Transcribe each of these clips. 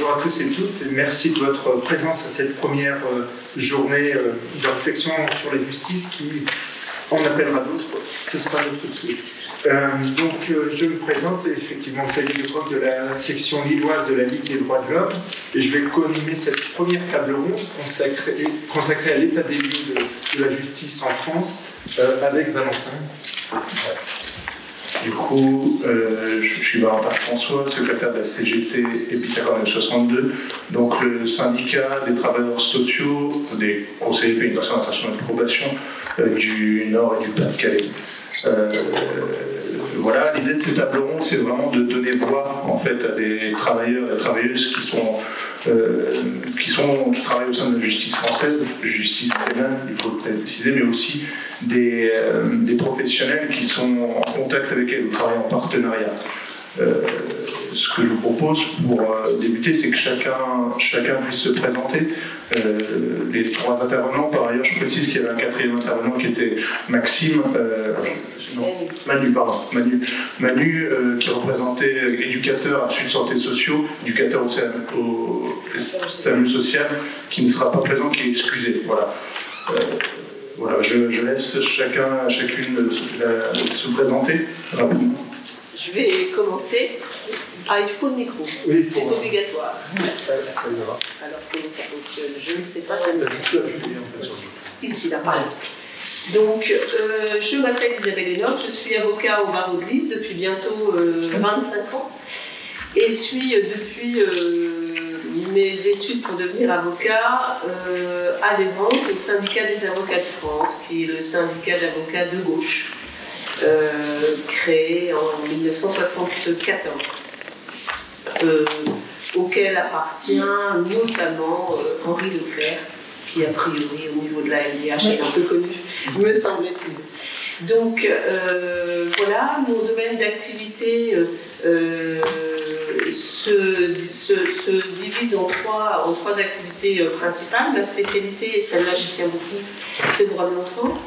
Bonjour à tous et toutes, et merci de votre présence à cette première journée de réflexion sur la justice qui en appellera d'autres, ce sera notre souhait. Je me présente, effectivement, Xavier Lecoq de la section lilloise de la Ligue des droits de l'homme, et je vais co-animer cette première table ronde consacrée à l'état des lieux de la justice en France avec Valentin. Du coup, je suis Valentin François, secrétaire de la CGT EPISA 62, donc le syndicat des travailleurs sociaux, des conseillers pénitentiaires d'insertion et de probation du Nord et du Pas-de-Calais. Voilà, l'idée de ces tables rondes, c'est vraiment de donner voix en fait à des travailleurs et travailleuses qui travaillent au sein de la justice française, justice pénale, il faut peut-être préciser, mais aussi des professionnels qui sont en contact avec elles, ou travaillent en partenariat. Ce que je vous propose pour débuter, c'est que chacun puisse se présenter. Les trois intervenants, par ailleurs, je précise qu'il y avait un quatrième intervenant qui était Maxime, Manu, qui représentait éducateur à Sud Santé Sociaux, éducateur au SAMU social, qui ne sera pas présent, qui est excusé. Voilà. Voilà, je laisse chacune se présenter rapidement. Je vais commencer. Ah, il faut le micro. Oui, c'est obligatoire. Ça ira. Alors, comment ça fonctionne? Je ne sais pas. Ça Ici, là, pardon. Donc, je m'appelle Isabelle Enoch, je suis avocat au barreau de Lille depuis bientôt 25 ans et suis depuis mes études pour devenir avocat adhérente au syndicat des avocats de France, qui est le syndicat d'avocats de gauche, créé en 1974. Auquel appartient notamment Henri Leclerc, qui a priori au niveau de la LDH est un peu connu, me semble-t-il. Donc voilà, mon domaine d'activité se divise en trois activités principales. Ma spécialité, et celle-là j'y tiens beaucoup, c'est le droit de l'enfant.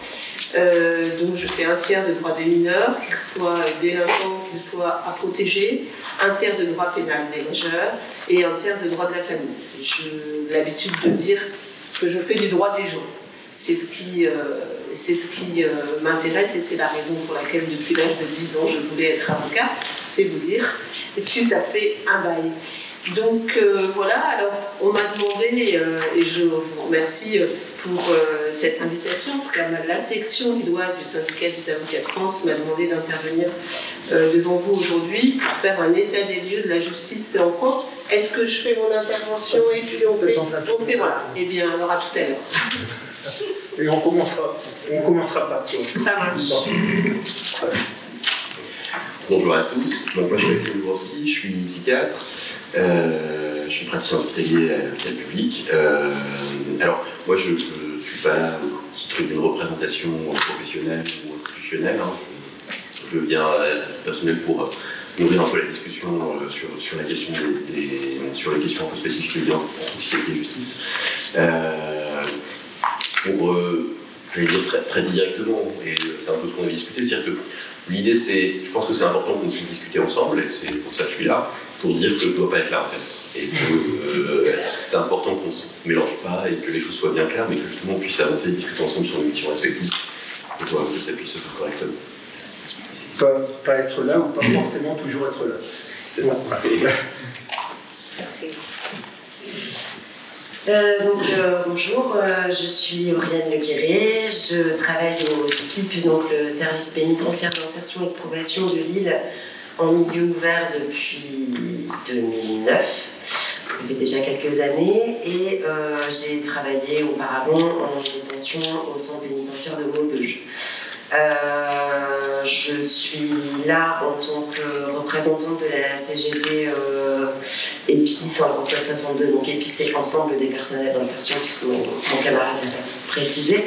Donc je fais un tiers de droit des mineurs, qu'ils soient délinquants, qu'ils soient à protéger, un tiers de droit pénal des majeurs et un tiers de droit de la famille. J'ai l'habitude de dire que je fais du droit des gens. C'est ce qui m'intéresse et c'est la raison pour laquelle depuis l'âge de 10 ans je voulais être avocat, c'est vous dire si ça fait un bail. Donc voilà, alors on m'a demandé, et je vous remercie pour cette invitation, en tout cas la section lilloise du syndicat des avocats de France m'a demandé d'intervenir devant vous aujourd'hui pour faire un état des lieux de la justice en France. Est-ce que je fais mon intervention et puis on fait voilà. Eh bien alors à tout à l'heure. Et on commencera par toi. Ça marche. Bonjour à tous, donc moi je suis Alexandre Bourski, je suis psychiatre. Je suis praticien hospitalier à l'hôpital public. Alors, moi, je ne suis pas là au titre d'une représentation professionnelle ou institutionnelle. Hein. Je viens personnel pour nourrir un peu la discussion sur la question sur les questions un peu spécifiques liées en société et justice. Je vais dire très directement, et c'est un peu ce qu'on avait discuté, c'est-à-dire que l'idée, je pense que c'est important qu'on puisse discuter ensemble, et c'est pour ça que je suis là, pour dire que je ne dois pas être là en fait. Et que c'est important qu'on ne se mélange pas et que les choses soient bien claires, mais que justement on puisse avancer et discuter ensemble sur nos missions respectives, pour que ça puisse se faire correctement. Pas être là ou pas forcément toujours être là. C'est ça. Merci. Bonjour, je suis Oriane Leguiré, je travaille au SPIP, donc le service pénitentiaire d'insertion et de probation de Lille, en milieu ouvert depuis 2009. Ça fait déjà quelques années et j'ai travaillé auparavant en détention au centre pénitentiaire de Maubeuge. Je suis là en tant que représentante de la CGT EPI 5962, donc EPI c'est l'ensemble des personnels d'insertion, puisque mon camarade l'a précisé.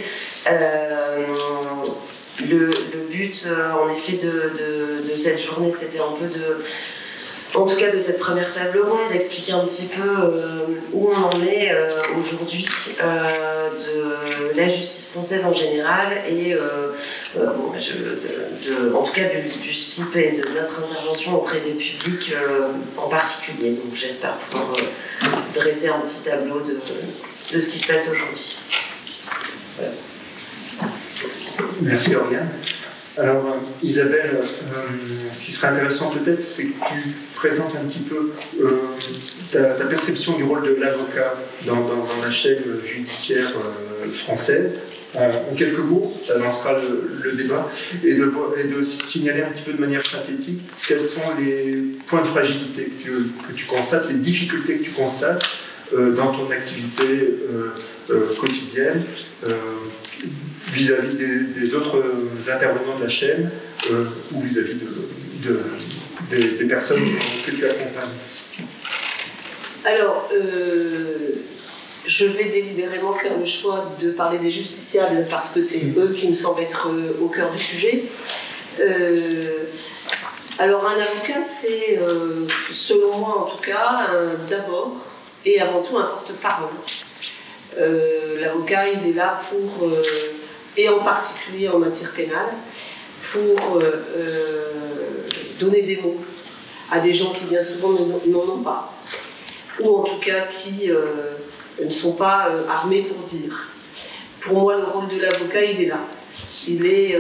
Le but en effet de cette journée, c'était un peu en tout cas de cette première table ronde, d'expliquer un petit peu où on en est aujourd'hui de la justice française en général et en tout cas du SPIP et de notre intervention auprès des publics en particulier. Donc j'espère pouvoir dresser un petit tableau de ce qui se passe aujourd'hui. Voilà. Merci Oriane. Alors Isabelle, ce qui serait intéressant peut-être, c'est que tu présentes un petit peu ta perception du rôle de l'avocat dans la chaîne judiciaire française. En quelques mots, ça lancera le débat, et de signaler un petit peu de manière synthétique quels sont les points de fragilité que tu constates, les difficultés que tu constates dans ton activité quotidienne, vis-à-vis des autres intervenants de la chaîne ou vis-à-vis des personnes que tu accompagnes. Alors, je vais délibérément faire le choix de parler des justiciables parce que c'est eux qui me semblent être au cœur du sujet. Alors, un avocat, c'est, selon moi en tout cas, d'abord et avant tout un porte-parole. L'avocat, il est là pour, et en particulier en matière pénale, pour donner des mots à des gens qui bien souvent n'en ont pas, ou en tout cas qui ne sont pas armés pour dire. Pour moi, le rôle de l'avocat, il est là. Il est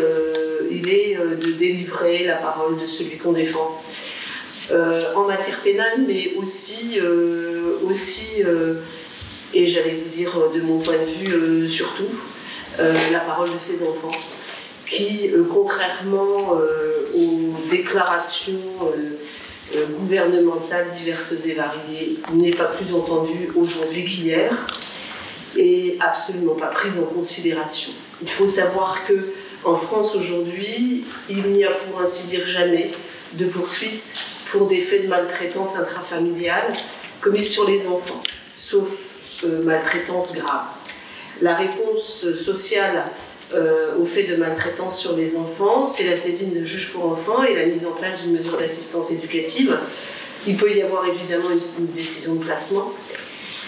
de délivrer la parole de celui qu'on défend. En matière pénale, mais aussi et j'allais vous dire de mon point de vue surtout, la parole de ces enfants, qui, contrairement aux déclarations gouvernementales diverses et variées, n'est pas plus entendue aujourd'hui qu'hier et absolument pas prise en considération. Il faut savoir qu'en France aujourd'hui, il n'y a pour ainsi dire jamais de poursuite pour des faits de maltraitance intrafamiliale commis sur les enfants, sauf maltraitance grave. La réponse sociale aux faits de maltraitance sur les enfants, c'est la saisine de juges pour enfants et la mise en place d'une mesure d'assistance éducative. Il peut y avoir évidemment une décision de placement.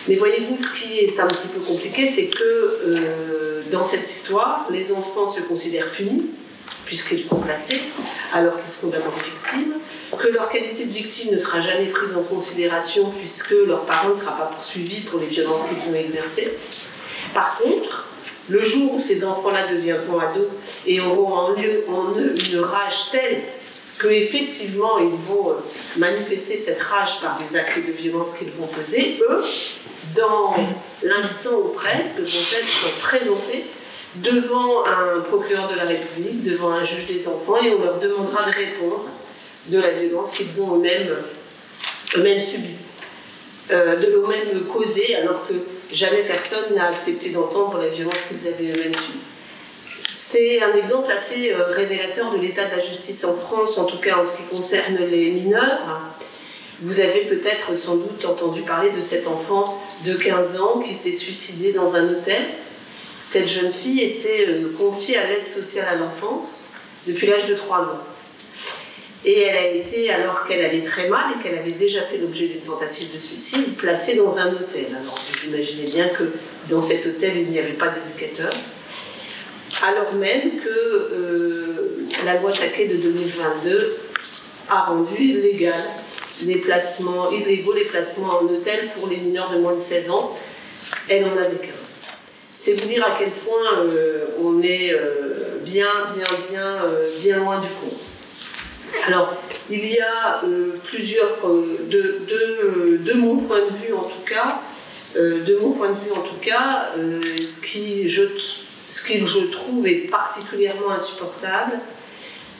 Mais voyez-vous, ce qui est un petit peu compliqué, c'est que dans cette histoire, les enfants se considèrent punis, puisqu'ils sont placés, alors qu'ils sont d'abord victimes, que leur qualité de victime ne sera jamais prise en considération, puisque leur parent ne sera pas poursuivi pour les violences qu'ils ont exercées. Par contre, le jour où ces enfants-là deviendront ados et auront en eux une rage telle qu'effectivement ils vont manifester cette rage par des actes de violence qu'ils vont poser, eux, dans l'instant ou presque, vont être présentés devant un procureur de la République, devant un juge des enfants, et on leur demandera de répondre de la violence qu'ils ont eux-mêmes subie, eux-mêmes causée, alors que jamais personne n'a accepté d'entendre la violence qu'ils avaient eux-mêmes subie. C'est un exemple assez révélateur de l'état de la justice en France, en tout cas en ce qui concerne les mineurs. Vous avez peut-être sans doute entendu parler de cet enfant de 15 ans qui s'est suicidé dans un hôtel. Cette jeune fille était confiée à l'aide sociale à l'enfance depuis l'âge de 3 ans. Et elle a été, alors qu'elle allait très mal et qu'elle avait déjà fait l'objet d'une tentative de suicide, placée dans un hôtel. Alors vous imaginez bien que dans cet hôtel, il n'y avait pas d'éducateur. Alors même que la loi Taquet de 2022 a rendu illégal les placements en hôtel pour les mineurs de moins de 16 ans. Elle en avait 15. C'est vous dire à quel point on est bien loin du compte. Alors, il y a plusieurs, de mon point de vue en tout cas, ce qui je trouve est particulièrement insupportable,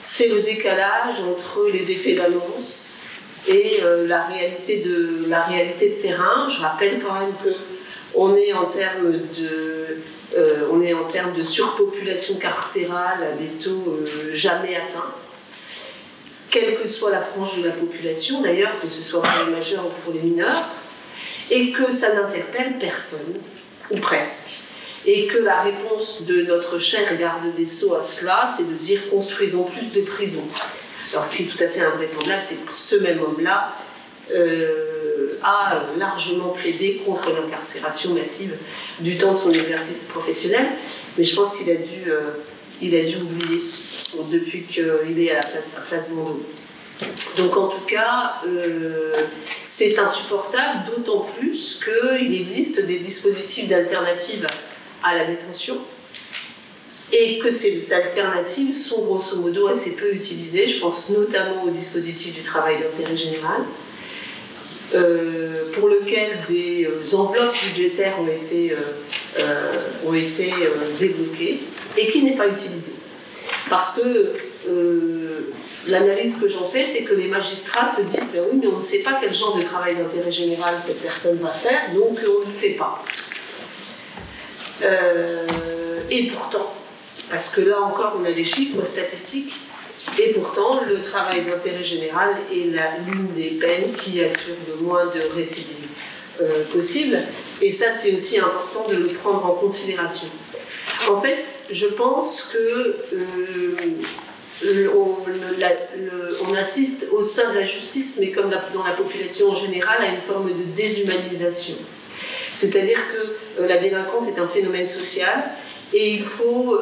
c'est le décalage entre les effets d'annonce et la réalité de terrain. Je rappelle quand même qu'on est en termes de surpopulation carcérale à des taux jamais atteints, quelle que soit la frange de la population, d'ailleurs, que ce soit pour les majeurs ou pour les mineurs, et que ça n'interpelle personne, ou presque. Et que la réponse de notre cher garde des Sceaux à cela, c'est de dire « construisons plus de prisons ». Alors, ce qui est tout à fait invraisemblable, c'est que ce même homme-là a largement plaidé contre l'incarcération massive du temps de son exercice professionnel, mais je pense qu'il a dû oublier depuis qu'il est à la place Mondot. Donc en tout cas, c'est insupportable, d'autant plus qu'il existe des dispositifs d'alternatives à la détention et que ces alternatives sont grosso modo assez peu utilisées. Je pense notamment au dispositif du travail d'intérêt général, pour lequel des enveloppes budgétaires ont été débloquées et qui n'est pas utilisé. Parce que l'analyse que j'en fais, c'est que les magistrats se disent ben oui, mais on ne sait pas quel genre de travail d'intérêt général cette personne va faire, donc on ne le fait pas. Et pourtant, parce que là encore on a des chiffres statistiques, et pourtant le travail d'intérêt général est l'une des peines qui assure le moins de récidives possible, et ça c'est aussi important de le prendre en considération. En fait, je pense que on assiste au sein de la justice, mais comme dans la population en général, à une forme de déshumanisation. C'est-à-dire que la délinquance est un phénomène social et il faut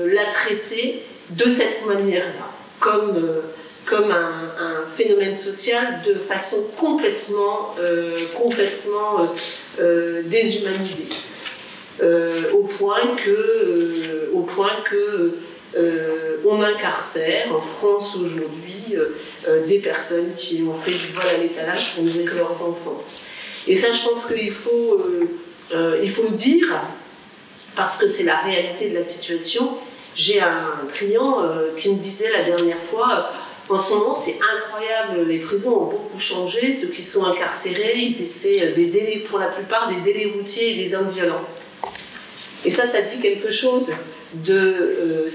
la traiter de cette manière-là, comme un phénomène social de façon complètement déshumanisée. Au point que on incarcère en France aujourd'hui des personnes qui ont fait du vol à l'étalage pour nourrir leurs enfants. Et ça, je pense qu'il faut le dire, parce que c'est la réalité de la situation. J'ai un client qui me disait la dernière fois, en ce moment c'est incroyable, les prisons ont beaucoup changé, ceux qui sont incarcérés, ils essaient des délais, pour la plupart des délais routiers et des hommes violents. Et ça dit quelque chose de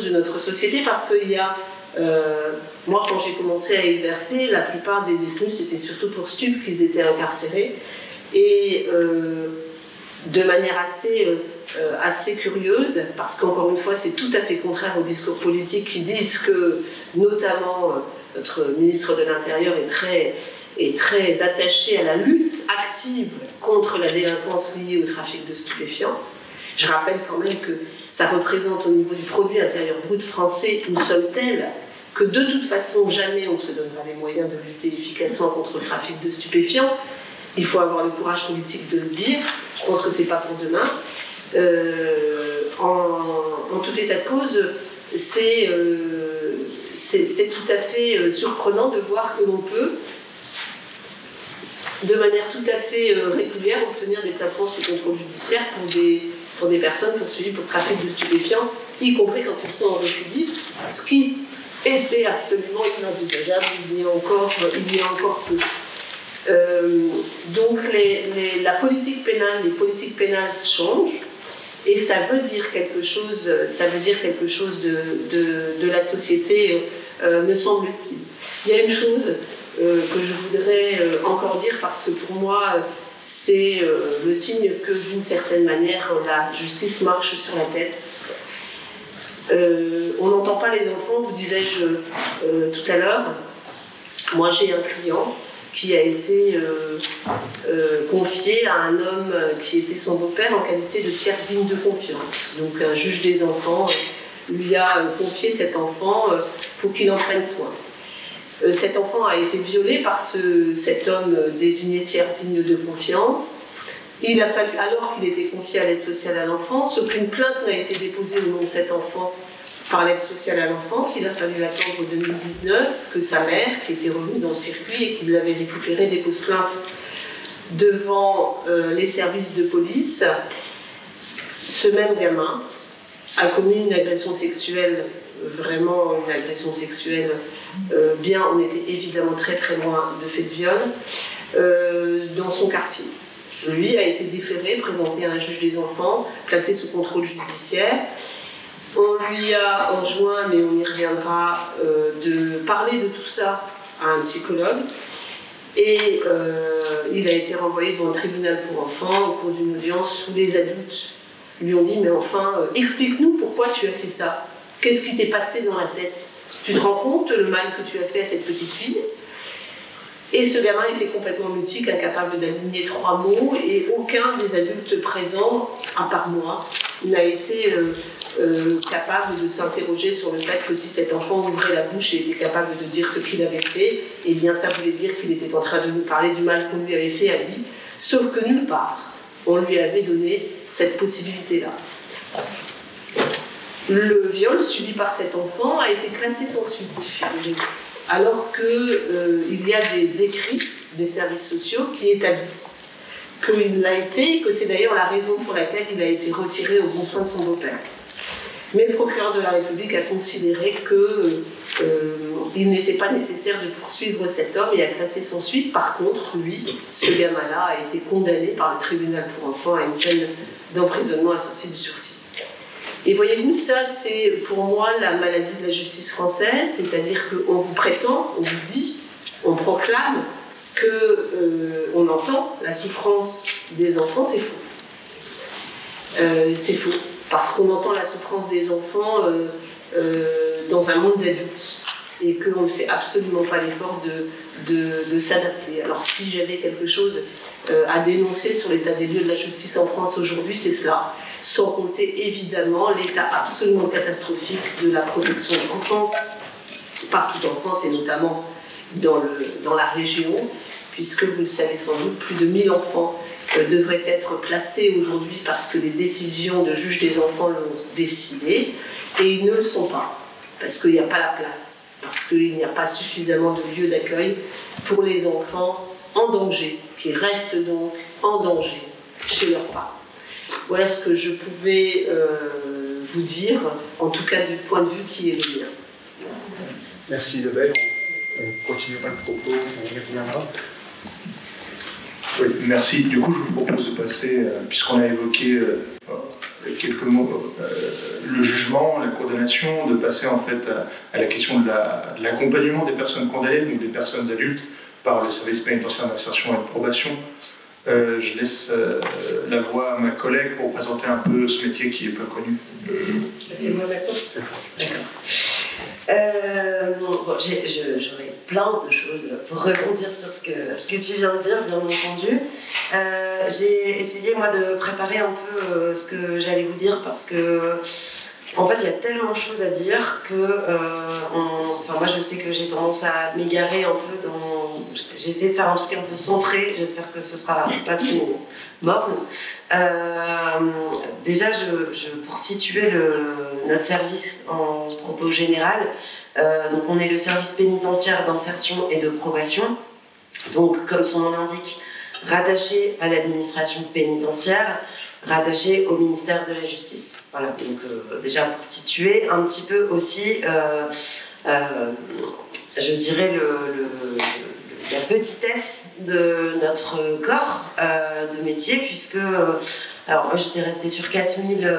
notre société, parce qu'il y a... moi, quand j'ai commencé à exercer, la plupart des détenus, c'était surtout pour stupes qu'ils étaient incarcérés. Et de manière assez curieuse, parce qu'encore une fois, c'est tout à fait contraire au discours politique qui disent que, notamment, notre ministre de l'Intérieur est très attaché à la lutte active contre la délinquance liée au trafic de stupéfiants. Je rappelle quand même que ça représente au niveau du produit intérieur brut français une somme telle que de toute façon jamais on ne se donnera les moyens de lutter efficacement contre le trafic de stupéfiants. Il faut avoir le courage politique de le dire. Je pense que c'est pas pour demain. En tout état de cause, c'est tout à fait surprenant de voir que l'on peut, de manière tout à fait régulière, obtenir des placements sous contrôle judiciaire pour des personnes poursuivies pour trafic de stupéfiants, y compris quand ils sont en récidive, ce qui était absolument inenvisageable il y a encore peu. Donc la politique pénale, les politiques pénales changent, et ça veut dire quelque chose de la société, me semble-t-il. Il y a une chose que je voudrais encore dire, parce que pour moi c'est le signe que d'une certaine manière la justice marche sur la tête. On n'entend pas les enfants, vous disais-je tout à l'heure. Moi j'ai un client qui a été confié à un homme qui était son beau-père en qualité de tiers digne de confiance. Donc un juge des enfants lui a confié cet enfant pour qu'il en prenne soin. Cet enfant a été violé par cet homme désigné tiers digne de confiance. Il a fallu, alors qu'il était confié à l'aide sociale à l'enfance, aucune plainte n'a été déposée au nom de cet enfant par l'aide sociale à l'enfance. Il a fallu attendre 2019 que sa mère, qui était revenue dans le circuit et qui l'avait récupéré, dépose plainte devant les services de police. Ce même gamin a commis une agression sexuelle, vraiment une agression sexuelle, bien, on était évidemment très très loin de fait de viol, dans son quartier. Lui a été déféré, présenté à un juge des enfants, placé sous contrôle judiciaire. On lui a enjoint, mais on y reviendra, de parler de tout ça à un psychologue. Et il a été renvoyé devant un tribunal pour enfants au cours d'une audience où les adultes lui ont dit « Mais enfin, explique-nous pourquoi tu as fait ça. Qu'est-ce qui t'est passé dans la tête? Tu te rends compte le mal que tu as fait à cette petite fille ?» Et ce gamin était complètement mutique, incapable d'aligner 3 mots, et aucun des adultes présents, à part moi, n'a été capable de s'interroger sur le fait que si cet enfant ouvrait la bouche et était capable de dire ce qu'il avait fait, eh bien ça voulait dire qu'il était en train de nous parler du mal qu'on lui avait fait à lui, sauf que nulle part on lui avait donné cette possibilité-là. Le viol subi par cet enfant a été classé sans suite, alors qu'il y a des écrits des services sociaux qui établissent qu'il l'a été, et que c'est d'ailleurs la raison pour laquelle il a été retiré au bon soin de son beau-père. Mais le procureur de la République a considéré qu'il n'était pas nécessaire de poursuivre cet homme et a classé sans suite. Par contre, lui, ce gamin-là, a été condamné par le tribunal pour enfants à une peine d'emprisonnement assortie du sursis. Et voyez-vous, ça, c'est pour moi la maladie de la justice française, c'est-à-dire qu'on vous prétend, on vous dit, on proclame qu'on entend la souffrance des enfants, c'est faux. C'est faux, parce qu'on entend la souffrance des enfants dans un monde d'adultes et qu'on ne fait absolument pas l'effort de s'adapter. Alors si j'avais quelque chose à dénoncer sur l'état des lieux de la justice en France aujourd'hui, c'est cela, sans compter évidemment l'état absolument catastrophique de la protection de l'enfance, partout en France et notamment dans la région, puisque vous le savez sans doute, plus de 1000 enfants devraient être placés aujourd'hui parce que les décisions de juges des enfants l'ont décidé, et ils ne le sont pas, parce qu'il n'y a pas la place, parce qu'il n'y a pas suffisamment de lieux d'accueil pour les enfants en danger, qui restent donc en danger chez leurs parents. Voilà ce que je pouvais vous dire, en tout cas du point de vue qui est le mien. Merci Lebel, on continuera le propos, on y reviendra. Oui, merci. Du coup, je vous propose de passer, puisqu'on a évoqué quelques mots, le jugement, la condamnation, de passer en fait à la question de l'accompagnement des personnes condamnées, donc des personnes adultes, par le service pénitentiaire d'insertion et de probation. Je laisse la voix à ma collègue pour présenter un peu ce métier qui est peu connu. C'est moi maintenant. D'accord. Bon, j'aurais plein de choses pour rebondir sur ce que tu viens de dire, bien entendu. J'ai essayé, moi, de préparer un peu ce que j'allais vous dire, parce que, en fait, il y a tellement de choses à dire que, moi, je sais que j'ai tendance à m'égarer un peu dans... J'ai essayé de faire un truc un peu centré, j'espère que ce sera pas trop morne. Déjà, pour situer notre service en propos général, donc on est le service pénitentiaire d'insertion et de probation, donc comme son nom l'indique, rattaché à l'administration pénitentiaire, rattaché au ministère de la Justice. Voilà, donc déjà pour situer un petit peu aussi, je dirais la petitesse de notre corps de métier, puisque alors moi j'étais restée sur 4000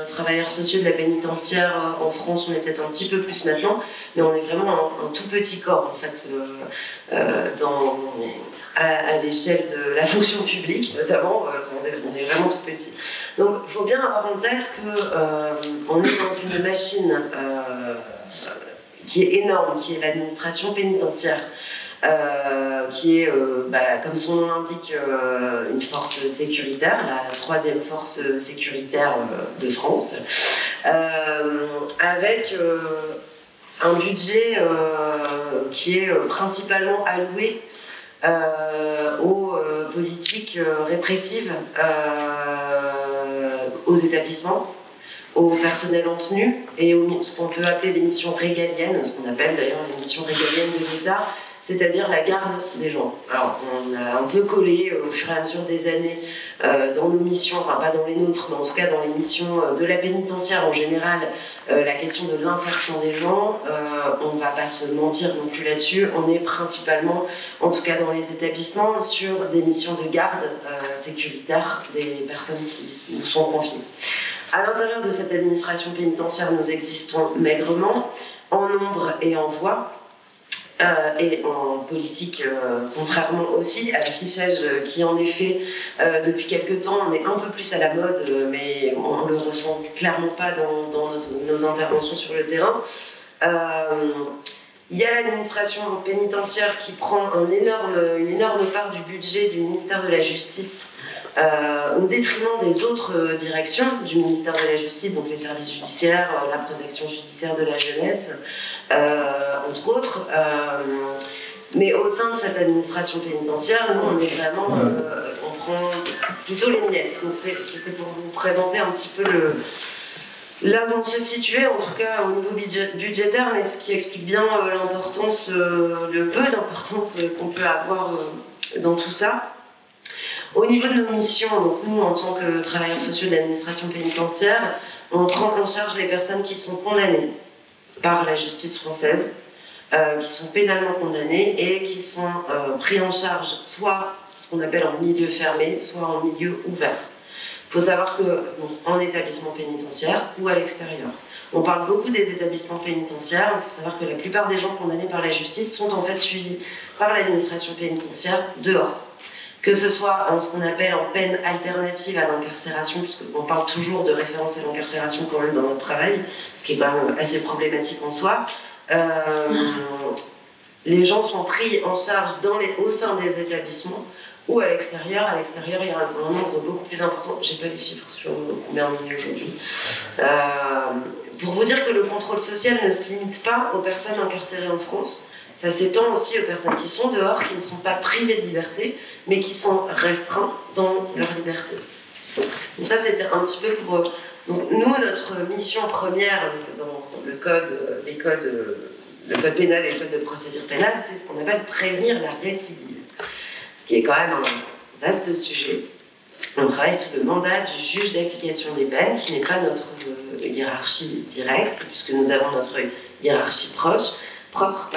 travailleurs sociaux de la pénitentiaire en France, on est peut-être un petit peu plus maintenant, mais on est vraiment un tout petit corps en fait à l'échelle de la fonction publique notamment, on est vraiment tout petit. Donc il faut bien avoir en tête qu'on est dans une machine qui est énorme, qui est l'administration pénitentiaire, qui est, comme son nom l'indique, une force sécuritaire, la 3e force sécuritaire de France, avec un budget qui est principalement alloué aux politiques répressives, aux établissements, au personnel en tenue et ce qu'on peut appeler des missions régaliennes, ce qu'on appelle d'ailleurs les missions régaliennes de l'État, c'est-à-dire la garde des gens. Alors, on a un peu collé au fur et à mesure des années dans nos missions, enfin pas dans les nôtres, mais en tout cas dans les missions de la pénitentiaire en général, la question de l'insertion des gens. On ne va pas se mentir non plus là-dessus, on est principalement, en tout cas dans les établissements, sur des missions de garde sécuritaire des personnes qui nous sont confiées. À l'intérieur de cette administration pénitentiaire, nous existons maigrement, en nombre et en voix. Et en politique, contrairement aussi à l'affichage qui en effet, depuis quelques temps, on est un peu plus à la mode, mais on ne le ressent clairement pas dans nos interventions sur le terrain. Il y a l'administration pénitentiaire qui prend une énorme part du budget du ministère de la Justice au détriment des autres directions du ministère de la Justice, donc les services judiciaires, la protection judiciaire de la jeunesse, entre autres. Mais au sein de cette administration pénitentiaire, nous, on est vraiment, on prend plutôt les miettes. Donc c'était pour vous présenter un petit peu là où on se situait, en tout cas au niveau budgétaire, mais ce qui explique bien l'importance, le peu d'importance qu'on peut avoir dans tout ça. Au niveau de nos missions, donc nous, en tant que travailleurs sociaux de l'administration pénitentiaire, on prend en charge les personnes qui sont condamnées par la justice française, qui sont pénalement condamnés et qui sont pris en charge soit ce qu'on appelle en milieu fermé, soit en milieu ouvert. Il faut savoir que en établissement pénitentiaire ou à l'extérieur. On parle beaucoup des établissements pénitentiaires. Il faut savoir que la plupart des gens condamnés par la justice sont en fait suivis par l'administration pénitentiaire dehors. Que ce soit en ce qu'on appelle en peine alternative à l'incarcération, puisqu'on parle toujours de référence à l'incarcération quand même dans notre travail, ce qui est quand même assez problématique en soi. Les gens sont pris en charge au sein des établissements ou à l'extérieur. À l'extérieur, il y a un nombre beaucoup plus important. J'ai pas les chiffres sur combien on est aujourd'hui. Pour vous dire que le contrôle social ne se limite pas aux personnes incarcérées en France. Ça s'étend aussi aux personnes qui sont dehors, qui ne sont pas privées de liberté, mais qui sont restreints dans leur liberté. Donc ça, c'était un petit peu pour... Donc nous, notre mission première dans le code pénal et le code de procédure pénale, c'est ce qu'on appelle prévenir la récidive. Ce qui est quand même un vaste sujet. On travaille sous le mandat du juge d'application des peines, qui n'est pas notre hiérarchie directe, puisque nous avons notre hiérarchie propre,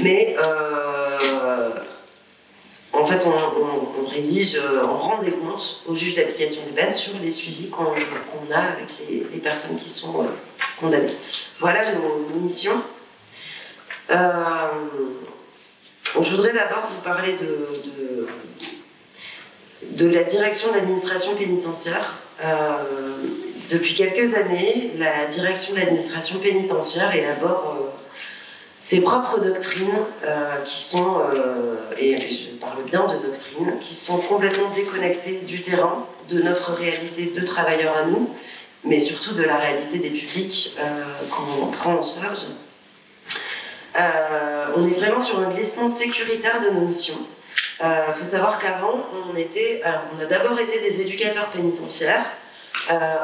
mais en fait on rédige, on rend des comptes au juge d'application des peines sur les suivis qu'on a avec les personnes qui sont condamnées. Voilà nos missions. Je voudrais d'abord vous parler de la direction de l'administration pénitentiaire. Depuis quelques années, la direction de l'administration pénitentiaire élabore ses propres doctrines qui sont, et je parle bien de doctrines, qui sont complètement déconnectées du terrain, de notre réalité de travailleurs à nous, mais surtout de la réalité des publics qu'on prend en charge. On est vraiment sur un glissement sécuritaire de nos missions. Faut savoir qu'avant, on a d'abord été des éducateurs pénitentiaires,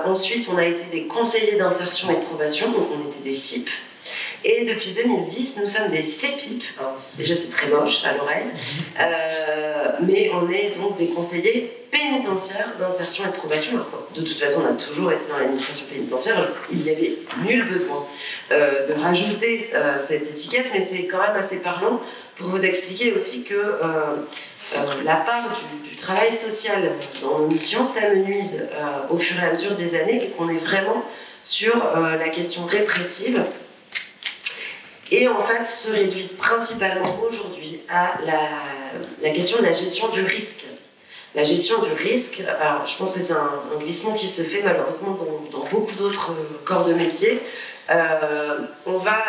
ensuite on a été des conseillers d'insertion et de probation, donc on était des CIP. Et depuis 2010, nous sommes des CEPIP. Alors, déjà, c'est très moche à l'oreille, mais on est donc des conseillers pénitentiaires d'insertion et de probation. Alors, de toute façon, on a toujours été dans l'administration pénitentiaire. Il n'y avait nul besoin de rajouter cette étiquette, mais c'est quand même assez parlant pour vous expliquer aussi que la part du travail social dans nos missions s'amenuise au fur et à mesure des années et qu'on est vraiment sur la question répressive. Et en fait, se réduisent principalement aujourd'hui à la question de la gestion du risque. La gestion du risque, alors je pense que c'est un glissement qui se fait malheureusement dans beaucoup d'autres corps de métier. On va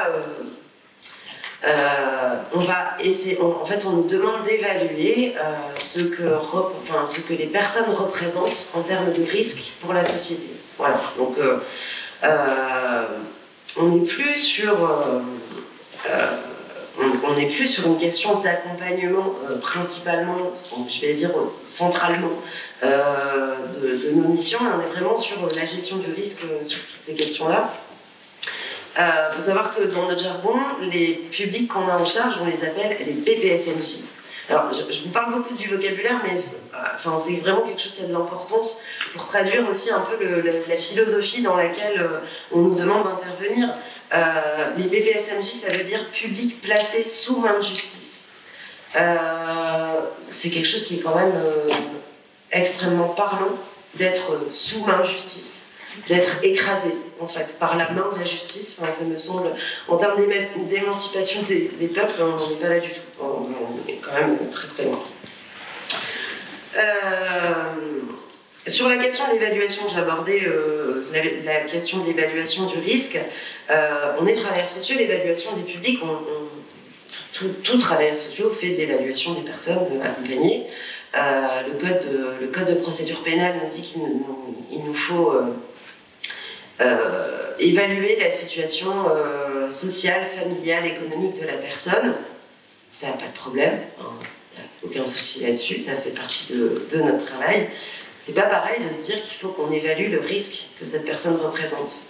essayer, en fait, on nous demande d'évaluer ce que les personnes représentent en termes de risque pour la société. Voilà. Donc, on n'est plus sur une question d'accompagnement principalement, je vais dire centralement, de nos missions, mais on est vraiment sur la gestion du risque sur toutes ces questions-là. Il faut savoir que dans notre jargon, les publics qu'on a en charge, on les appelle les PPSMJ. Alors, je vous parle beaucoup du vocabulaire, mais c'est vraiment quelque chose qui a de l'importance pour traduire aussi un peu la philosophie dans laquelle on nous demande d'intervenir. Les PPSMJ, ça veut dire public placé sous main de justice. C'est quelque chose qui est quand même extrêmement parlant d'être sous main de justice, d'être écrasé en fait par la main de la justice. Enfin, ça me semble, en termes d'émancipation des peuples, on n'est pas là du tout. On est quand même très très loin. Sur la question de l'évaluation, j'ai abordé la question de l'évaluation du risque. On est travailleurs sociaux, l'évaluation des publics, tout travailleur social fait de l'évaluation des personnes accompagnées. Le code de procédure pénale nous dit qu'il nous faut évaluer la situation sociale, familiale, économique de la personne. Ça n'a pas de problème, il n'y a aucun souci là-dessus, ça fait partie de notre travail. C'est pas pareil de se dire qu'il faut qu'on évalue le risque que cette personne représente.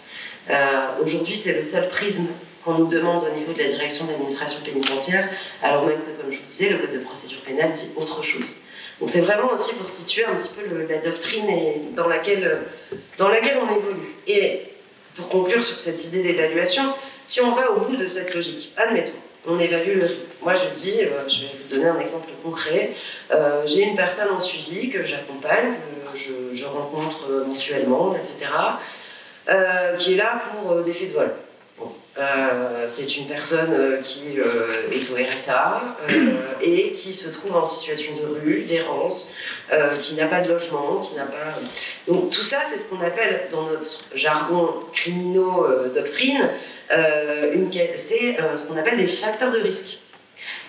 Aujourd'hui, c'est le seul prisme qu'on nous demande au niveau de la direction de l'administration pénitentiaire, alors même que, comme je vous disais, le code de procédure pénale dit autre chose. Donc c'est vraiment aussi pour situer un petit peu la doctrine dans laquelle on évolue. Et pour conclure sur cette idée d'évaluation, si on va au bout de cette logique, admettons, on évalue le risque. Moi je dis, je vais vous donner un exemple concret, j'ai une personne en suivi que j'accompagne, que je rencontre mensuellement, etc., qui est là pour des faits de vol. Bon. C'est une personne qui est au RSA et qui se trouve en situation de rue, d'errance, qui n'a pas de logement, qui n'a pas... Donc tout ça, c'est ce qu'on appelle dans notre jargon criminaux-doctrine, c'est ce qu'on appelle des facteurs de risque.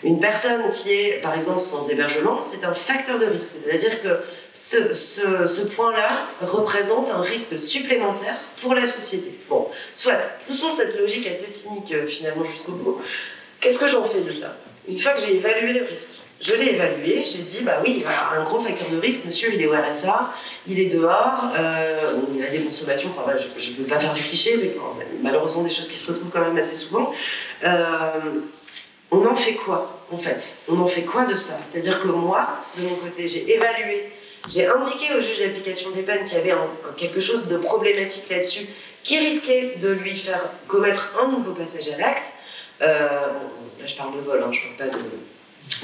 Une personne qui est, par exemple, sans hébergement, c'est un facteur de risque. C'est-à-dire que ce point-là représente un risque supplémentaire pour la société. Bon, soit, poussons cette logique assez cynique, finalement, jusqu'au bout. Qu'est-ce que j'en fais de ça? Une fois que j'ai évalué le risque, je l'ai évalué, j'ai dit, bah oui, voilà, un gros facteur de risque, monsieur, il est au RSA, il est dehors, il a des consommations, enfin, voilà, je ne veux pas faire du cliché, mais bon, malheureusement, des choses qui se retrouvent quand même assez souvent. On en fait quoi, en fait? On en fait quoi de ça? C'est-à-dire que moi, de mon côté, j'ai évalué, j'ai indiqué au juge d'application des peines qu'il y avait quelque chose de problématique là-dessus, qui risquait de lui faire commettre un nouveau passage à l'acte. Là, je parle de vol, hein, je ne parle pas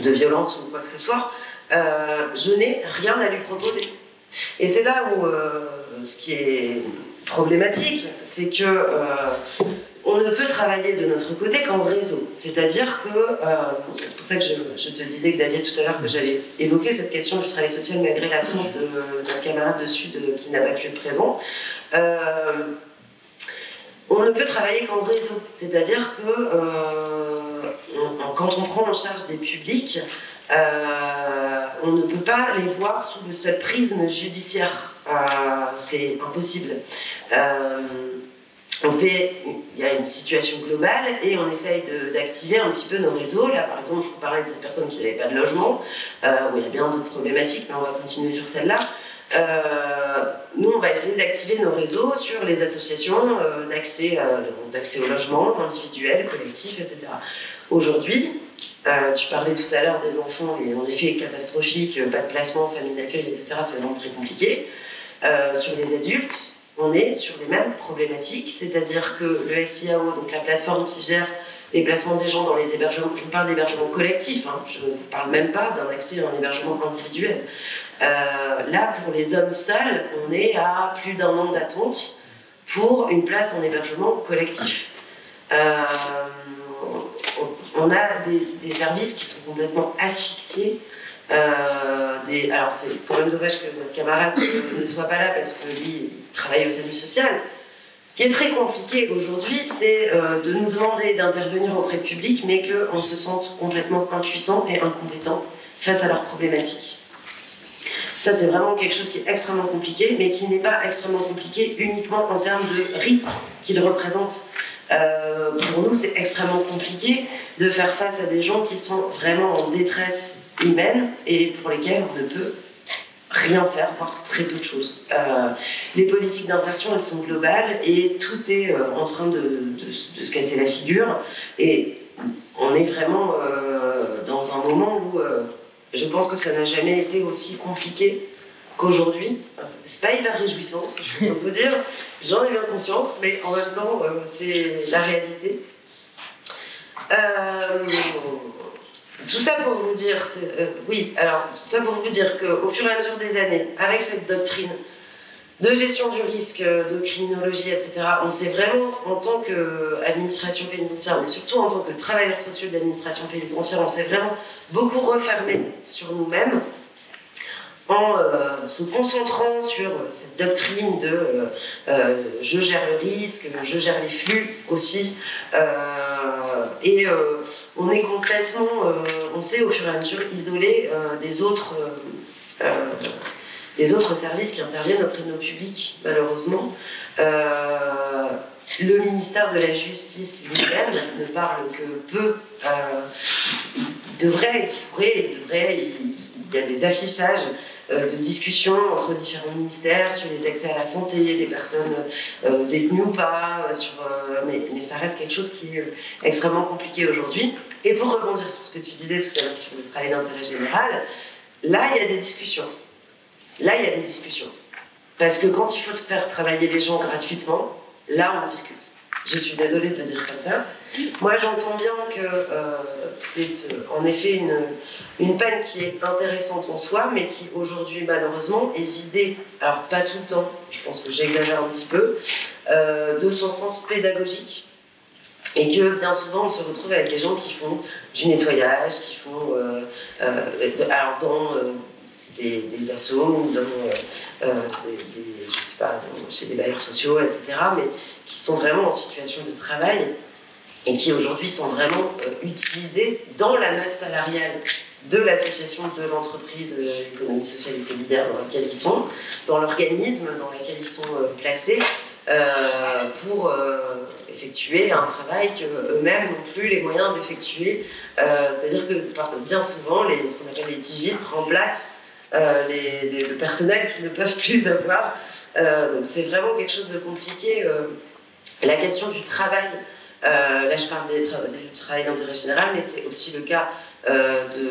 de violence ou quoi que ce soit. Je n'ai rien à lui proposer. Et c'est là où ce qui est problématique, c'est que on ne peut travailler de notre côté qu'en réseau. C'est-à-dire que, c'est pour ça que je te disais, Xavier, tout à l'heure, que j'allais évoquer cette question du travail social malgré l'absence d'un camarade de Sud qui n'a pas pu être présent. On ne peut travailler qu'en réseau. C'est-à-dire que quand on prend en charge des publics, on ne peut pas les voir sous le seul prisme judiciaire. C'est impossible. Il y a une situation globale et on essaye d'activer un petit peu nos réseaux. Là, par exemple, je vous parlais de cette personne qui n'avait pas de logement, où il y a bien d'autres problématiques, mais on va continuer sur celle-là. Nous, on va essayer d'activer nos réseaux sur les associations d'accès au logement, individuel, collectif, etc. Aujourd'hui, tu parlais tout à l'heure des enfants, et en effet catastrophique, pas de placement, famille d'accueil, etc. C'est vraiment très compliqué. Sur les adultes, on est sur les mêmes problématiques, c'est-à-dire que le SIAO, donc la plateforme qui gère les placements des gens dans les hébergements, je vous parle d'hébergement collectif, hein, je ne vous parle même pas d'un accès à un hébergement individuel. Là, pour les hommes seuls, on est à plus d'1 an d'attente pour une place en hébergement collectif. On a des services qui sont complètement asphyxiés. Alors c'est quand même dommage que votre camarade ne soit pas là parce que lui, il travaille au SAMU social. Ce qui est très compliqué aujourd'hui, c'est de nous demander d'intervenir auprès du public, mais qu'on se sente complètement impuissant et incompétent face à leurs problématiques. Ça, c'est vraiment quelque chose qui est extrêmement compliqué, mais qui n'est pas extrêmement compliqué uniquement en termes de risque qu'il représente. Pour nous, c'est extrêmement compliqué de faire face à des gens qui sont vraiment en détresse humaine et pour lesquels on ne peut rien faire, voire très peu de choses. Les politiques d'insertion, elles sont globales et tout est en train de se casser la figure. Et on est vraiment dans un moment où je pense que ça n'a jamais été aussi compliqué qu'aujourd'hui. C'est pas hyper réjouissant ce que je peux vous dire, j'en ai bien conscience, mais en même temps, c'est la réalité. Tout ça pour vous dire, tout ça pour vous dire qu'au fur et à mesure des années, avec cette doctrine de gestion du risque, de criminologie, etc., on s'est vraiment, en tant qu'administration pénitentiaire, mais surtout en tant que travailleurs sociaux de l'administration pénitentiaire, on s'est vraiment beaucoup refermé sur nous-mêmes en se concentrant sur cette doctrine de je gère le risque, je gère les flux aussi, et on est complètement, on s'est au fur et à mesure isolé des autres services qui interviennent auprès de nos publics, malheureusement. Le ministère de la Justice lui-même ne parle que peu. Il y a des affichages de discussions entre différents ministères sur les accès à la santé, des personnes détenues ou pas, mais ça reste quelque chose qui est extrêmement compliqué aujourd'hui. Et pour rebondir sur ce que tu disais tout à l'heure sur le travail d'intérêt général, là, il y a des discussions. Parce que quand il faut faire travailler les gens gratuitement, là, on discute. Je suis désolée de le dire comme ça. Moi, j'entends bien que c'est en effet une peine qui est intéressante en soi, mais qui aujourd'hui, malheureusement, est vidée, alors pas tout le temps, je pense que j'exagère un petit peu, de son sens pédagogique. Et que bien souvent, on se retrouve avec des gens qui font du nettoyage, qui font des assos ou dans je sais pas, chez des bailleurs sociaux, etc., mais qui sont vraiment en situation de travail et qui aujourd'hui sont vraiment utilisés dans la masse salariale de l'association, de l'entreprise, l'économie sociale et solidaire dans laquelle ils sont, dans l'organisme dans lequel ils sont placés, pour effectuer un travail qu'eux-mêmes n'ont plus les moyens d'effectuer. C'est-à-dire que bien souvent, ce qu'on appelle les tigistes remplacent le personnel qui ne peuvent plus avoir. Donc c'est vraiment quelque chose de compliqué. La question du travail, là je parle du travail d'intérêt général, mais c'est aussi le cas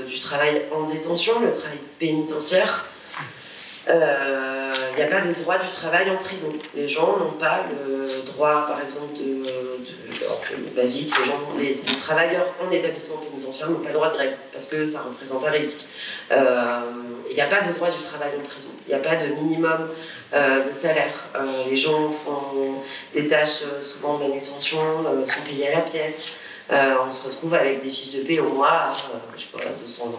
du travail en détention, le travail pénitentiaire. Il n'y a pas de droit du travail en prison. Les gens n'ont pas le droit, par exemple, basique, les travailleurs en établissement pénitentiaire n'ont pas le droit de grève, parce que ça représente un risque. Il n'y a pas de droit du travail en prison. Il n'y a pas de minimum de salaire. Les gens font des tâches souvent de manutention, sont payés à la pièce. On se retrouve avec des fiches de paie au mois, je sais pas, 200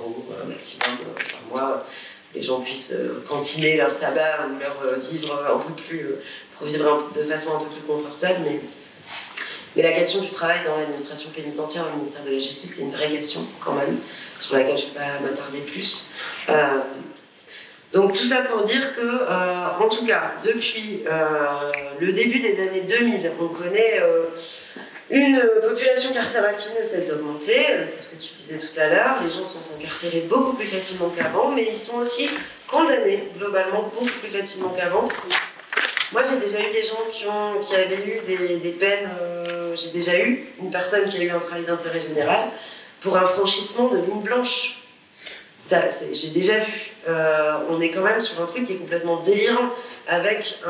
€ maximum par mois. Les gens puissent cantiner leur tabac ou leur vivre un peu plus, pour vivre de façon un peu plus confortable. Mais la question du travail dans l'administration pénitentiaire au ministère de la Justice, c'est une vraie question quand même, sur laquelle je ne vais pas m'attarder plus. Donc tout ça pour dire que, en tout cas, depuis le début des années 2000, on connaît une population carcérale qui ne cesse d'augmenter, c'est ce que tu disais tout à l'heure, les gens sont incarcérés beaucoup plus facilement qu'avant, mais ils sont aussi condamnés globalement beaucoup plus facilement qu'avant. Moi j'ai déjà eu des gens qui avaient eu des peines, j'ai déjà eu une personne qui a eu un travail d'intérêt général pour un franchissement de ligne blanche. J'ai déjà vu. On est quand même sur un truc qui est complètement délirant, avec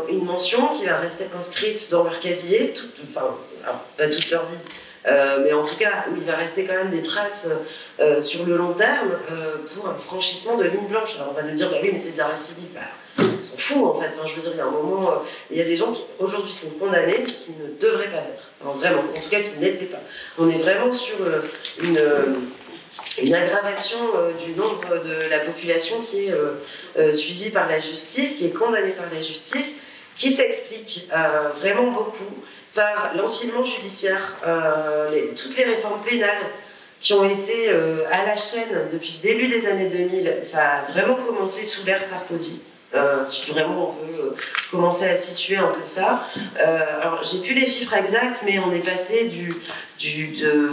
une mention qui va rester inscrite dans leur casier, alors, pas toute leur vie, mais en tout cas où il va rester quand même des traces sur le long terme pour un franchissement de ligne blanche. Alors on va nous dire, bah oui, mais c'est de la récidive. On s'en fout en fait. Enfin, je veux dire, il y a un moment, il y a des gens qui aujourd'hui sont condamnés qui ne devraient pas l'être. Alors vraiment, en tout cas qui n'étaient pas. On est vraiment sur une aggravation du nombre de la population qui est suivie par la justice, qui est condamnée par la justice, qui s'explique vraiment beaucoup par l'empilement judiciaire, toutes les réformes pénales qui ont été à la chaîne depuis le début des années 2000. Ça a vraiment commencé sous l'ère Sarkozy. Si vraiment on veut commencer à situer un peu ça. Alors j'ai plus les chiffres exacts, mais on est passé de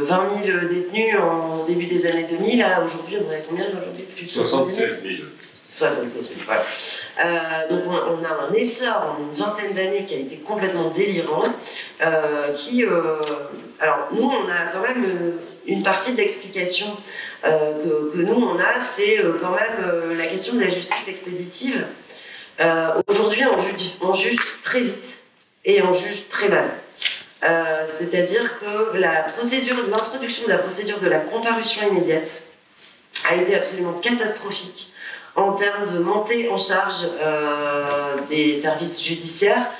20 000 détenus en début des années 2000 à aujourd'hui, on est à combien aujourd'hui? Plus de 76 000. 76 000, voilà. Donc on a un essor en une vingtaine d'années qui a été complètement délirant, alors nous on a quand même une partie de l'explication que nous on a, c'est quand même la question de la justice expéditive. Aujourd'hui on juge très vite et on juge très mal. C'est-à-dire que l'introduction de la procédure de la comparution immédiate a été absolument catastrophique en termes de montée en charge des services judiciaires,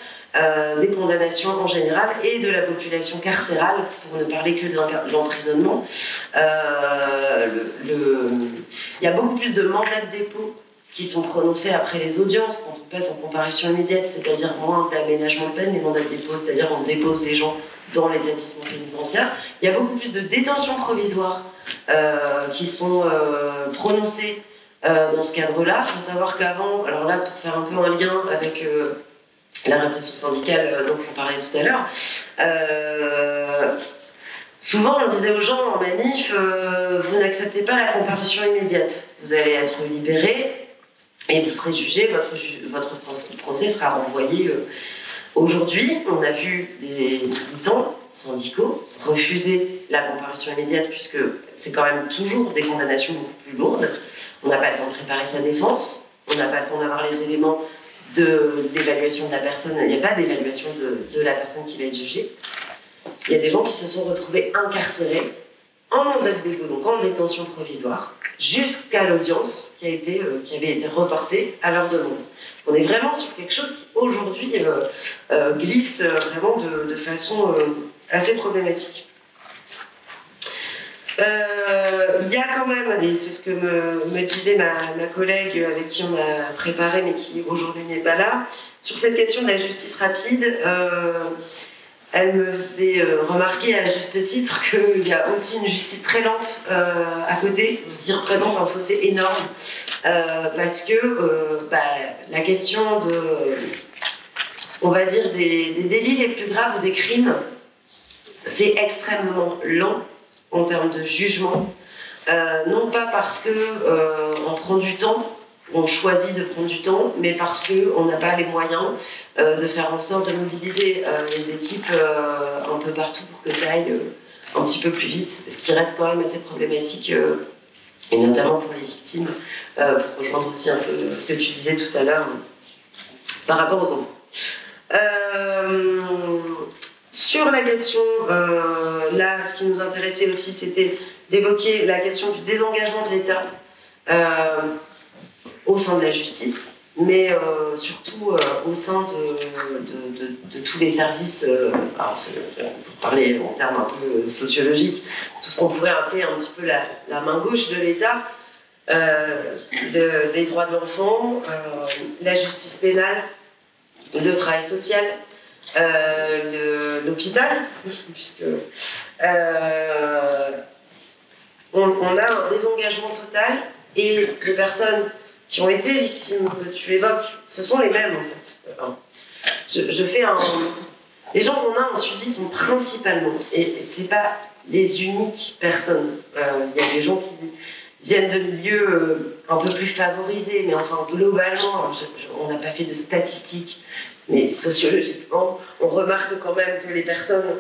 des condamnations en général et de la population carcérale, pour ne parler que de l'emprisonnement. Il y a beaucoup plus de mandats de dépôt qui sont prononcés après les audiences quand on passe en comparution immédiate, c'est-à-dire moins d'aménagement de peine, les mandats de dépôt, c'est-à-dire on dépose les gens dans l'établissement pénitentiaire. Il y a beaucoup plus de détentions provisoires qui sont prononcées dans ce cadre-là. Il faut savoir qu'avant, alors là, pour faire un peu un lien avec la répression syndicale dont on parlait tout à l'heure, souvent on disait aux gens en manif, vous n'acceptez pas la comparution immédiate. Vous allez être libéré et vous serez jugé, votre procès sera renvoyé. Aujourd'hui, on a vu des militants syndicaux refuser la comparution immédiate puisque c'est quand même toujours des condamnations beaucoup plus lourdes. On n'a pas le temps de préparer sa défense, on n'a pas le temps d'avoir les éléments d'évaluation de la personne, il n'y a pas d'évaluation de la personne qui va être jugée. Il y a des gens qui se sont retrouvés incarcérés en mandat de dépôt, donc en détention provisoire, jusqu'à l'audience qui avait été reportée à leur demande. On est vraiment sur quelque chose qui aujourd'hui glisse vraiment de façon assez problématique. Il y a quand même, et c'est ce que me disait ma collègue avec qui on a préparé mais qui aujourd'hui n'est pas là, sur cette question de la justice rapide, elle me faisait remarquer à juste titre qu'il y a aussi une justice très lente à côté, ce qui représente un fossé énorme, parce que la question on va dire, des délits les plus graves ou des crimes, c'est extrêmement lent en termes de jugement, non pas parce qu'on prend du temps, on choisit de prendre du temps, mais parce qu'on n'a pas les moyens de faire en sorte de mobiliser les équipes un peu partout pour que ça aille un petit peu plus vite, ce qui reste quand même assez problématique, et notamment pour les victimes, pour rejoindre aussi un peu ce que tu disais tout à l'heure par rapport aux enfants. Sur la question, là, ce qui nous intéressait aussi, c'était d'évoquer la question du désengagement de l'État au sein de la justice, mais surtout au sein de tous les services, pour parler en termes un peu sociologiques, tout ce qu'on pourrait appeler un petit peu la main gauche de l'État, les droits de l'enfant, la justice pénale, le travail social, l'hôpital, puisque on a un désengagement total et les personnes qui ont été victimes que tu évoques, ce sont les mêmes en fait. Les gens qu'on a en suivi sont principalement, et c'est pas les uniques personnes, il y a des gens qui viennent de milieux un peu plus favorisés, mais enfin globalement, on n'a pas fait de statistiques, mais sociologiquement, on remarque quand même que les personnes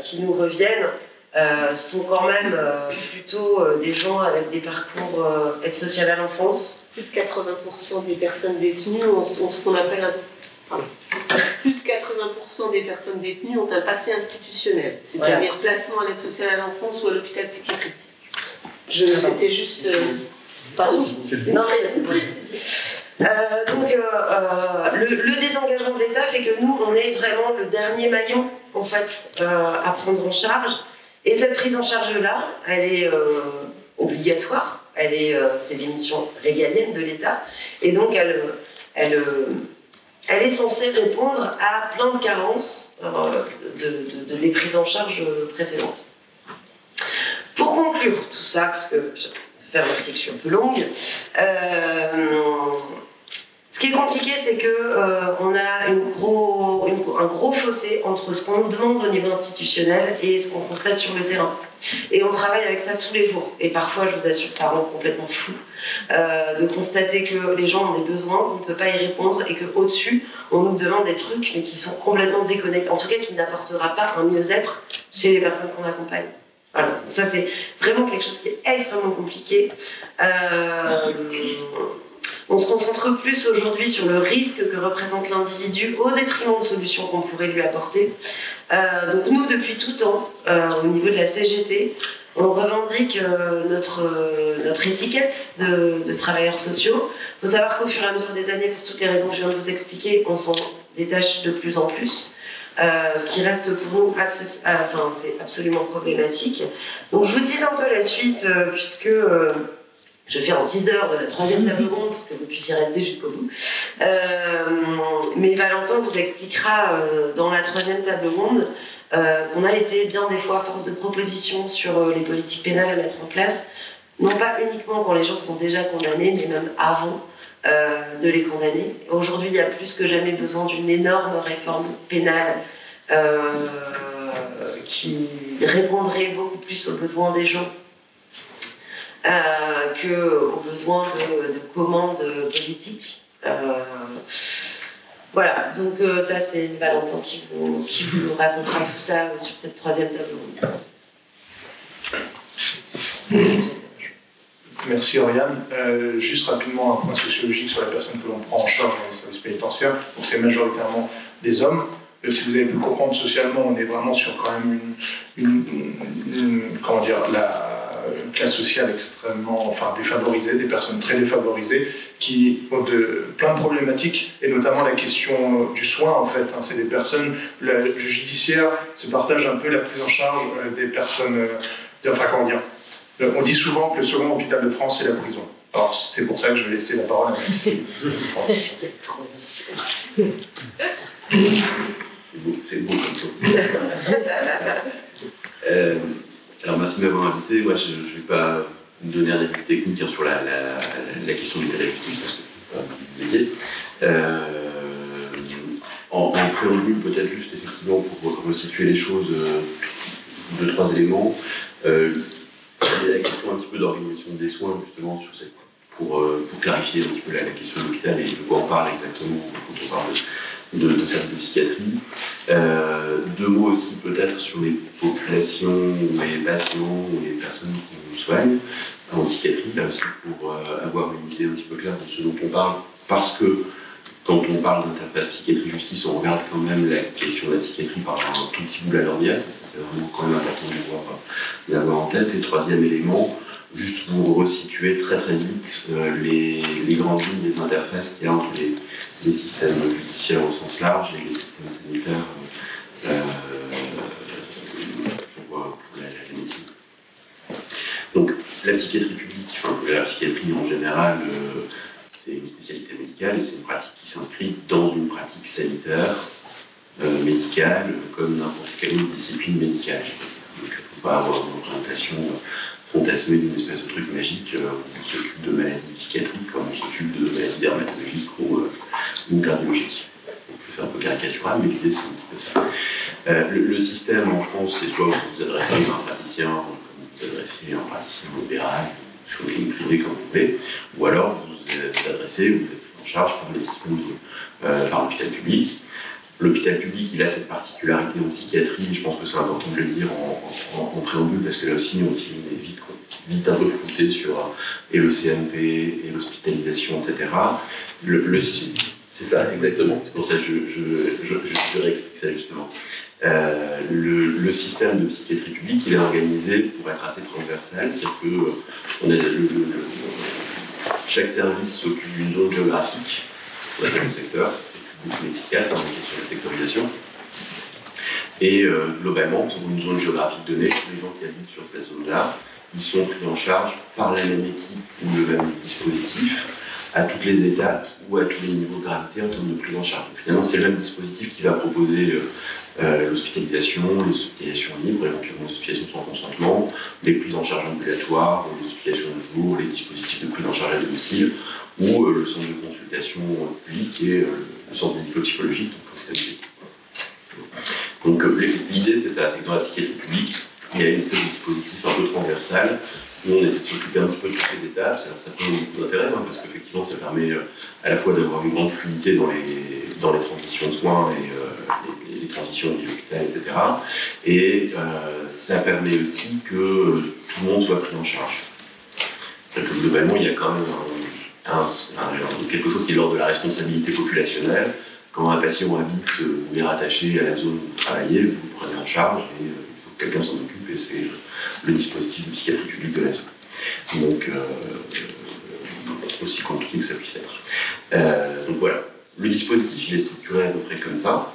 qui nous reviennent sont quand même plutôt des gens avec des parcours aide sociale à l'enfance. Plus de 80% des personnes détenues ont ce qu'on appelle plus de 80% des personnes détenues ont un passé institutionnel, c'est-à-dire voilà, placement à l'aide sociale à l'enfance ou à l'hôpital psychiatrique. C'était juste... Pardon. Non, mais c'est vrai. Le désengagement de l'État fait que nous, on est vraiment le dernier maillon en fait, à prendre en charge. Et cette prise en charge-là, elle est obligatoire. C'est des missions régaliennes de l'État. Et donc, elle est censée répondre à plein de carences des prises en charge précédentes. Pour conclure tout ça, parce que je vais faire une réflexion un peu longue, ce qui est compliqué, c'est qu'on a un gros fossé entre ce qu'on nous demande au niveau institutionnel et ce qu'on constate sur le terrain. Et on travaille avec ça tous les jours. Et parfois, je vous assure, ça rend complètement fou de constater que les gens ont des besoins, qu'on ne peut pas y répondre et qu'au-dessus, on nous demande des trucs mais qui sont complètement déconnectés. En tout cas, qui n'apportera pas un mieux-être chez les personnes qu'on accompagne. Voilà. Ça, c'est vraiment quelque chose qui est extrêmement compliqué. On se concentre plus aujourd'hui sur le risque que représente l'individu au détriment de solutions qu'on pourrait lui apporter. Donc nous, depuis tout temps, au niveau de la CGT, on revendique notre étiquette de travailleurs sociaux. Il faut savoir qu'au fur et à mesure des années, pour toutes les raisons que je viens de vous expliquer, on s'en détache de plus en plus. Ce qui reste pour nous, c'est absolument problématique. Donc je vous dis un peu la suite, puisque je fais un teaser de la 3e table ronde pour que vous puissiez rester jusqu'au bout. Mais Valentin vous expliquera dans la 3e table ronde qu'on a été bien des fois force de proposition sur les politiques pénales à mettre en place, non pas uniquement quand les gens sont déjà condamnés, mais même avant de les condamner. Aujourd'hui, il y a plus que jamais besoin d'une énorme réforme pénale qui répondrait beaucoup plus aux besoins des gens qu'aux besoins de commandes politiques. Voilà, donc ça c'est Valentin qui vous racontera tout ça sur cette troisième table ronde. Merci Oriane. Juste rapidement un point sociologique sur la personne que l'on prend en charge dans les services pénitentiaires. Donc c'est majoritairement des hommes. Si vous avez pu comprendre socialement, on est vraiment sur quand même comment dire, la classe sociale extrêmement défavorisée, des personnes très défavorisées qui ont plein de problématiques, et notamment la question du soin en fait. C'est des personnes, le judiciaire se partage un peu la prise en charge des personnes, on dit souvent que le second hôpital de France c'est la prison. Alors c'est pour ça que je vais laisser la parole à Maxime. Quelle transition. C'est beau comme ça. Alors merci de m'avoir invité. Moi je ne vais pas vous donner un avis technique sur la question du justice parce que vous l'avez. En préambule, peut-être juste effectivement pour resituer les choses, 2-3 éléments. Il y a la question un petit peu d'organisation des soins justement sur cette, pour clarifier un petit peu la question de l'hôpital et de quoi on parle exactement quand on parle de services de psychiatrie. 2 mots aussi peut-être sur les populations, ou les patients, ou les personnes qui nous soignent en psychiatrie, là aussi pour avoir une idée un petit peu claire de ce dont on parle, parce que quand on parle d'interface psychiatrie-justice, on regarde quand même la question de la psychiatrie par un tout petit bout de la lorgnette, ça c'est vraiment quand même important d'avoir en tête. Et 3e élément, juste pour resituer très très vite les grandes lignes des interfaces qu'il y a entre les systèmes judiciaires au sens large et les systèmes sanitaires pour la médecine. Donc la psychiatrie publique, la psychiatrie en général, c'est une spécialité médicale et c'est une pratique qui s'inscrit dans une pratique sanitaire, médicale, comme n'importe quelle autre discipline médicale. Donc il ne faut pas avoir une représentation fantasmée d'une espèce de truc magique. On s'occupe de maladies psychiatriques comme on s'occupe de maladies dermatologiques ou cardiologiques. On peut faire un peu caricatural, mais l'idée c'est un petit peu ça. Le système en France, c'est soit vous vous adressez à un praticien, comme vous adressez à un praticien libéral, sur une clinique privée comme vous voulez, ou alors vous vous adressez, vous êtes pris en charge par les systèmes par l'hôpital public. L'hôpital public, il a cette particularité en psychiatrie, je pense que c'est important de le dire en préambule, parce que là aussi, on est vite un peu flouté sur et le CMP, et l'hospitalisation, etc. C'est ça, exactement, c'est pour ça que je réexplique ça justement. Le système de psychiatrie publique, il est organisé pour être assez transversal, c'est que chaque service s'occupe d'une zone géographique, on appelle le secteur, c'est les psychiatres, dans la question de sectorisation. Et globalement, pour une zone géographique donnée, les gens qui habitent sur cette zone-là, ils sont pris en charge par la même équipe ou le même dispositif à toutes les étapes ou à tous les niveaux de gravité en termes de prise en charge. Donc, finalement, c'est le même dispositif qui va proposer l'hospitalisation, les hospitalisations libres, éventuellement les hospitalisations sans consentement, les prises en charge ambulatoires, les hospitalisations de jour, les dispositifs de prise en charge à domicile, ou le centre de consultation public et le centre médico-psychologique, donc l'idée c'est ça, c'est que dans la psychiatrie publique, il y a une espèce de dispositif un peu transversal où on essaie de s'occuper un petit peu de toutes les étapes. Ça peut avoir beaucoup d'intérêt parce qu'effectivement ça permet à la fois d'avoir une grande fluidité dans les transitions de soins et les transitions de l'hôpital, etc. Et ça permet aussi que tout le monde soit pris en charge. C'est-à-dire que globalement il y a quand même quelque chose qui est de l'ordre de la responsabilité populationnelle. Quand un patient habite ou est rattaché à la zone où vous travaillez, vous le prenez en charge et il faut que quelqu'un s'en occupe et c'est le dispositif de psychiatrie publique de la zone. Donc, aussi compliqué que ça puisse être. Donc voilà, le dispositif il est structuré à peu près comme ça.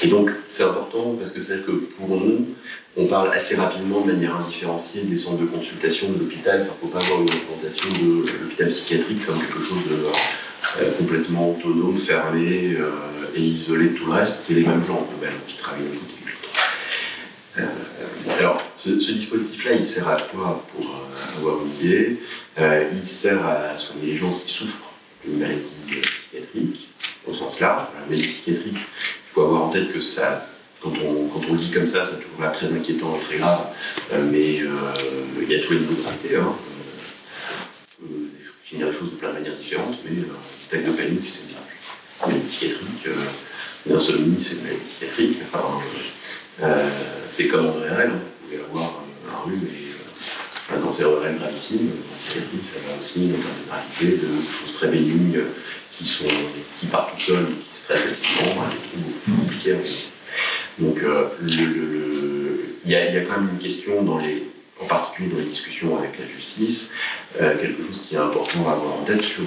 Et donc c'est important parce que c'est que pour nous, on parle assez rapidement de manière indifférenciée des centres de consultation de l'hôpital. Il ne faut pas avoir une représentation de l'hôpital psychiatrique comme quelque chose de complètement autonome, fermé et isolé de tout le reste. C'est les mêmes gens globalement qui travaillent au côté du Alors, ce dispositif-là, il sert à quoi pour avoir une idée? Il sert à soigner les gens qui souffrent d'une maladie psychiatrique, au sens large. La maladie psychiatrique, il faut avoir en tête que ça, quand on le dit comme ça a toujours l'air très inquiétant et très grave, mais il y a tous les niveaux de gravité. Hein. On peut finir les choses de plein de manières différentes, mais une attaque de panique, c'est une maladie psychiatrique. Une insomnie, c'est une maladie psychiatrique. Enfin, c'est comme en ORL, vous pouvez avoir un rhume et un cancer ORL gravissime. En psychiatrie, ça va aussi en termes de gravité, de choses très bénignes qui partent toutes seules, qui se traitent facilement, des trucs beaucoup plus compliqués. Donc, il y a quand même une question, en particulier dans les discussions avec la justice, quelque chose qui est important à avoir en tête sur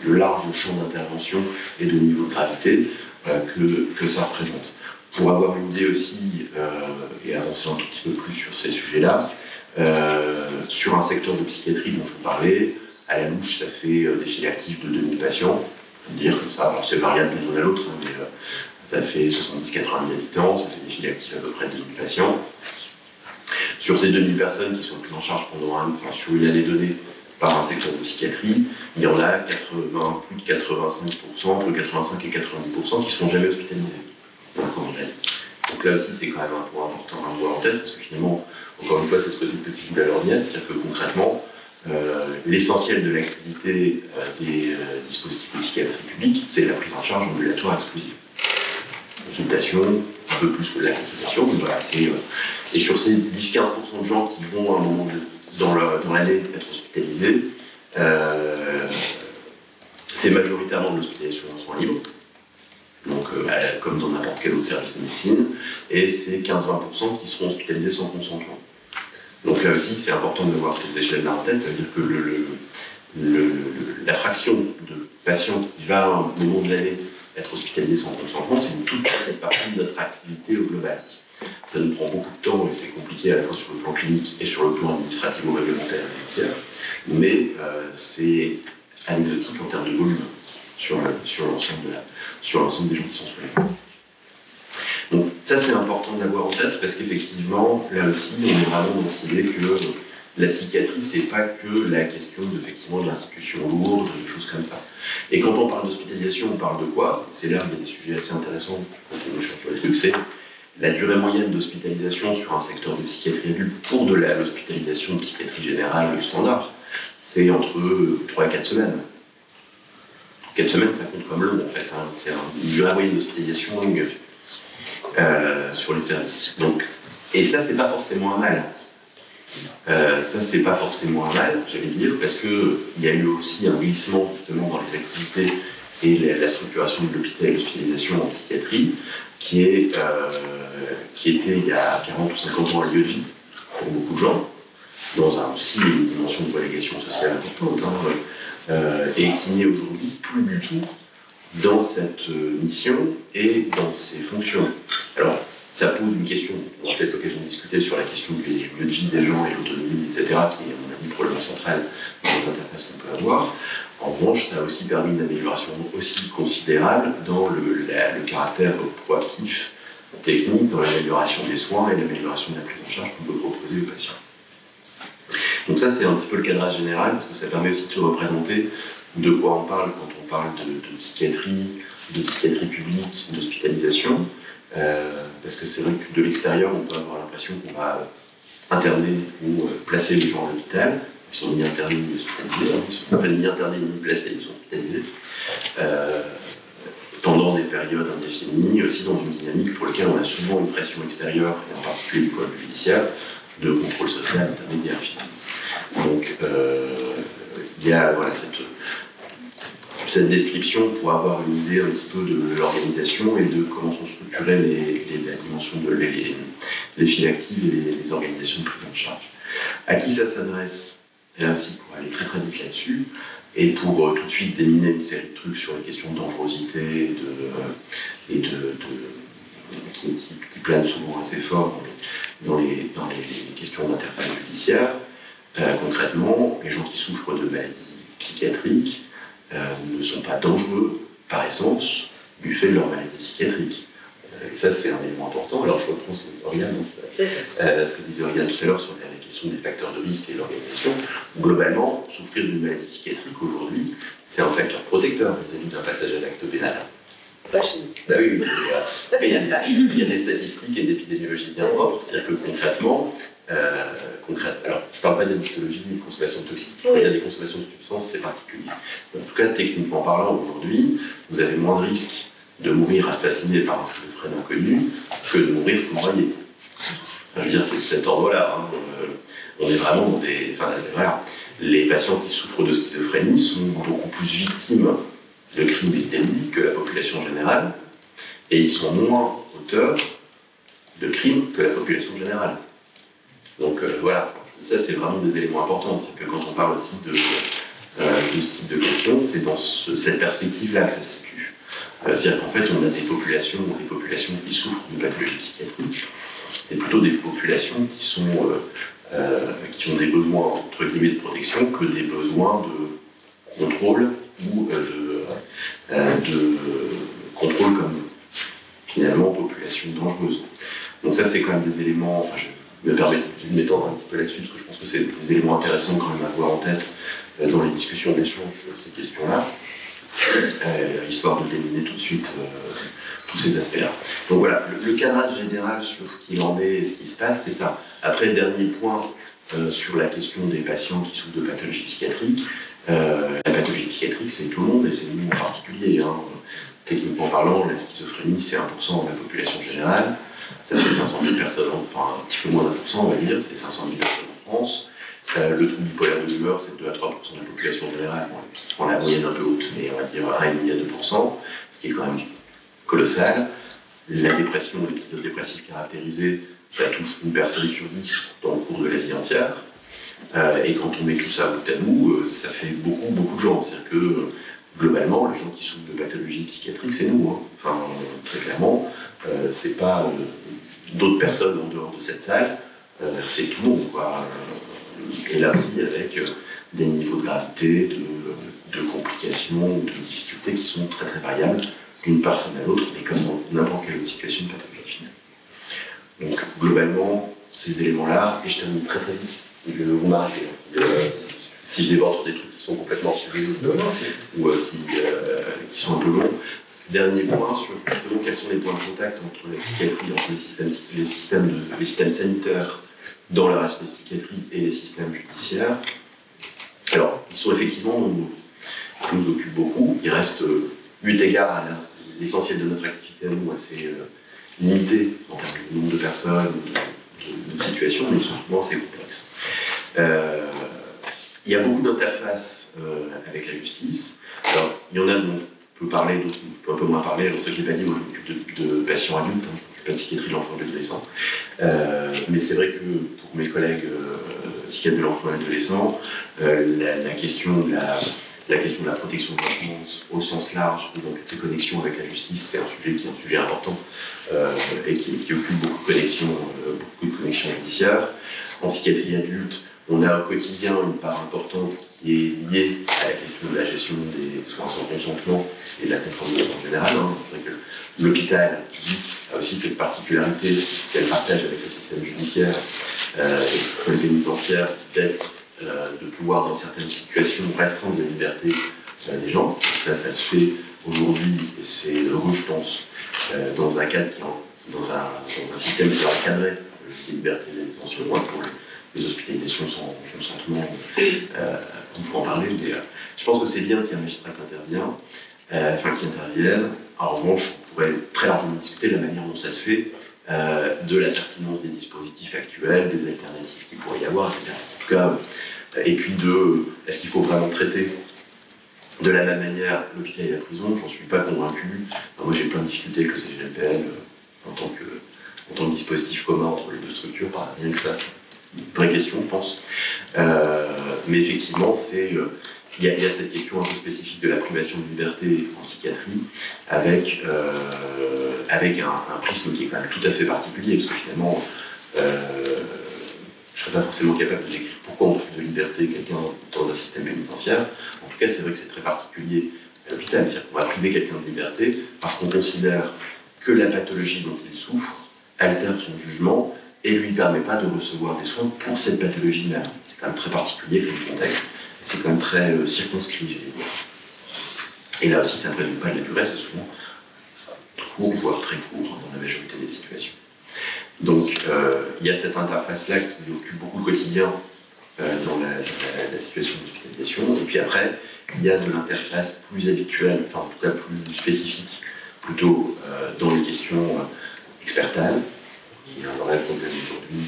le large champ d'intervention et de niveau de gravité que ça représente. Pour avoir une idée aussi, et avancer un tout petit peu plus sur ces sujets-là, sur un secteur de psychiatrie dont je vous parlais, à la louche, ça fait des files actives de 2000 patients, on peut dire comme ça, c'est variable d'une zone à l'autre, hein, mais ça fait 70-80 000 habitants, ça fait des files actives à peu près de 2000 patients. Sur ces 2000 personnes qui sont prises en charge sur une année donnée par un secteur de psychiatrie, il y en a plus de 85%, entre 85 et 90% qui ne seront jamais hospitalisés. Donc là aussi, c'est quand même un point important à avoir en tête, parce que finalement, encore une fois, c'est ce côté de petit bout à l'orniette, c'est-à-dire que concrètement, l'essentiel de l'activité des dispositifs de psychiatrie publique, c'est la prise en charge ambulatoire exclusive. Consultation, un peu plus que de la consultation, mais voilà, et sur ces 10-15% de gens qui vont à un moment dans l'année être hospitalisés, c'est majoritairement de l'hospitalisation en soins libres, donc comme dans n'importe quel autre service de médecine, et c'est 15-20% qui seront hospitalisés sans consentement. Donc là aussi, c'est important de voir ces échelles-là en tête, ça veut dire que la fraction de patients qui va au moment de l'année être hospitalisés sans consentement, c'est une toute petite partie de notre activité au global. Ça nous prend beaucoup de temps et c'est compliqué à la fois sur le plan clinique et sur le plan administrativo-réglementaire et judiciaire, mais c'est anecdotique en termes de volume sur l'ensemble des gens qui sont soignés. Donc ça c'est important de l'avoir en tête parce qu'effectivement, là aussi, on est vraiment dans cette idée que la psychiatrie, c'est pas que la question de l'institution lourde, des choses comme ça. Et quand on parle d'hospitalisation, on parle de quoi? C'est là où il y a des sujets assez intéressants quand on échange sur les trucs, c'est la durée moyenne d'hospitalisation sur un secteur de psychiatrie adulte pour de l'hospitalisation de psychiatrie générale standard, c'est entre 3 et 4 semaines. 4 semaines, ça compte comme long en fait. Hein. C'est une durée moyenne d'hospitalisation longue sur les services. Donc, et ça, c'est pas forcément un mal. J'allais dire, parce qu'il y a eu aussi un glissement justement dans les activités et la structuration de l'hospitalisation en psychiatrie qui était il y a 40 ou 50 ans un lieu de vie pour beaucoup de gens, dans aussi une dimension de relégation sociale importante, et qui n'est aujourd'hui plus du tout dans cette mission et dans ses fonctions. Alors, ça pose une question, on aura peut-être l'occasion de discuter sur la question du lieu de vie des gens et l'autonomie, etc., qui est, à mon avis, une problème central dans les interfaces qu'on peut avoir. En revanche, ça a aussi permis une amélioration aussi considérable dans le caractère proactif, technique, dans l'amélioration des soins et l'amélioration de la prise en charge qu'on peut proposer aux patients. Donc ça, c'est un petit peu le cadrage général, parce que ça permet aussi de se représenter de quoi on parle quand on parle de psychiatrie publique, d'hospitalisation. Parce que c'est vrai que de l'extérieur, on peut avoir l'impression qu'on va interner ou placer les gens à l'hôpital. Ils sont ni internés ni hospitalisés, enfin ni internés ni placés, ils sont hospitalisés. Pendant des périodes indéfinies, aussi dans une dynamique pour laquelle on a souvent une pression extérieure, et en particulier du point de vue judiciaire, de contrôle social intermédiaire finalement. Donc il y a cette description pour avoir une idée un petit peu de l'organisation et de comment sont structurées la dimension de les files actives et les organisations de prise en charge. À qui ça s'adresse? Et là aussi, pour aller très très vite là-dessus, et pour tout de suite déminer une série de trucs sur les questions de dangerosité qui planent souvent assez fort dans les questions d'interface judiciaire. Concrètement, les gens qui souffrent de maladies psychiatriques ne sont pas dangereux par essence du fait de leur maladie psychiatrique. Et ça, c'est un élément important. Alors, je reprends ce que Oriane, ce que disait Oriane tout à l'heure sur la question des facteurs de risque et l'organisation. Globalement, souffrir d'une maladie psychiatrique aujourd'hui, c'est un facteur protecteur vis-à-vis d'un passage à l'acte pénal. Pas chez nous. Bah oui, il y a des statistiques et d'épidémiologie bien propres. C'est-à-dire que concrètement, alors je ne parle pas d'addictologie ni de consommation de toxiques. Il y a des consommations de substances, c'est particulier. En tout cas, techniquement parlant, aujourd'hui, vous avez moins de risques de mourir assassiné par un schizophrène inconnu que de mourir foudroyé. Je veux dire, c'est de cet ordre-là. Hein. On est vraiment dans des... Enfin, voilà. Les patients qui souffrent de schizophrénie sont beaucoup plus victimes de crimes et de délits que la population générale, et ils sont moins auteurs de crimes que la population générale. Donc voilà, ça c'est vraiment des éléments importants. C'est que quand on parle aussi de ce type de questions, c'est dans cette perspective-là que ça se situe. C'est-à-dire qu'en fait, on a des populations qui souffrent de pathologies psychiatriques. C'est plutôt des populations qui ont des besoins entre guillemets de protection que des besoins de contrôle ou de contrôle comme finalement population dangereuse. Donc ça c'est quand même des éléments, enfin je me permets de m'étendre un petit peu là-dessus parce que je pense que c'est des éléments intéressants quand même à avoir en tête dans les discussions d'échange sur ces questions-là, histoire de déminer tout de suite tous ces aspects-là. Donc voilà, le cadrage général sur ce qu'il en est et ce qui se passe, c'est ça. Après, dernier point sur la question des patients qui souffrent de pathologie psychiatrique. La pathologie psychiatrique, c'est tout le monde et c'est nous en particulier. Hein. Techniquement parlant, la schizophrénie, c'est 1% de la population générale. Ça fait 500 000 personnes, enfin un petit peu moins d'1%, on va dire, c'est 500 000 personnes en France. Le trouble bipolaire de l'humeur, c'est 2 à 3% de la population générale. Bon, on prend la moyenne un peu haute, mais on va dire 1,5 à 2%, ce qui est quand même colossal. La dépression, l'épisode dépressif caractérisé, ça touche une personne sur 10 dans le cours de la vie entière. Et quand on met tout ça bout à bout, ça fait beaucoup de gens. C'est-à-dire que globalement, les gens qui souffrent de pathologies psychiatriques, c'est nous. Hein. Enfin, très clairement, c'est pas d'autres personnes en dehors de cette salle, c'est tout le monde, quoi. Et là aussi, avec des niveaux de gravité, de complications, de difficultés qui sont très très variables d'une personne à l'autre, mais comme dans n'importe quelle situation de pathologie finale. Donc globalement, ces éléments-là, et je termine très très vite. Je vais vous m'arrêter si je déborde sur des trucs qui sont complètement hors sujet ou qui sont un peu longs. Dernier point sur quels sont les points de contact entre la psychiatrie, entre les systèmes sanitaires dans leur aspect psychiatrie et les systèmes judiciaires. Alors, ils sont effectivement nombreux. Ils nous occupent beaucoup. Il reste 8 égards à l'essentiel de notre activité à nous assez limité en termes de nombre de personnes, de situations, mais ils sont souvent assez complexes. Il y a beaucoup d'interfaces avec la justice. Alors, il y en a dont je peux parler, d'autres dont je peux un peu moins parler. Alors, ça, je ne l'ai pas dit, moi, je m'occupe de patients adultes, hein, je m'occupe pas de psychiatrie de l'enfant et de l'adolescent. Mais c'est vrai que pour mes collègues psychiatres de l'enfant et de l'adolescent, la question de la protection de l'enfance au sens large, donc ces connexions avec la justice, c'est un sujet qui est un sujet important et qui occupe beaucoup de connexions judiciaires. En psychiatrie adulte, on a au quotidien une part importante qui est liée à la question de la gestion des soins sans consentement et de la contrôle en général. Hein. C'est vrai que l'hôpital a aussi cette particularité qu'elle partage avec le système judiciaire et le système pénitentiaire d'être de pouvoir, dans certaines situations, restreindre la liberté des gens. Donc ça se fait aujourd'hui, et c'est heureux, je pense, dans un cadre dans un système qui encadrait les libertés de la détention, hein, pour les hospitalisations sans consentement, on peut en parler, mais je pense que c'est bien qu'il y ait un magistrat qui intervienne. En revanche, on pourrait très largement discuter de la manière dont ça se fait, de la pertinence des dispositifs actuels, des alternatives qu'il pourrait y avoir, etc. En tout cas, et puis est-ce qu'il faut vraiment traiter de la même manière l'hôpital et la prison? J'en suis pas convaincu. Moi, j'ai plein de difficultés avec le CGLPL en tant que dispositif commun entre les deux structures, pas rien que ça. Une vraie question, je pense. Mais effectivement, il y a cette question un peu spécifique de la privation de liberté en psychiatrie, avec un prisme qui est quand même tout à fait particulier, parce que finalement, je ne serais pas forcément capable de décrire pourquoi on prive de liberté quelqu'un dans un système pénitentiaire. En tout cas, c'est vrai que c'est très particulier à l'hôpital, c'est-à-dire qu'on va priver quelqu'un de liberté parce qu'on considère que la pathologie dont il souffre altère son jugement et ne lui permet pas de recevoir des soins pour cette pathologie-là. C'est quand même très particulier comme contexte, c'est quand même très circonscrit, je vais dire. Et là aussi, ça ne résume pas de la durée, c'est souvent court, voire très court dans la majorité des situations. Donc, il y a cette interface-là qui occupe beaucoup le quotidien dans la situation d'hospitalisation. Et puis après, il y a de l'interface plus habituelle, enfin en tout cas plus spécifique, plutôt dans les questions expertales, qui est un vrai problème aujourd'hui,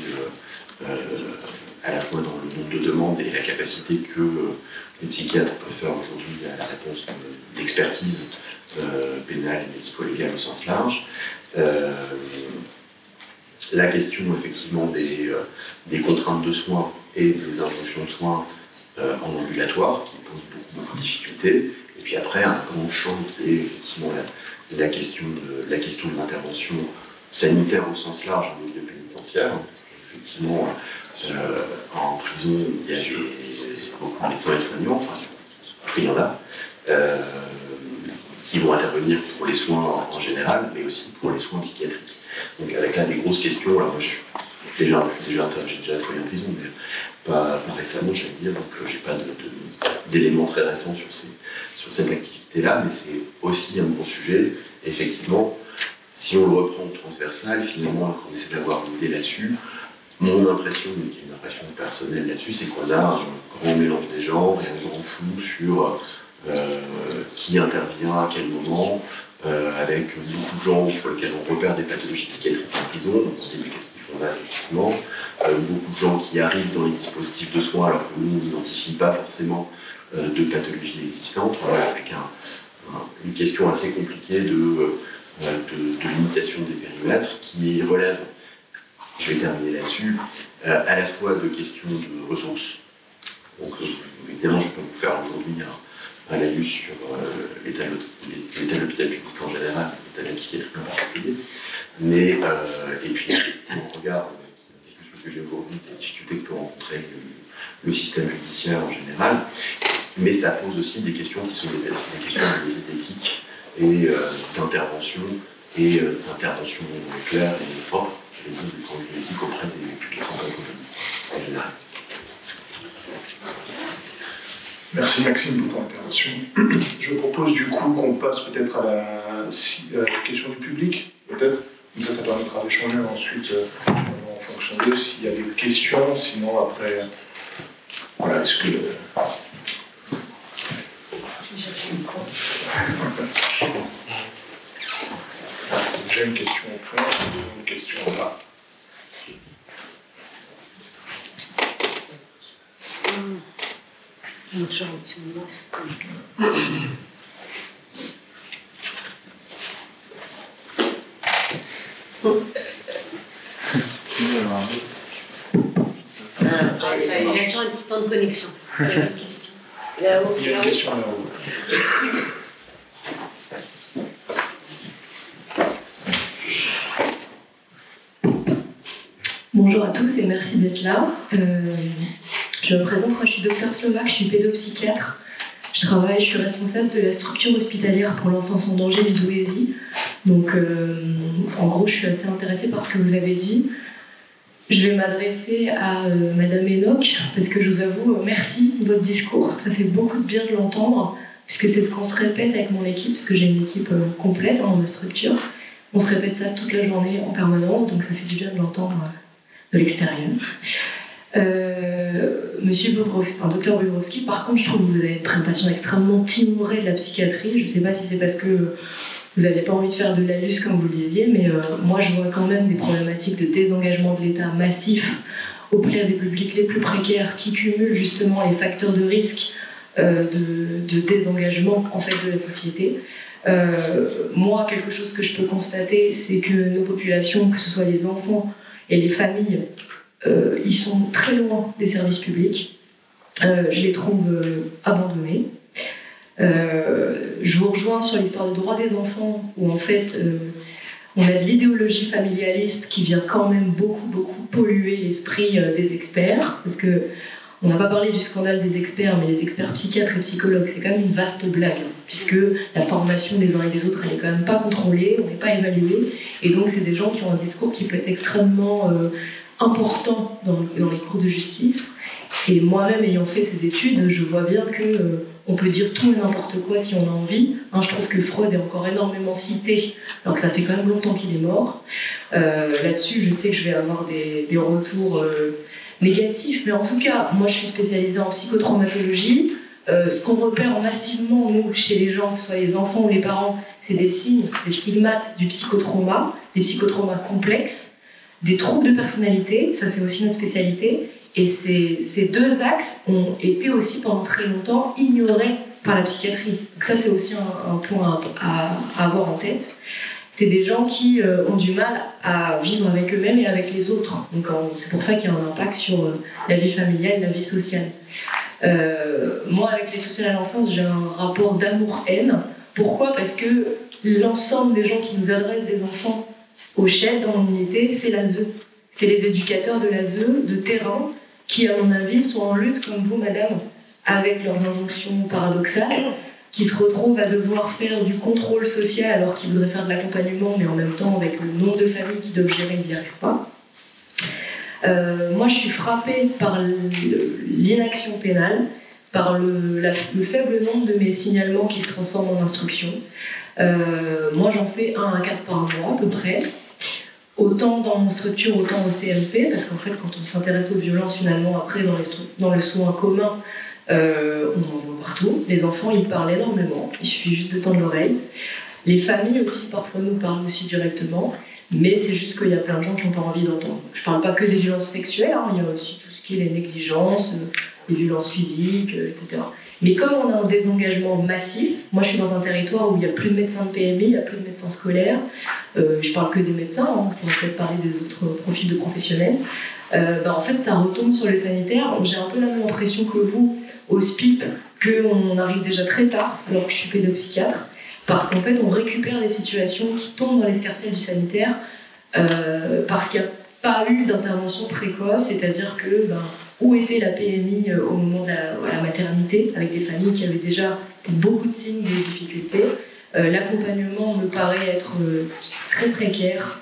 à la fois dans le nombre de demandes et la capacité que les psychiatres peuvent faire aujourd'hui à la réponse d'expertise pénale et médico-légale au sens large. La question effectivement des contraintes de soins et des injonctions de soins en ambulatoire qui pose beaucoup de difficultés. Et puis après, un grand champ qui est effectivement la question de l'intervention sanitaire au sens large au milieu pénitentiaire. Effectivement, en prison, il y a beaucoup de médecins et soignants, enfin, il y en a, qui vont intervenir pour les soins en général, mais aussi pour les soins psychiatriques. Donc avec là des grosses questions, alors moi j'ai déjà travaillé en prison, mais pas récemment, j'allais dire, donc j'ai pas d'éléments très récents sur cette activité-là, mais c'est aussi un bon sujet. Et effectivement, si on le reprend au transversal, finalement, on essaie d'avoir une idée là-dessus. Mon impression, mais qui est une impression personnelle là-dessus, c'est qu'on a un grand mélange des genres et un grand flou sur qui intervient, à quel moment, avec beaucoup de gens pour lesquels on repère des pathologies psychiatriques en prison, donc on se dit mais qu'est-ce qu'ils font là effectivement, beaucoup de gens qui arrivent dans les dispositifs de soins alors que nous on n'identifie pas forcément de pathologies existantes, avec une question assez compliquée de limitation des périmètres qui relève, je vais terminer là-dessus, à la fois de questions de ressources. Donc évidemment je ne peux pas vous faire aujourd'hui un laïus sur l'état de l'hôpital public en général, l'état de la psychiatrie en particulier. Mais, et puis, on regarde, qui indique le sujet aujourd'hui, des difficultés que peut rencontrer le système judiciaire en général. Mais ça pose aussi des questions qui sont des questions d'éthique et d'intervention, et d'intervention claire et propre, je vais dire, du point de vue éthique auprès des publics en général. Merci Maxime pour ton intervention. Je propose du coup qu'on passe peut-être à la question du public, peut-être. Comme ça permettra d'échanger ensuite en fonction d'eux s'il y a des questions. Sinon après, voilà, est-ce que... J'ai une question au fond, une question en bas. Il y a toujours un petit temps de connexion. Il y a une question. Là-haut. Il y a une question là-haut. Bonjour à tous et merci d'être là. Je me présente, moi je suis docteur Slovaque, je suis pédopsychiatre. Je suis responsable de la structure hospitalière pour l'enfance en danger du Douaisis. Donc en gros je suis assez intéressée par ce que vous avez dit. Je vais m'adresser à Madame Enoch, parce que je vous avoue, merci de votre discours, ça fait beaucoup de bien de l'entendre, puisque c'est ce qu'on se répète avec mon équipe, parce que j'ai une équipe complète dans ma structure. On se répète ça toute la journée en permanence, donc ça fait du bien de l'entendre de l'extérieur. Monsieur Bobrovski, Dr Bobrovski, par contre, je trouve que vous avez une présentation extrêmement timorée de la psychiatrie. Je ne sais pas si c'est parce que vous n'avez pas envie de faire de laïus comme vous le disiez, mais moi je vois quand même des problématiques de désengagement de l'État massif auprès des publics les plus précaires qui cumulent justement les facteurs de risque de désengagement en fait de la société. Moi, quelque chose que je peux constater, c'est que nos populations, que ce soit les enfants et les familles, ils sont très loin des services publics. Je les trouve abandonnés. Je vous rejoins sur l'histoire du droit des enfants, où en fait, on a de l'idéologie familialiste qui vient quand même beaucoup polluer l'esprit des experts, parce que On n'a pas parlé du scandale des experts, mais les experts psychiatres et psychologues, c'est quand même une vaste blague, puisque la formation des uns et des autres, elle est quand même pas contrôlée, on n'est pas évalué, et donc c'est des gens qui ont un discours qui peut être extrêmement important dans les cours de justice. Et moi-même, ayant fait ces études, je vois bien que on peut dire tout et n'importe quoi si on a envie. Je trouve que Freud est encore énormément cité, alors que ça fait quand même longtemps qu'il est mort. Là-dessus, je sais que je vais avoir des retours négatifs, mais en tout cas, moi je suis spécialisée en psychotraumatologie. Ce qu'on repère massivement, nous, chez les gens, que ce soit les enfants ou les parents, c'est des signes, des stigmates du psychotrauma, des psychotraumas complexes, des troubles de personnalité, ça c'est aussi notre spécialité. Et ces deux axes ont été aussi pendant très longtemps ignorés par la psychiatrie. Donc ça, c'est aussi un point à avoir en tête. C'est des gens qui ont du mal à vivre avec eux-mêmes et avec les autres. Donc c'est pour ça qu'il y a un impact sur la vie familiale, la vie sociale. Moi, avec l'aide sociale à l'enfance, j'ai un rapport d'amour-haine. Pourquoi ? Parce que l'ensemble des gens qui nous adressent des enfants au CHED dans mon unité, c'est l'ASE. C'est les éducateurs de l'ASE, de terrain, qui, à mon avis, sont en lutte, comme vous, madame, avec leurs injonctions paradoxales, qui se retrouvent à devoir faire du contrôle social alors qu'ils voudraient faire de l'accompagnement, mais en même temps, avec le nombre de familles qu'ils doivent gérer, ils n'y arrivent pas. Moi, je suis frappée par l'inaction pénale, par le faible nombre de mes signalements qui se transforment en instruction. Moi, j'en fais 1 à 4 par mois, à peu près. Autant dans mon structure, autant au CMP, parce qu'en fait, quand on s'intéresse aux violences, finalement, après, dans les soins communs, on en voit partout. Les enfants, ils parlent énormément, il suffit juste de tendre l'oreille. Les familles aussi, parfois, nous parlent aussi directement, mais c'est juste qu'il y a plein de gens qui n'ont pas envie d'entendre. Je ne parle pas que des violences sexuelles, il y a aussi tout ce qui est les négligences, les violences physiques, etc. Mais comme on a un désengagement massif, moi je suis dans un territoire où il n'y a plus de médecins de PMI, il n'y a plus de médecins scolaires, je parle que des médecins, on peut peut-être parler des autres profils de professionnels, en fait ça retombe sur les sanitaires. J'ai un peu la même impression que vous au SPIP, qu'on arrive déjà très tard alors que je suis pédopsychiatre, parce qu'en fait on récupère des situations qui tombent dans l'escarcelle du sanitaire parce qu'il n'y a pas eu d'intervention précoce, c'est-à-dire que où était la PMI au moment de la maternité, avec des familles qui avaient déjà beaucoup de signes de difficultés. L'accompagnement me paraît être très précaire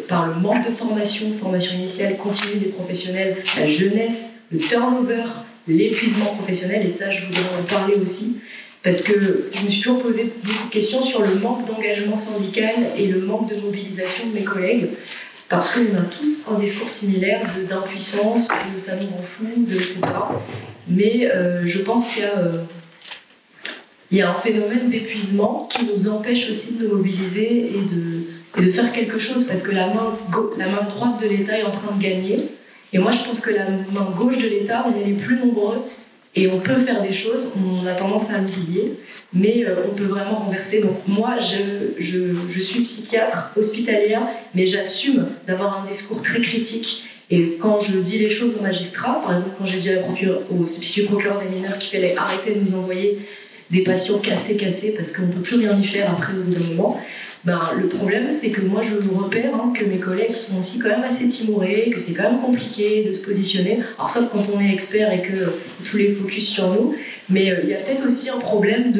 par le manque de formation initiale continue des professionnels, la jeunesse, le turnover, l'épuisement professionnel, et ça je voudrais en parler aussi, parce que je me suis toujours posé beaucoup de questions sur le manque d'engagement syndical et le manque de mobilisation de mes collègues. Parce qu'on a tous un discours similaire d'impuissance, de ça nous rend fou, etc. Mais je pense qu'il y a un phénomène d'épuisement qui nous empêche aussi de nous mobiliser et de faire quelque chose, parce que la main droite de l'État est en train de gagner. Et moi, je pense que la main gauche de l'État, on est les plus nombreux. Et on peut faire des choses, on a tendance à l'oublier, mais on peut vraiment renverser. Donc moi, je suis psychiatre hospitalière, mais j'assume d'avoir un discours très critique. Et quand je dis les choses aux magistrats, par exemple quand j'ai dit au procureur des mineurs qu'il fallait arrêter de nous envoyer des patients cassés, parce qu'on ne peut plus rien y faire après au bout d'un moment, le problème c'est que moi je repère que mes collègues sont aussi quand même assez timorés, que c'est quand même compliqué de se positionner, alors sauf quand on est expert et que tous les focus sur nous, mais il y a peut-être aussi un problème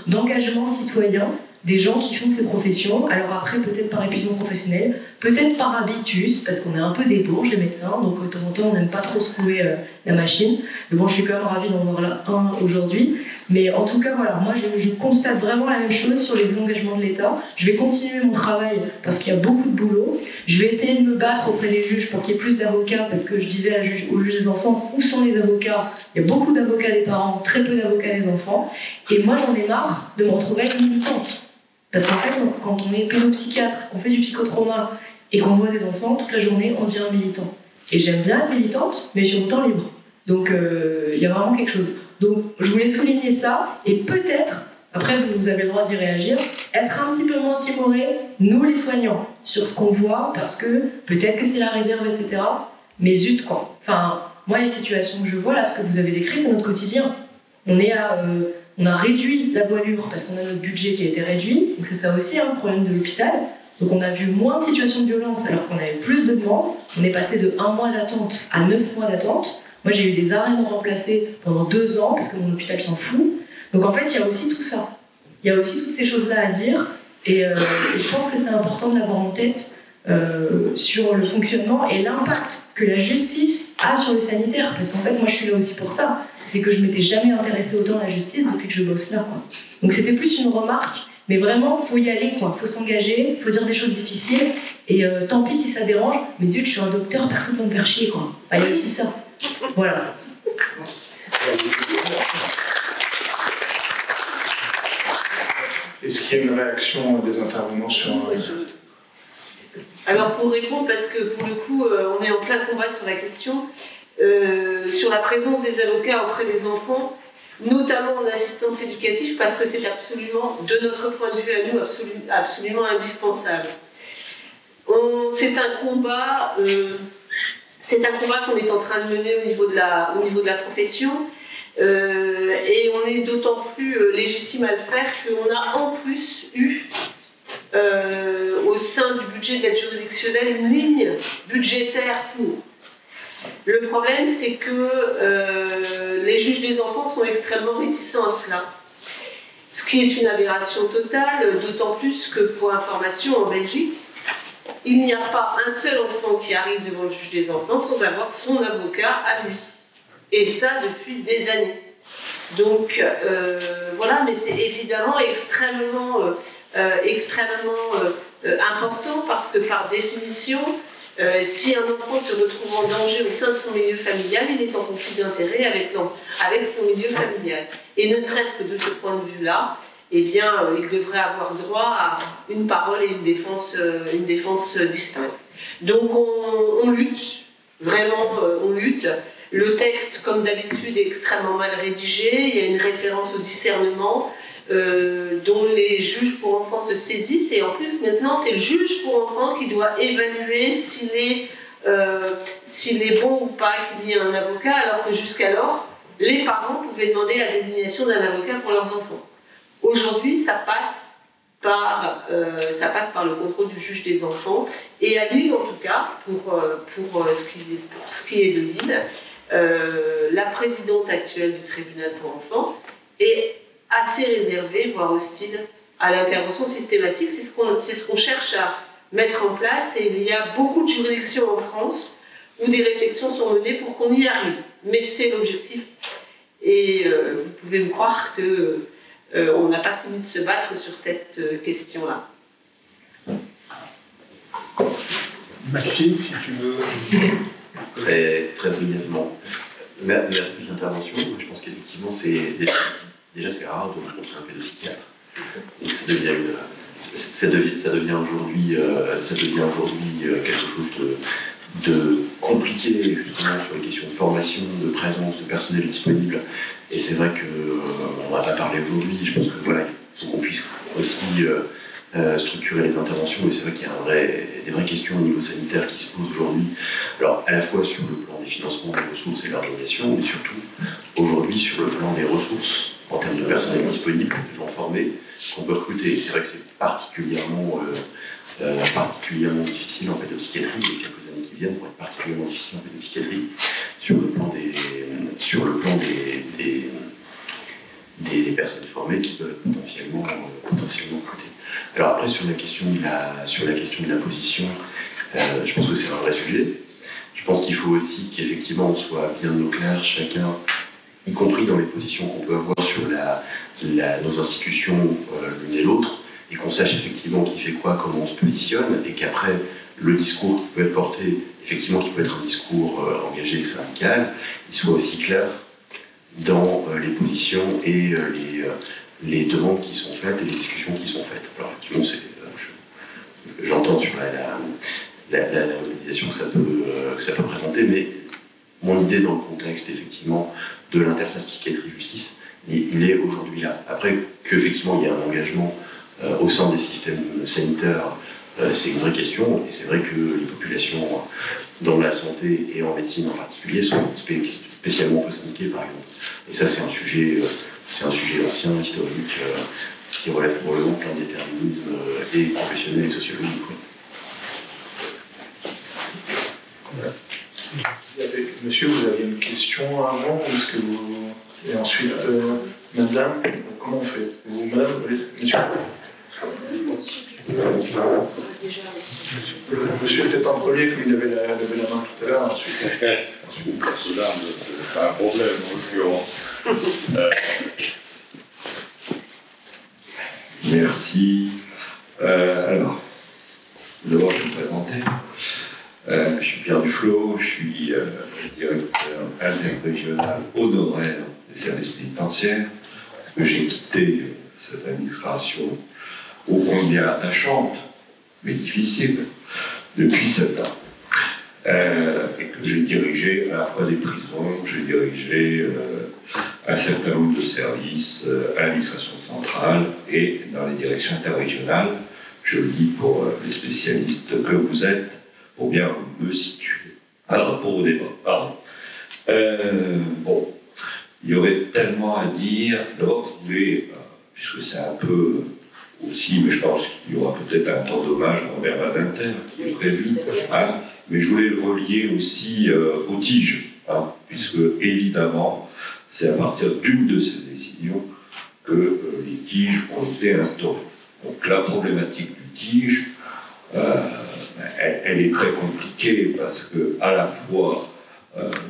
d'engagement citoyen des gens qui font ces professions. Alors après, peut-être par épuisement professionnel, peut-être par habitus, parce qu'on est un peu des bourges, les médecins, donc de temps en temps on n'aime pas trop secouer la machine. Mais bon, je suis quand même ravie d'en voir là un aujourd'hui. Mais en tout cas, voilà, moi je constate vraiment la même chose sur les désengagements de l'État. Je vais continuer mon travail parce qu'il y a beaucoup de boulot. Je vais essayer de me battre auprès des juges pour qu'il y ait plus d'avocats, parce que je disais au juge des enfants, où sont les avocats ? Il y a beaucoup d'avocats des parents, très peu d'avocats des enfants. Et moi j'en ai marre de me retrouver militante. Parce qu'en fait, quand on est pédopsychiatre, qu'on fait du psychotrauma et qu'on voit des enfants, toute la journée, on devient militant. Et j'aime bien être militante, mais sur mon temps libre. Donc, il y a vraiment quelque chose. Donc, je voulais souligner ça, et peut-être, après vous avez le droit d'y réagir, être un petit peu moins timorés, nous les soignants, sur ce qu'on voit, parce que peut-être que c'est la réserve, etc. Mais zut, quoi. Enfin, moi, les situations que je vois, là, ce que vous avez décrit, c'est notre quotidien. On a réduit la voilure parce qu'on a notre budget qui a été réduit, donc c'est ça aussi un problème de l'hôpital. Donc on a vu moins de situations de violence alors qu'on avait plus de demandes. On est passé de 1 mois d'attente à 9 mois d'attente. Moi, j'ai eu des arrêts non remplacés pendant 2 ans parce que mon hôpital s'en fout. Donc en fait, il y a aussi tout ça. Il y a aussi toutes ces choses-là à dire. Et je pense que c'est important de l'avoir en tête sur le fonctionnement et l'impact que la justice a sur le sanitaire. Parce qu'en fait, moi, je suis là aussi pour ça. C'est que je m'étais jamais intéressée autant à la justice depuis que je bosse là, quoi. Donc c'était plus une remarque, mais vraiment, faut y aller, quoi. Faut s'engager, faut dire des choses difficiles. Et tant pis si ça dérange, mais zut, je suis un docteur, personne ne va me faire chier, quoi. Il y a aussi ça. Voilà. Est-ce qu'il y a une réaction des intervenants sur... Alors pour répondre, parce que pour le coup, on est en plein combat sur la question, sur la présence des avocats auprès des enfants, notamment en assistance éducative, parce que c'est absolument, de notre point de vue à nous, absolument indispensable. C'est un combat qu'on est en train de mener au niveau de la profession, et on est d'autant plus légitime à le faire qu'on a en plus eu au sein du budget de l'aide juridictionnelle une ligne budgétaire pour. Le problème, c'est que les juges des enfants sont extrêmement réticents à cela. Ce qui est une aberration totale, d'autant plus que, pour information, en Belgique, il n'y a pas un seul enfant qui arrive devant le juge des enfants sans avoir son avocat à lui. Et ça depuis des années. Donc voilà, mais c'est évidemment extrêmement important parce que par définition, si un enfant se retrouve en danger au sein de son milieu familial, il est en conflit d'intérêt avec son milieu familial. Et ne serait-ce que de ce point de vue-là, eh bien, il devrait avoir droit à une parole et une défense distincte. Donc on lutte, vraiment on lutte. Le texte, comme d'habitude, est extrêmement mal rédigé. Il y a une référence au discernement dont les juges pour enfants se saisissent. Et en plus, maintenant, c'est le juge pour enfants qui doit évaluer s'il est bon ou pas qu'il y ait un avocat, alors que jusqu'alors, les parents pouvaient demander la désignation d'un avocat pour leurs enfants. Aujourd'hui, ça passe par le contrôle du juge des enfants. Et à Lille, en tout cas, pour ce qui est de Lille, la présidente actuelle du tribunal pour enfants est assez réservée, voire hostile, à l'intervention systématique. C'est ce qu'on cherche à mettre en place, et il y a beaucoup de juridictions en France où des réflexions sont menées pour qu'on y arrive. Mais c'est l'objectif, et vous pouvez me croire que on n'a pas fini de se battre sur cette question-là. Maxime, si tu veux... Très brièvement. Merci de l'intervention. Je pense qu'effectivement, déjà c'est rare de rencontrer un pédopsychiatre. Donc ça devient aujourd'hui quelque chose de compliqué, justement, sur les questions de formation, de présence, de personnel disponible. Et c'est vrai qu'on ne va pas parler aujourd'hui. Je pense que voilà, il faut qu'on puisse aussi structurer les interventions, et c'est vrai qu'il y a des vraies questions au niveau sanitaire qui se posent aujourd'hui, alors à la fois sur le plan des financements, des ressources et de l'organisation, mais surtout aujourd'hui sur le plan des ressources en termes de personnel disponible, de gens formés qu'on peut recruter. Et c'est vrai que c'est particulièrement difficile en pédopsychiatrie. Les quelques années qui viennent vont être particulièrement difficiles en pédopsychiatrie sur le plan des personnes formées qui peuvent potentiellement recruter. Alors après, sur la question de la position, je pense que c'est un vrai sujet. Je pense qu'il faut aussi qu'effectivement on soit bien au clair, chacun, y compris dans les positions qu'on peut avoir sur nos institutions l'une et l'autre, et qu'on sache effectivement qui fait quoi, comment on se positionne, et qu'après, le discours qui peut être porté, effectivement qui peut être un discours engagé et syndical, il soit aussi clair dans les positions et les demandes qui sont faites et les discussions qui sont faites. Alors effectivement, j'entends sur la mobilisation que ça peut présenter, mais mon idée dans le contexte effectivement de l'interface psychiatrie-justice, il est aujourd'hui là. Après qu'effectivement il y a un engagement au sein des systèmes sanitaires, c'est une vraie question, et c'est vrai que les populations dans la santé et en médecine en particulier sont spécialement peu syndiquées, par exemple. Et ça, c'est un sujet ancien, historique, qui relève probablement plein de déterminisme et professionnel et sociologique. Oui. Voilà. Monsieur, vous aviez une question avant ou est-ce que vous... Et ensuite, madame, comment on fait? Vous, madame, monsieur? Monsieur était en premier, comme il avait la main tout à l'heure, ensuite. Cela, c'est pas un problème, en l'occurrence. Merci. Alors, d'abord, je vais me présenter. Je suis Pierre Duflot, je suis directeur interrégional honoraire des services pénitentiaires. J'ai quitté cette administration ô combien attachante, mais difficile, depuis 7 ans. Et que j'ai dirigé à la fois des prisons, j'ai dirigé un certain nombre de services à l'administration centrale et dans les directions interrégionales. Je le dis pour les spécialistes que vous êtes, pour bien me situer. Par rapport au débat, pardon. Bon, il y aurait tellement à dire. D'abord, je voulais, puisque c'est un peu aussi, mais je pense qu'il y aura peut-être un temps d'hommage à Robert Badinter qui est prévu, hein, mais je voulais le relier aussi aux tiges, hein, puisque évidemment, c'est à partir d'une de ces décisions que les tiges ont été instaurées. Donc la problématique du tige, elle est très compliquée parce que à la fois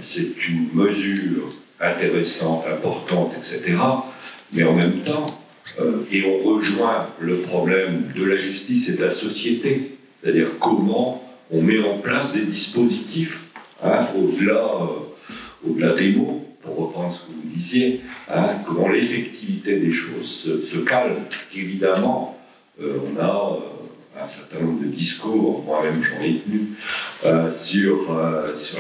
c'est une mesure intéressante, importante, etc., mais en même temps, et on rejoint le problème de la justice et de la société, c'est-à-dire comment on met en place des dispositifs, hein, au-delà des mots, pour reprendre ce que vous disiez, hein, comment l'effectivité des choses se calme. Évidemment, on a un certain nombre de discours, moi-même j'en ai tenu, sur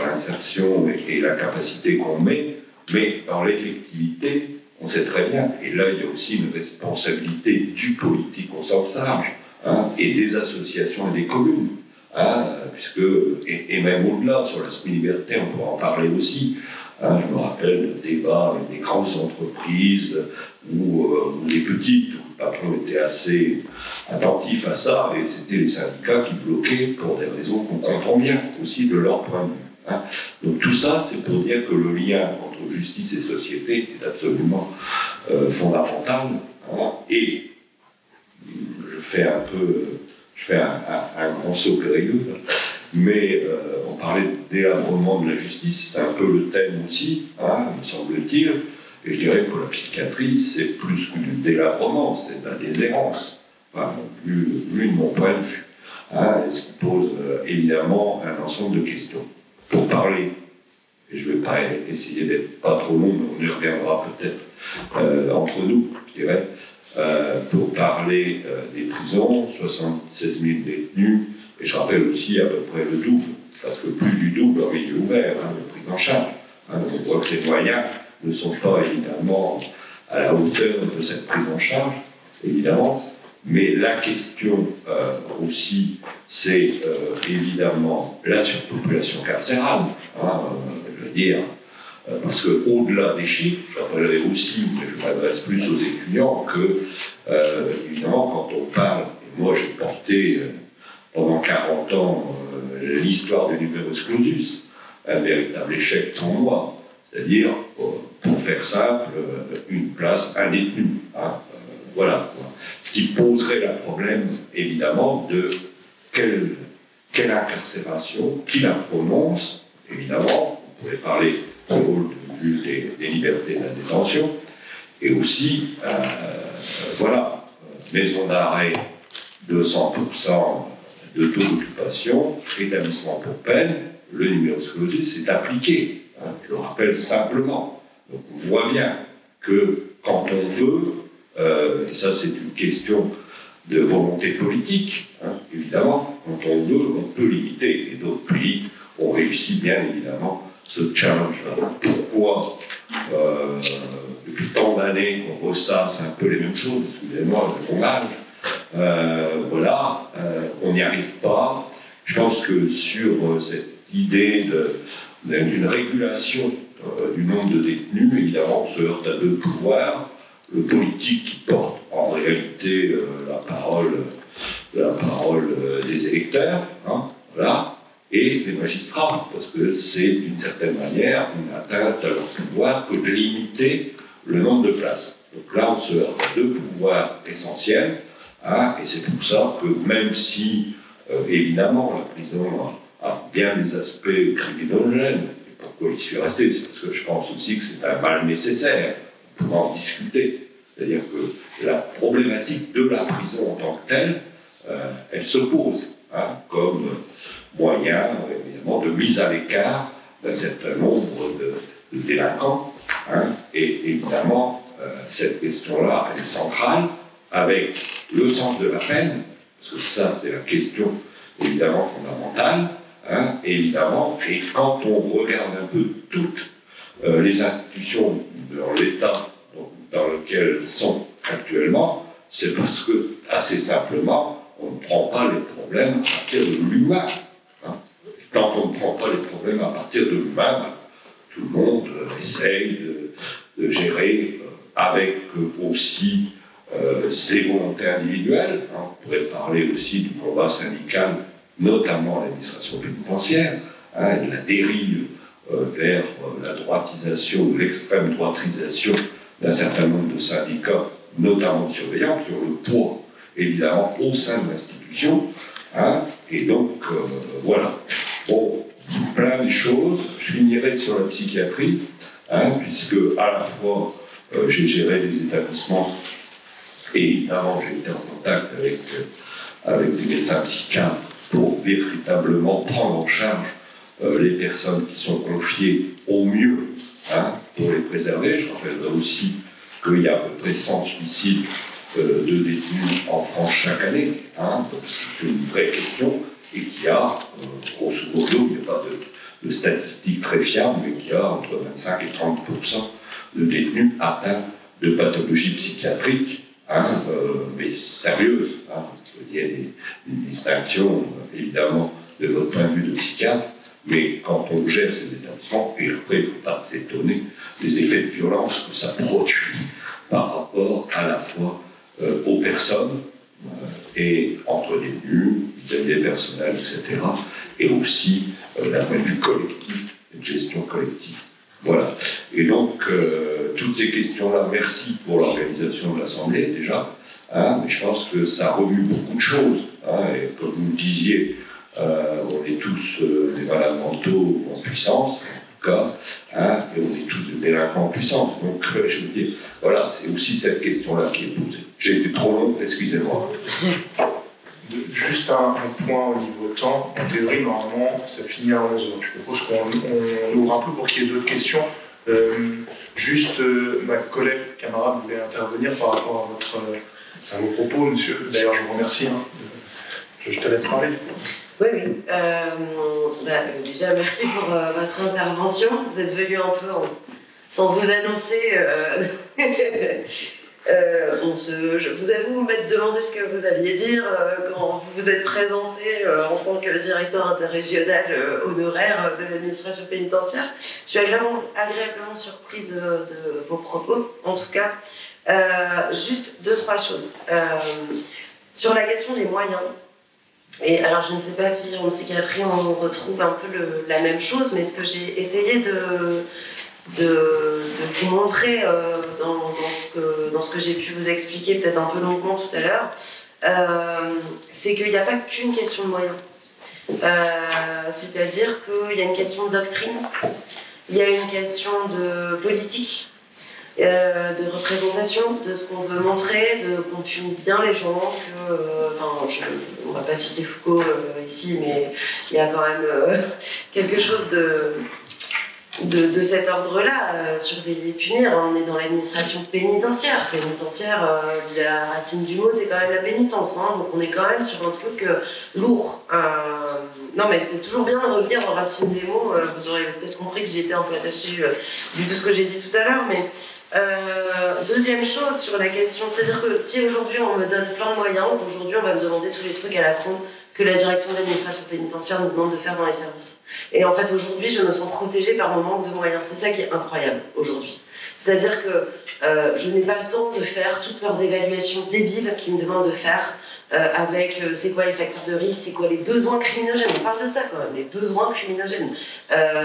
l'insertion et la capacité qu'on met, mais dans l'effectivité, on sait très bien, et là il y a aussi une responsabilité du politique au sens large, hein, et des associations et des communes, hein, puisque, et même au-delà, sur l'aspect liberté, on pourra en parler aussi. Hein, je me rappelle le débat avec des grandes entreprises ou les petites, où le patron était assez attentif à ça, et c'était les syndicats qui bloquaient pour des raisons qu'on comprend bien aussi de leur point de vue. Hein. Donc tout ça, c'est pour dire que le lien entre justice et société est absolument fondamental. Hein. Et je fais un grand saut périlleux, mais on parlait de délabrement de la justice, c'est un peu le thème aussi, hein, me semble-t-il, et je dirais que pour la psychiatrie, c'est plus que du délabrement, c'est de la déshérence, enfin, vu de mon point de vue, hein, ce qui pose évidemment un ensemble de questions. Pour parler, et je ne vais pas essayer d'être pas trop long, mais on y reviendra peut-être entre nous, je dirais, pour parler des prisons, 76 000 détenus, et je rappelle aussi à peu près le double, parce que plus du double en milieu ouvert, hein, de prise en charge. Hein, on voit que les moyens ne sont pas évidemment à la hauteur de cette prise en charge, évidemment, mais la question aussi, c'est évidemment la surpopulation carcérale, hein, je veux dire, parce qu'au-delà des chiffres, je rappellerai aussi, mais je m'adresse plus aux étudiants, que, évidemment, quand on parle, et moi j'ai porté pendant 40 ans l'histoire du numerus clausus, un véritable échec pour moi, c'est-à-dire, pour faire simple, une place, un détenu. Hein, voilà. Ce qui poserait le problème, évidemment, de quelle incarcération, qui la prononce, évidemment, on pourrait parler du rôle du juge des libertés de la détention, et aussi, voilà, maison d'arrêt de 100% de taux d'occupation, établissement pour peine, le numerus clausus est appliqué. Hein, je le rappelle simplement. Donc on voit bien que quand on veut, et ça c'est une question de volonté politique, hein, évidemment, quand on veut, on peut limiter. Et d'autres pays ont réussi bien évidemment ce challenge-là. Pourquoi depuis tant d'années on ressasse un peu les mêmes choses, excusez-moi, de mon âge, voilà, on n'y arrive pas. Je pense que sur cette idée d'une régulation du nombre de détenus, évidemment, on se heurte à deux pouvoirs. Le politique qui porte en réalité la parole des électeurs, hein, voilà, et les magistrats, parce que c'est d'une certaine manière une atteinte à leur pouvoir que de limiter le nombre de places. Donc là, on se heurte à deux pouvoirs essentiels, hein, et c'est pour ça que même si, évidemment, la prison a bien des aspects criminogènes, et pourquoi j'y suis resté, c'est parce que je pense aussi que c'est un mal nécessaire pour en discuter. C'est-à-dire que la problématique de la prison en tant que telle, elle s'oppose, hein, comme moyen, évidemment, de mise à l'écart d'un certain nombre de délinquants. Hein, et évidemment, cette question-là, elle est centrale, avec le sens de la peine, parce que ça, c'est la question, évidemment, fondamentale, hein, évidemment, et quand on regarde un peu toutes les institutions dans l'état dans lequel elles sont actuellement, c'est parce que, assez simplement, on ne prend pas les problèmes à partir de l'humain. Hein. Quand on ne prend pas les problèmes à partir de l'humain, tout le monde essaye de gérer avec aussi ses volontés individuelles. Hein. On pourrait parler aussi du combat syndical, notamment à l'administration pénitentiaire, hein, et de la dérive vers la droitisation ou l'extrême droitisation d'un certain nombre de syndicats, notamment de surveillants, qui ont le poids, évidemment, au sein de l'institution. Hein, et donc, voilà. Bon, plein de choses. Je finirai sur la psychiatrie, hein, puisque à la fois, j'ai géré des établissements, et évidemment, j'ai été en contact avec des médecins psychiatres pour véritablement prendre en charge les personnes qui sont confiées au mieux, hein, pour les préserver. Je rappellerai aussi qu'il y a à peu près 100 suicides de détenus en France chaque année. Hein, donc c'est une vraie question, et qu'il y a, grosso modo, il n'y a pas de statistiques très fiables, mais qu'il y a entre 25 et 30% de détenus atteints de pathologies psychiatriques, hein, mais sérieuses. Hein. Il y a une distinction, évidemment, de votre point de vue de psychiatre, mais quand on gère ces établissements, et après, il ne faut pas s'étonner des effets de violence que ça produit par rapport à la fois aux personnes et entre détenus, vis-à-vis des personnels, etc., et aussi d'un point de vue collectif, une gestion collective. Voilà. Et donc, toutes ces questions-là, merci pour l'organisation de l'Assemblée, déjà, hein, mais je pense que ça remue beaucoup de choses, hein, et comme vous le disiez, on est tous des malades mentaux en puissance, en tout cas, hein, et on est tous des délinquants en puissance. Donc, je veux dire, voilà, c'est aussi cette question-là qui est posée. J'ai été trop long, excusez-moi. Juste un point au niveau temps. En théorie, normalement, ça finit à 11h. Je propose qu'on ouvre un peu pour qu'il y ait d'autres questions. Ma collègue, camarade, voulait intervenir par rapport à vos propos, monsieur. D'ailleurs, je vous remercie. Hein. Je te laisse parler. Oui. Déjà, merci pour votre intervention. Vous êtes venu un peu sans vous annoncer. Je vous avoue m'être demandé ce que vous alliez dire quand vous vous êtes présenté en tant que directeur interrégional honoraire de l'administration pénitentiaire. Je suis agréablement surprise de vos propos, en tout cas. Juste 2-3 choses. Sur la question des moyens, et alors je ne sais pas si en psychiatrie on retrouve un peu la même chose, mais ce que j'ai essayé de vous montrer dans ce que j'ai pu vous expliquer peut-être un peu longuement tout à l'heure, c'est qu'il n'y a pas qu'une question de moyens. C'est-à-dire qu'il y a une question de doctrine, il y a une question de politique, de représentation, de ce qu'on veut montrer, qu'on punit bien les gens, on ne va pas citer Foucault ici, mais il y a quand même quelque chose de cet ordre-là, surveiller et punir. On est dans l'administration pénitentiaire. La racine du mot, c'est quand même la pénitence. Hein, donc on est quand même sur un truc lourd. Non, mais c'est toujours bien de revenir aux racines des mots. Vous aurez peut-être compris que j'y étais un peu attachée vu tout ce que j'ai dit tout à l'heure. Mais deuxième chose sur la question, c'est-à-dire que si aujourd'hui on me donne plein de moyens, aujourd'hui on va me demander tous les trucs à la con que la direction de l'administration pénitentiaire nous demande de faire dans les services. Et en fait, aujourd'hui, je me sens protégée par mon manque de moyens. C'est ça qui est incroyable, aujourd'hui. C'est-à-dire que je n'ai pas le temps de faire toutes leurs évaluations débiles qu'ils me demandent de faire avec c'est quoi les facteurs de risque, c'est quoi les besoins criminogènes. On parle de ça quand même, les besoins criminogènes.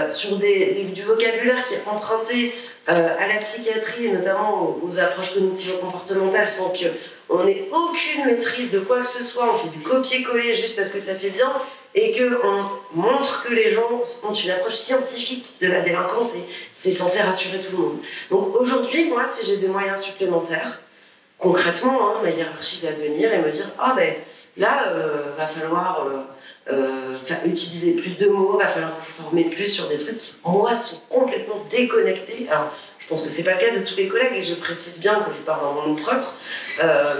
Sur du vocabulaire qui est emprunté à la psychiatrie et notamment aux approches cognitivo-comportementales sans qu'on n'ait aucune maîtrise de quoi que ce soit, on fait du copier-coller juste parce que ça fait bien et qu'on montre que les gens ont une approche scientifique de la délinquance et c'est censé rassurer tout le monde. Donc aujourd'hui, moi, si j'ai des moyens supplémentaires, concrètement, ma hiérarchie va venir et me dire « Ah ben là, va falloir utiliser plus de mots, va falloir vous former plus sur des trucs qui, moi, sont complètement déconnectés. » Alors, je pense que c'est pas le cas de tous les collègues et je précise bien que je parle dans mon nom propre,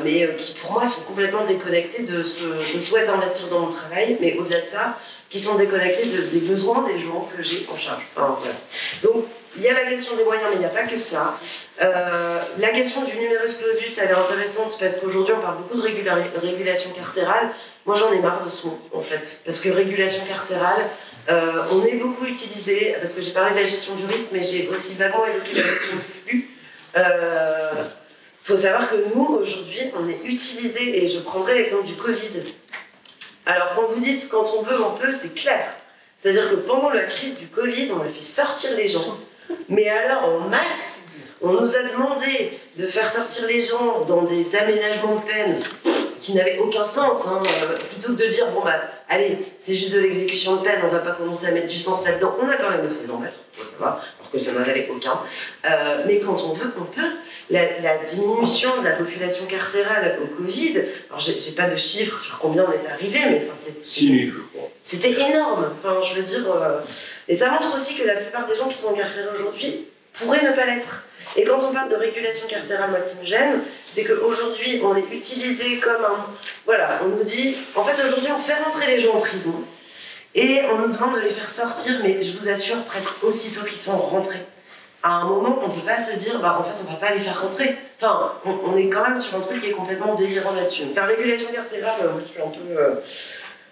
mais qui pour moi sont complètement déconnectés de ce que je souhaite investir dans mon travail, mais au-delà de ça, qui sont déconnectés des besoins des gens que j'ai en charge. Enfin, voilà. Donc, il y a la question des moyens, mais il n'y a pas que ça. La question du numerus clausus, elle est intéressante parce qu'aujourd'hui, on parle beaucoup de régulation carcérale. Moi, j'en ai marre de ce mot, en fait. Parce que régulation carcérale, on est beaucoup utilisé, parce que j'ai parlé de la gestion du risque, mais j'ai aussi vaguement évoqué la gestion du flux. Il faut savoir que nous, aujourd'hui, on est utilisé, et je prendrai l'exemple du Covid. Alors, quand vous dites « quand on veut, on peut », c'est clair. C'est-à-dire que pendant la crise du Covid, on a fait sortir les gens, mais alors en masse, on nous a demandé de faire sortir les gens dans des aménagements de peine qui n'avaient aucun sens, hein, plutôt que de dire, bon bah, allez, c'est juste de l'exécution de peine, on va pas commencer à mettre du sens là-dedans. On a quand même essayé d'en mettre, faut savoir, alors que ça n'en avait aucun. Mais quand on veut, on peut. La diminution de la population carcérale au Covid, alors j'ai pas de chiffres sur combien on est arrivé, mais enfin, c'était énorme. Enfin, je veux dire, et ça montre aussi que la plupart des gens qui sont incarcérés aujourd'hui pourraient ne pas l'être. Et quand on parle de régulation carcérale, moi ce qui me gêne, c'est qu'aujourd'hui on est utilisé comme un... Voilà, on nous dit, en fait aujourd'hui on fait rentrer les gens en prison, et on nous demande de les faire sortir, mais je vous assure, presque aussitôt qu'ils sont rentrés. À un moment, on ne peut pas se dire, bah, en fait, on ne va pas les faire rentrer. Enfin, on est quand même sur un truc qui est complètement délirant là-dessus. La régulation carcérale, je suis un peu...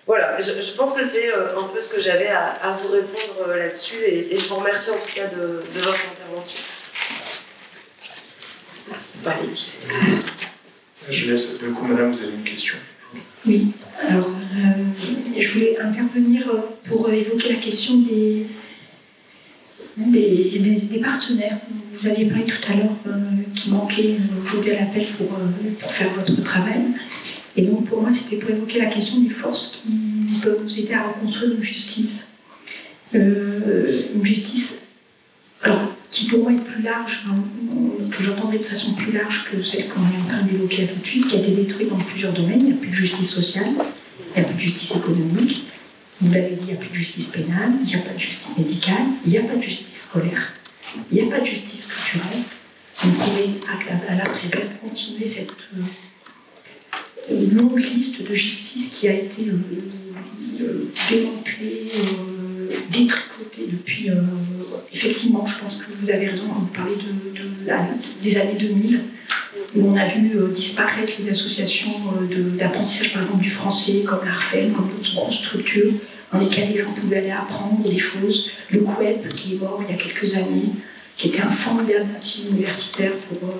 Voilà, je pense que c'est un peu ce que j'avais à vous répondre là-dessus, et je vous remercie en tout cas de votre intervention. Je laisse, du coup, madame, vous avez une question. Oui, alors, je voulais intervenir pour évoquer la question des partenaires. Vous aviez parlé tout à l'heure qui manquaient aujourd'hui à l'appel pour faire votre travail. Et donc pour moi, c'était pour évoquer la question des forces qui peuvent nous aider à reconstruire une justice. Une justice alors, qui pour moi est plus large, hein, que j'entendais de façon plus large que celle qu'on est en train d'évoquer tout de suite, qui a été détruite dans plusieurs domaines. Il n'y a plus de justice sociale, il n'y a plus de justice économique. Vous l'avez dit, il n'y a plus de justice pénale, il n'y a pas de justice médicale, il n'y a pas de justice scolaire, il n'y a pas de justice culturelle. On pourrait, à l'après-guerre, continuer cette longue liste de justice qui a été démantelée, détricotée depuis... effectivement, je pense que vous avez raison quand vous parlez des années 2000, où on a vu disparaître les associations d'apprentissage, par exemple, du français, comme l'ARFEM, comme d'autres grosses structures, dans lesquelles les gens pouvaient aller apprendre des choses. Le COEP, qui est mort il y a quelques années, qui était un formidable outil universitaire pour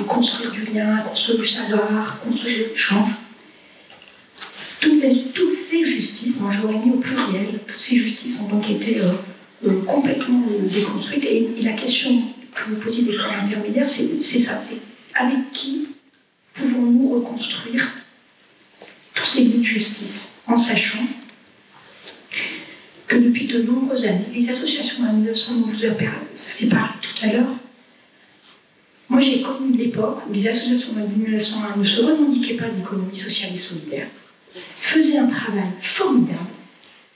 construire du lien, construire du savoir, construire de l'échange. Toutes ces justices, moi je l'aurais mis au pluriel, toutes ces justices ont donc été complètement déconstruites. Et la question que vous posiez des corps intermédiaires, c'est ça, c'est avec qui pouvons-nous reconstruire tous ces lieux de justice, en sachant que depuis de nombreuses années, les associations de 1900 dont vous avez parlé tout à l'heure, moi j'ai connu une époque où les associations de 1901 ne se revendiquaient pas d'économie sociale et solidaire, faisaient un travail formidable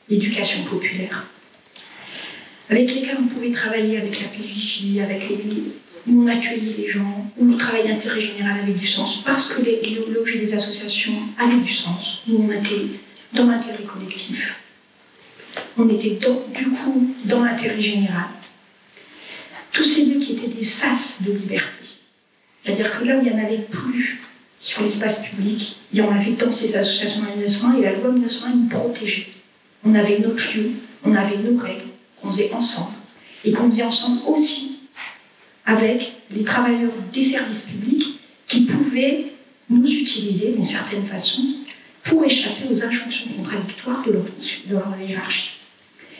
d'éducation populaire, avec lesquels on pouvait travailler avec la PJJ, avec où on accueillait les gens, où le travail d'intérêt général avait du sens, parce que l'objet des associations avait du sens, où on était dans l'intérêt collectif. On était du coup dans l'intérêt général. Tous ces lieux qui étaient des sas de liberté. C'est-à-dire que là où il n'y en avait plus sur l'espace public, il y en avait dans ces associations de 1901, et la loi 1901 nous protégeait. On avait nos lieux, on avait nos règles, qu'on faisait ensemble. Et qu'on faisait ensemble aussi avec les travailleurs des services publics qui pouvaient nous utiliser d'une certaine façon pour échapper aux injonctions contradictoires de leur hiérarchie.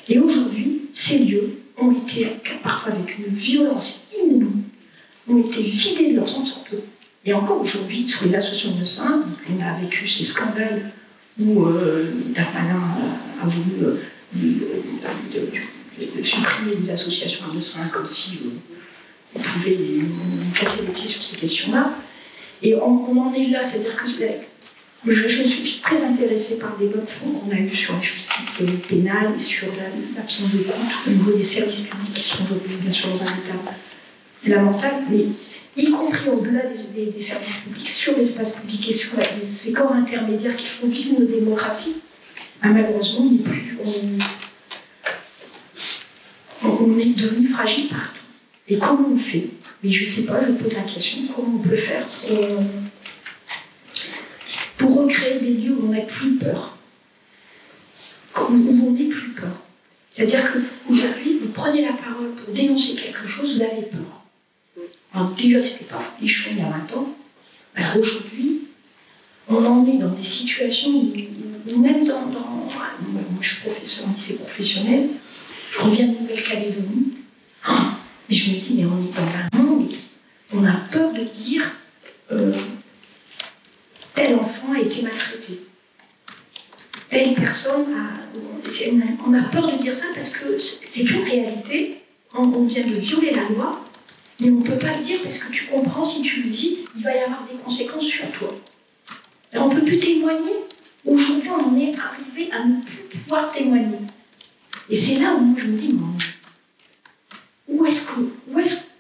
Et aujourd'hui, ces lieux ont été, parfois avec une violence inouïe, ont été vidés de leurs entrepôts. Et encore aujourd'hui, sur les associations de médecins, on a vécu ces scandales où Darmanin a voulu supprimer les associations de médecins comme si on pouvait lui casser les pieds sur ces questions-là. Et on en est là, c'est-à-dire que je suis très intéressée par les bonnes fonds qu'on a eues sur la justice pénale et sur l'absence de compte au niveau des services publics qui sont aujourd'hui bien sûr dans un état lamentable, mais y compris au-delà des services publics, sur l'espace public et sur ces corps intermédiaires qui font vivre nos démocraties, malheureusement, on est devenu fragile partout. Et comment on fait? Mais je ne sais pas, je pose la question, comment on peut faire pour recréer des lieux où on n'a plus peur, où on n'ait plus peur. C'est-à-dire qu'aujourd'hui, vous prenez la parole pour dénoncer quelque chose, vous avez peur. Alors déjà, c'était pas folichon il y a 20 ans. Alors aujourd'hui, on en est dans des situations où même moi, je suis professeur en lycée professionnel, je reviens de Nouvelle-Calédonie, et je me dis, mais on est dans un monde où on a peur de dire tel enfant a été maltraité. Telle personne on a peur de dire ça parce que c'est une réalité. On vient de violer la loi, mais on ne peut pas le dire parce que tu comprends, si tu le dis, il va y avoir des conséquences sur toi. Alors on ne peut plus témoigner. Aujourd'hui, on en est arrivé à ne plus pouvoir témoigner. Et c'est là où moi je me dis,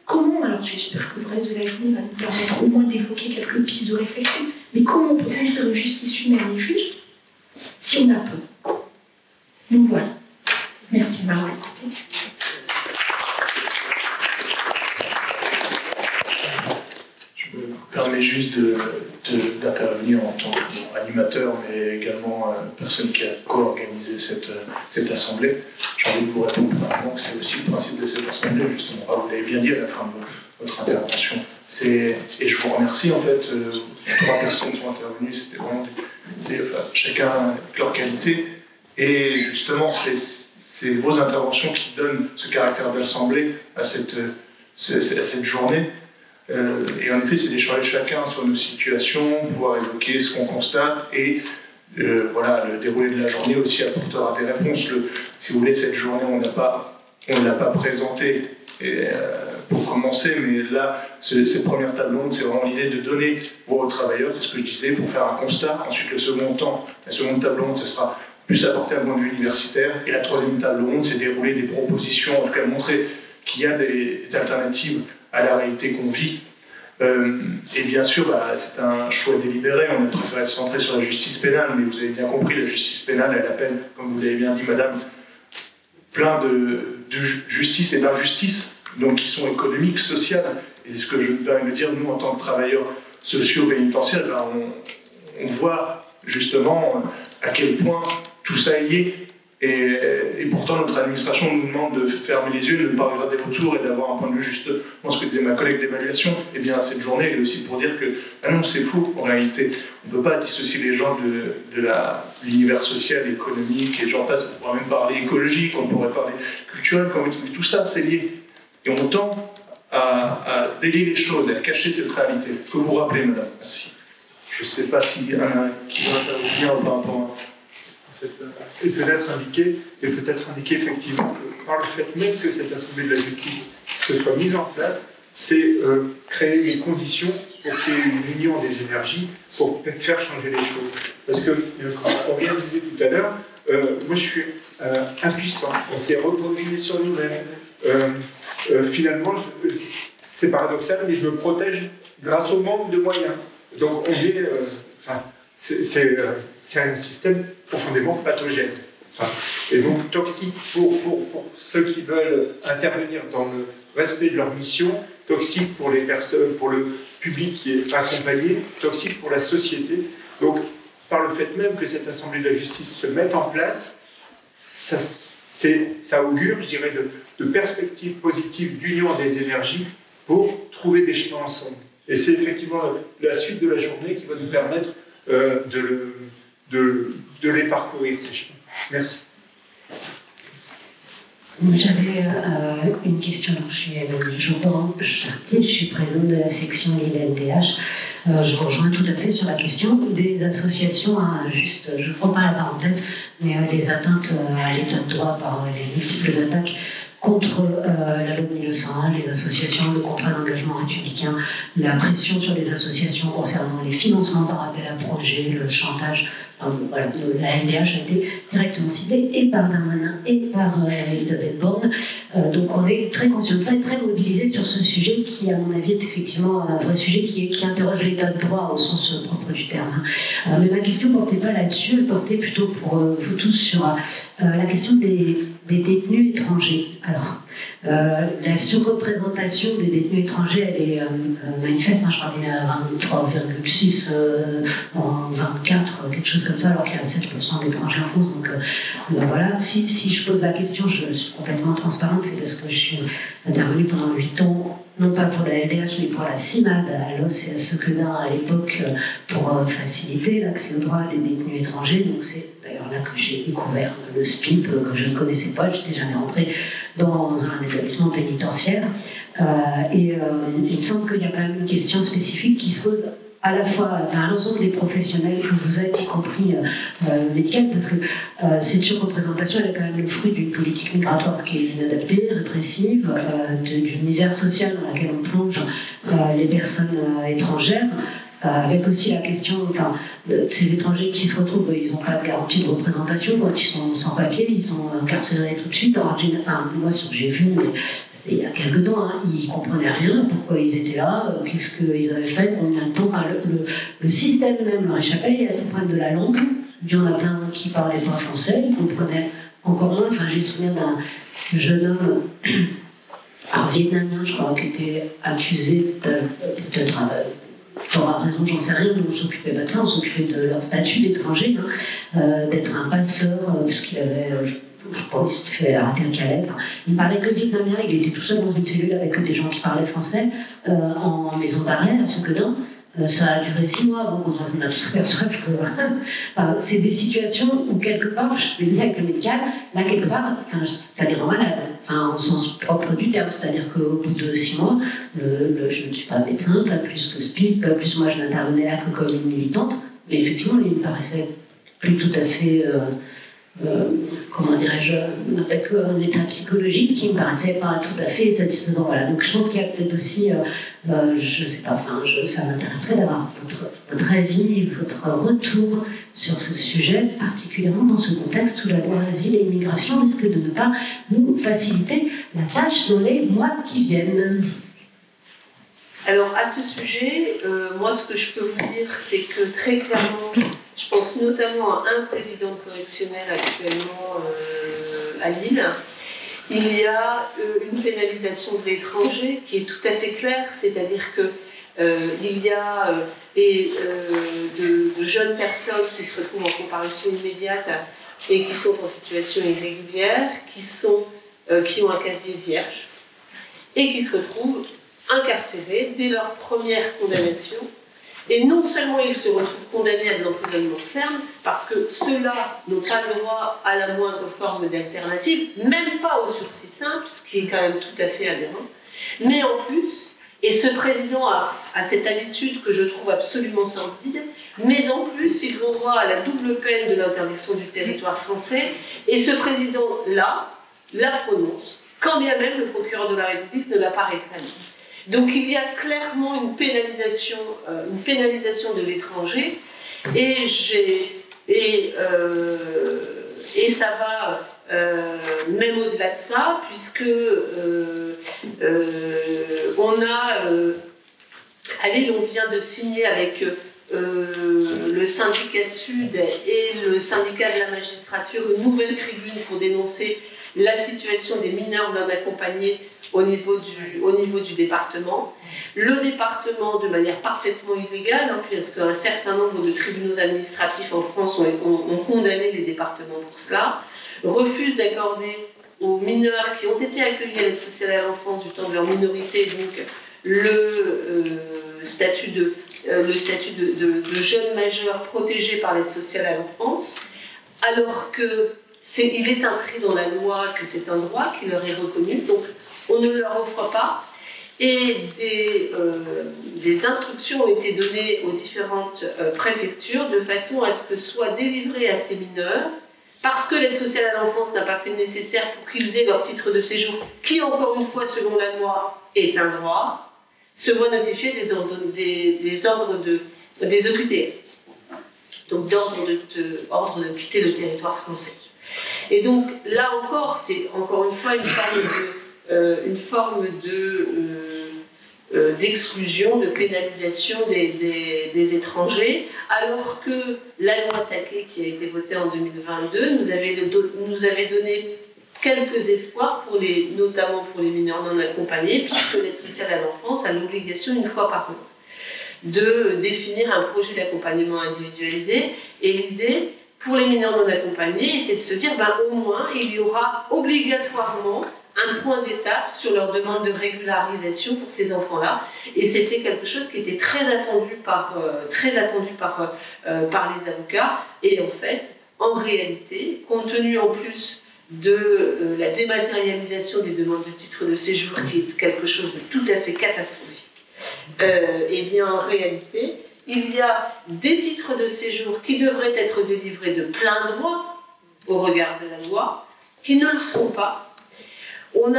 comment, alors j'espère que le reste de la journée va nous permettre au moins d'évoquer quelques pistes de réflexion, mais comment on peut construire une justice humaine et juste si on a peur? Donc voilà. Merci de m'avoir écouté. Je me permets juste d'intervenir en tant qu'animateur, mais également personne qui a co-organisé cette assemblée. J'ai envie de vous répondre que c'est aussi le principe de cette assemblée, justement. Vous l'avez bien dit à la fin de votre intervention. Et je vous remercie, en fait, 3 personnes qui ont intervenu, c'était vraiment chacun avec leur qualité. Et justement, c'est vos interventions qui donnent ce caractère d'assemblée à cette journée. Et en effet, c'est d'échanger chacun sur nos situations, pouvoir évoquer ce qu'on constate et voilà, le déroulé de la journée aussi apportera des réponses. Si vous voulez, cette journée, on ne l'a pas présentée pour commencer, mais là, cette première table ronde, c'est vraiment l'idée de donner voix aux travailleurs, c'est ce que je disais, pour faire un constat. Ensuite, la seconde table ronde, ça sera plus apporté à un point de vue universitaire. Et la troisième table ronde, c'est dérouler des propositions, en tout cas montrer qu'il y a des alternatives à la réalité qu'on vit. Et bien sûr, c'est un choix délibéré. On a préféré se centrer sur la justice pénale, mais vous avez bien compris, la justice pénale, elle appelle, comme vous l'avez bien dit, madame, plein de justice et d'injustice, donc qui sont économiques, sociales. Et c'est ce que je me permets de dire, nous, en tant que travailleurs sociaux pénitentiaires, on voit justement à quel point tout ça y est. Et pourtant, notre administration nous demande de fermer les yeux, de ne pas regarder autour et d'avoir un point de vue juste. Moi, ce que disait ma collègue d'évaluation, eh bien, cette journée, elle est aussi pour dire que, ah non, c'est faux, en réalité. On ne peut pas dissocier les gens de l'univers social, économique, et j'en passe, on pourrait même parler écologique, on pourrait parler culturel, mais tout ça, c'est lié. Et on tend à délier les choses, à cacher cette réalité. Que vous rappelez, madame? Merci. Je ne sais pas si qui va intervenir par rapport à... Et peut-être indiquer effectivement que par le fait même que cette Assemblée de la justice se soit mise en place, c'est créer les conditions pour qu'il y ait une union des énergies pour faire changer les choses. Parce que, comme on disait tout à l'heure, moi je suis impuissant, on s'est reposé sur nous-mêmes. Finalement, c'est paradoxal, mais je me protège grâce au manque de moyens. Donc on est... c'est un système profondément pathogène. Et donc toxique pour ceux qui veulent intervenir dans le respect de leur mission, toxique pour les personnes, pour le public qui est accompagné, toxique pour la société. Donc, par le fait même que cette Assemblée de la justice se mette en place, ça augure, je dirais, de perspectives positives d'union des énergies pour trouver des chemins ensemble. Et c'est effectivement la suite de la journée qui va nous permettre de les parcourir, ces chemins. Merci. J'avais une question. Je suis Jean-Laurent Chartier, je suis présidente de la section LDH. Je vous rejoins tout à fait sur la question des associations, juste, je ne prends pas la parenthèse, mais les atteintes à l'état de droit par les multiples attaques contre la loi de 1901, les associations, le contrat d'engagement républicain, la pression sur les associations concernant les financements par appel à projet, le chantage. Voilà, la LDH a été directement ciblée et par Darmanin et par Elisabeth Borne. Donc on est très conscient de ça et très mobilisé sur ce sujet qui, à mon avis, est effectivement un vrai sujet qui interroge l'état de droit au sens propre du terme. Mais ma question ne portait pas là-dessus, elle portait plutôt pour vous tous sur la question des détenus étrangers. Alors, la surreprésentation des détenus étrangers, elle est manifeste, je crois qu'il y en a 23,6 en 24, quelque chose comme ça, alors qu'il y a 7% d'étrangers en France. Donc voilà, si je pose la question, je suis complètement transparente, c'est parce que je suis intervenue pendant 8 ans, non pas pour la LDH, mais pour la CIMAD à Los et à Sequedin à l'époque, pour faciliter l'accès aux droits des détenus étrangers. Donc c'est d'ailleurs là que j'ai découvert le SPIP, que je ne connaissais pas, je n'étais jamais rentrée dans un établissement pénitentiaire. Il me semble qu'il y a quand même une question spécifique qui se pose à la fois à l'ensemble des professionnels que vous êtes, y compris médicales, parce que cette surreprésentation, elle est quand même le fruit d'une politique migratoire qui est inadaptée, répressive, d'une misère sociale dans laquelle on plonge les personnes étrangères, avec aussi la question de ces étrangers qui se retrouvent, ils n'ont pas de garantie de représentation, quand ils sont sans papier, ils sont incarcérés tout de suite. Moi, ce que j'ai vu, mais c'était il y a quelques temps, ils ne comprenaient rien, pourquoi ils étaient là, qu'est-ce qu'ils avaient fait, combien de temps, le système même leur échappait, à tout point de la langue. Il y en a plein qui ne parlaient pas français, ils comprenaient encore moins. J'ai le souvenir d'un jeune homme vietnamien, je crois, qui était accusé peut-être t'auras raison, j'en sais rien, on ne s'occupait pas de ça, on s'occupait de leur statut d'étranger, d'être un passeur, puisqu'il avait, je pense, il s'était fait arrêter à Calais. Il ne parlait que vietnamien, il était tout seul dans une cellule avec des gens qui parlaient français, en maison d'arrêt, à Sequedin. Ça a duré 6 mois avant qu'on s'aperçoive que c'est des situations où quelque part, je le dis avec le médical, là quelque part, ça les rend malades, au sens propre du terme, c'est-à-dire qu'au bout de 6 mois, je ne suis pas médecin, pas plus que SPIC, pas plus moi je n'intervenais là que comme une militante, mais effectivement il me paraissait plus tout à fait, comment dirais-je, avec un état psychologique qui me paraissait pas tout à fait satisfaisant. Voilà. Donc je pense qu'il y a peut-être aussi, je sais pas, ça m'intéresserait d'avoir votre avis, votre retour sur ce sujet, particulièrement dans ce contexte où la loi asile et immigration risque de ne pas nous faciliter la tâche dans les mois qui viennent. Alors à ce sujet, moi ce que je peux vous dire, c'est que très clairement, je pense notamment à un président correctionnel actuellement à Lille, il y a une pénalisation de l'étranger qui est tout à fait claire, c'est-à-dire que il y a de jeunes personnes qui se retrouvent en comparution immédiate et qui sont en situation irrégulière, qui ont un casier vierge et qui se retrouvent incarcérés dès leur première condamnation. Et non seulement ils se retrouvent condamnés à de l'emprisonnement ferme, parce que ceux-là n'ont pas le droit à la moindre forme d'alternative, même pas au sursis simple, ce qui est quand même tout à fait aberrant, mais en plus, et ce président a cette habitude que je trouve absolument sordide, mais en plus, ils ont droit à la double peine de l'interdiction du territoire français, et ce président-là la prononce, quand bien même le procureur de la République ne l'a pas réclamé. Donc il y a clairement une pénalisation de l'étranger, et ça va même au-delà de ça, puisque à Lille, on vient de signer avec le syndicat Sud et le syndicat de la magistrature une nouvelle tribune pour dénoncer la situation des mineurs non accompagnés au niveau du département. Le département, de manière parfaitement illégale, puisque un certain nombre de tribunaux administratifs en France ont condamné les départements pour cela, refuse d'accorder aux mineurs qui ont été accueillis à l'aide sociale à l'enfance du temps de leur minorité, donc le statut de jeune majeur protégé par l'aide sociale à l'enfance, alors qu'il est inscrit dans la loi que c'est un droit qui leur est reconnu, donc on ne leur offre pas. Et des instructions ont été données aux différentes préfectures de façon à ce que soit délivré à ces mineurs, parce que l'aide sociale à l'enfance n'a pas fait le nécessaire pour qu'ils aient leur titre de séjour, qui encore une fois selon la loi est un droit, se voient notifier des ordres des OQTF, donc d'ordre de quitter le territoire français. Et donc là encore, c'est encore une fois une forme d'exclusion, de pénalisation des étrangers, alors que la loi Taquet, qui a été votée en 2022, nous avait donné quelques espoirs, notamment pour les mineurs non accompagnés, puisque l'aide sociale à l'enfance a l'obligation, une fois par an, de définir un projet d'accompagnement individualisé. Et l'idée, pour les mineurs non accompagnés, était de se dire, au moins, il y aura obligatoirement un point d'étape sur leur demande de régularisation pour ces enfants-là. Et c'était quelque chose qui était très attendu par les avocats. Et en fait, en réalité, compte tenu en plus de la dématérialisation des demandes de titres de séjour, qui est quelque chose de tout à fait catastrophique, et bien en réalité, il y a des titres de séjour qui devraient être délivrés de plein droit au regard de la loi, qui ne le sont pas. On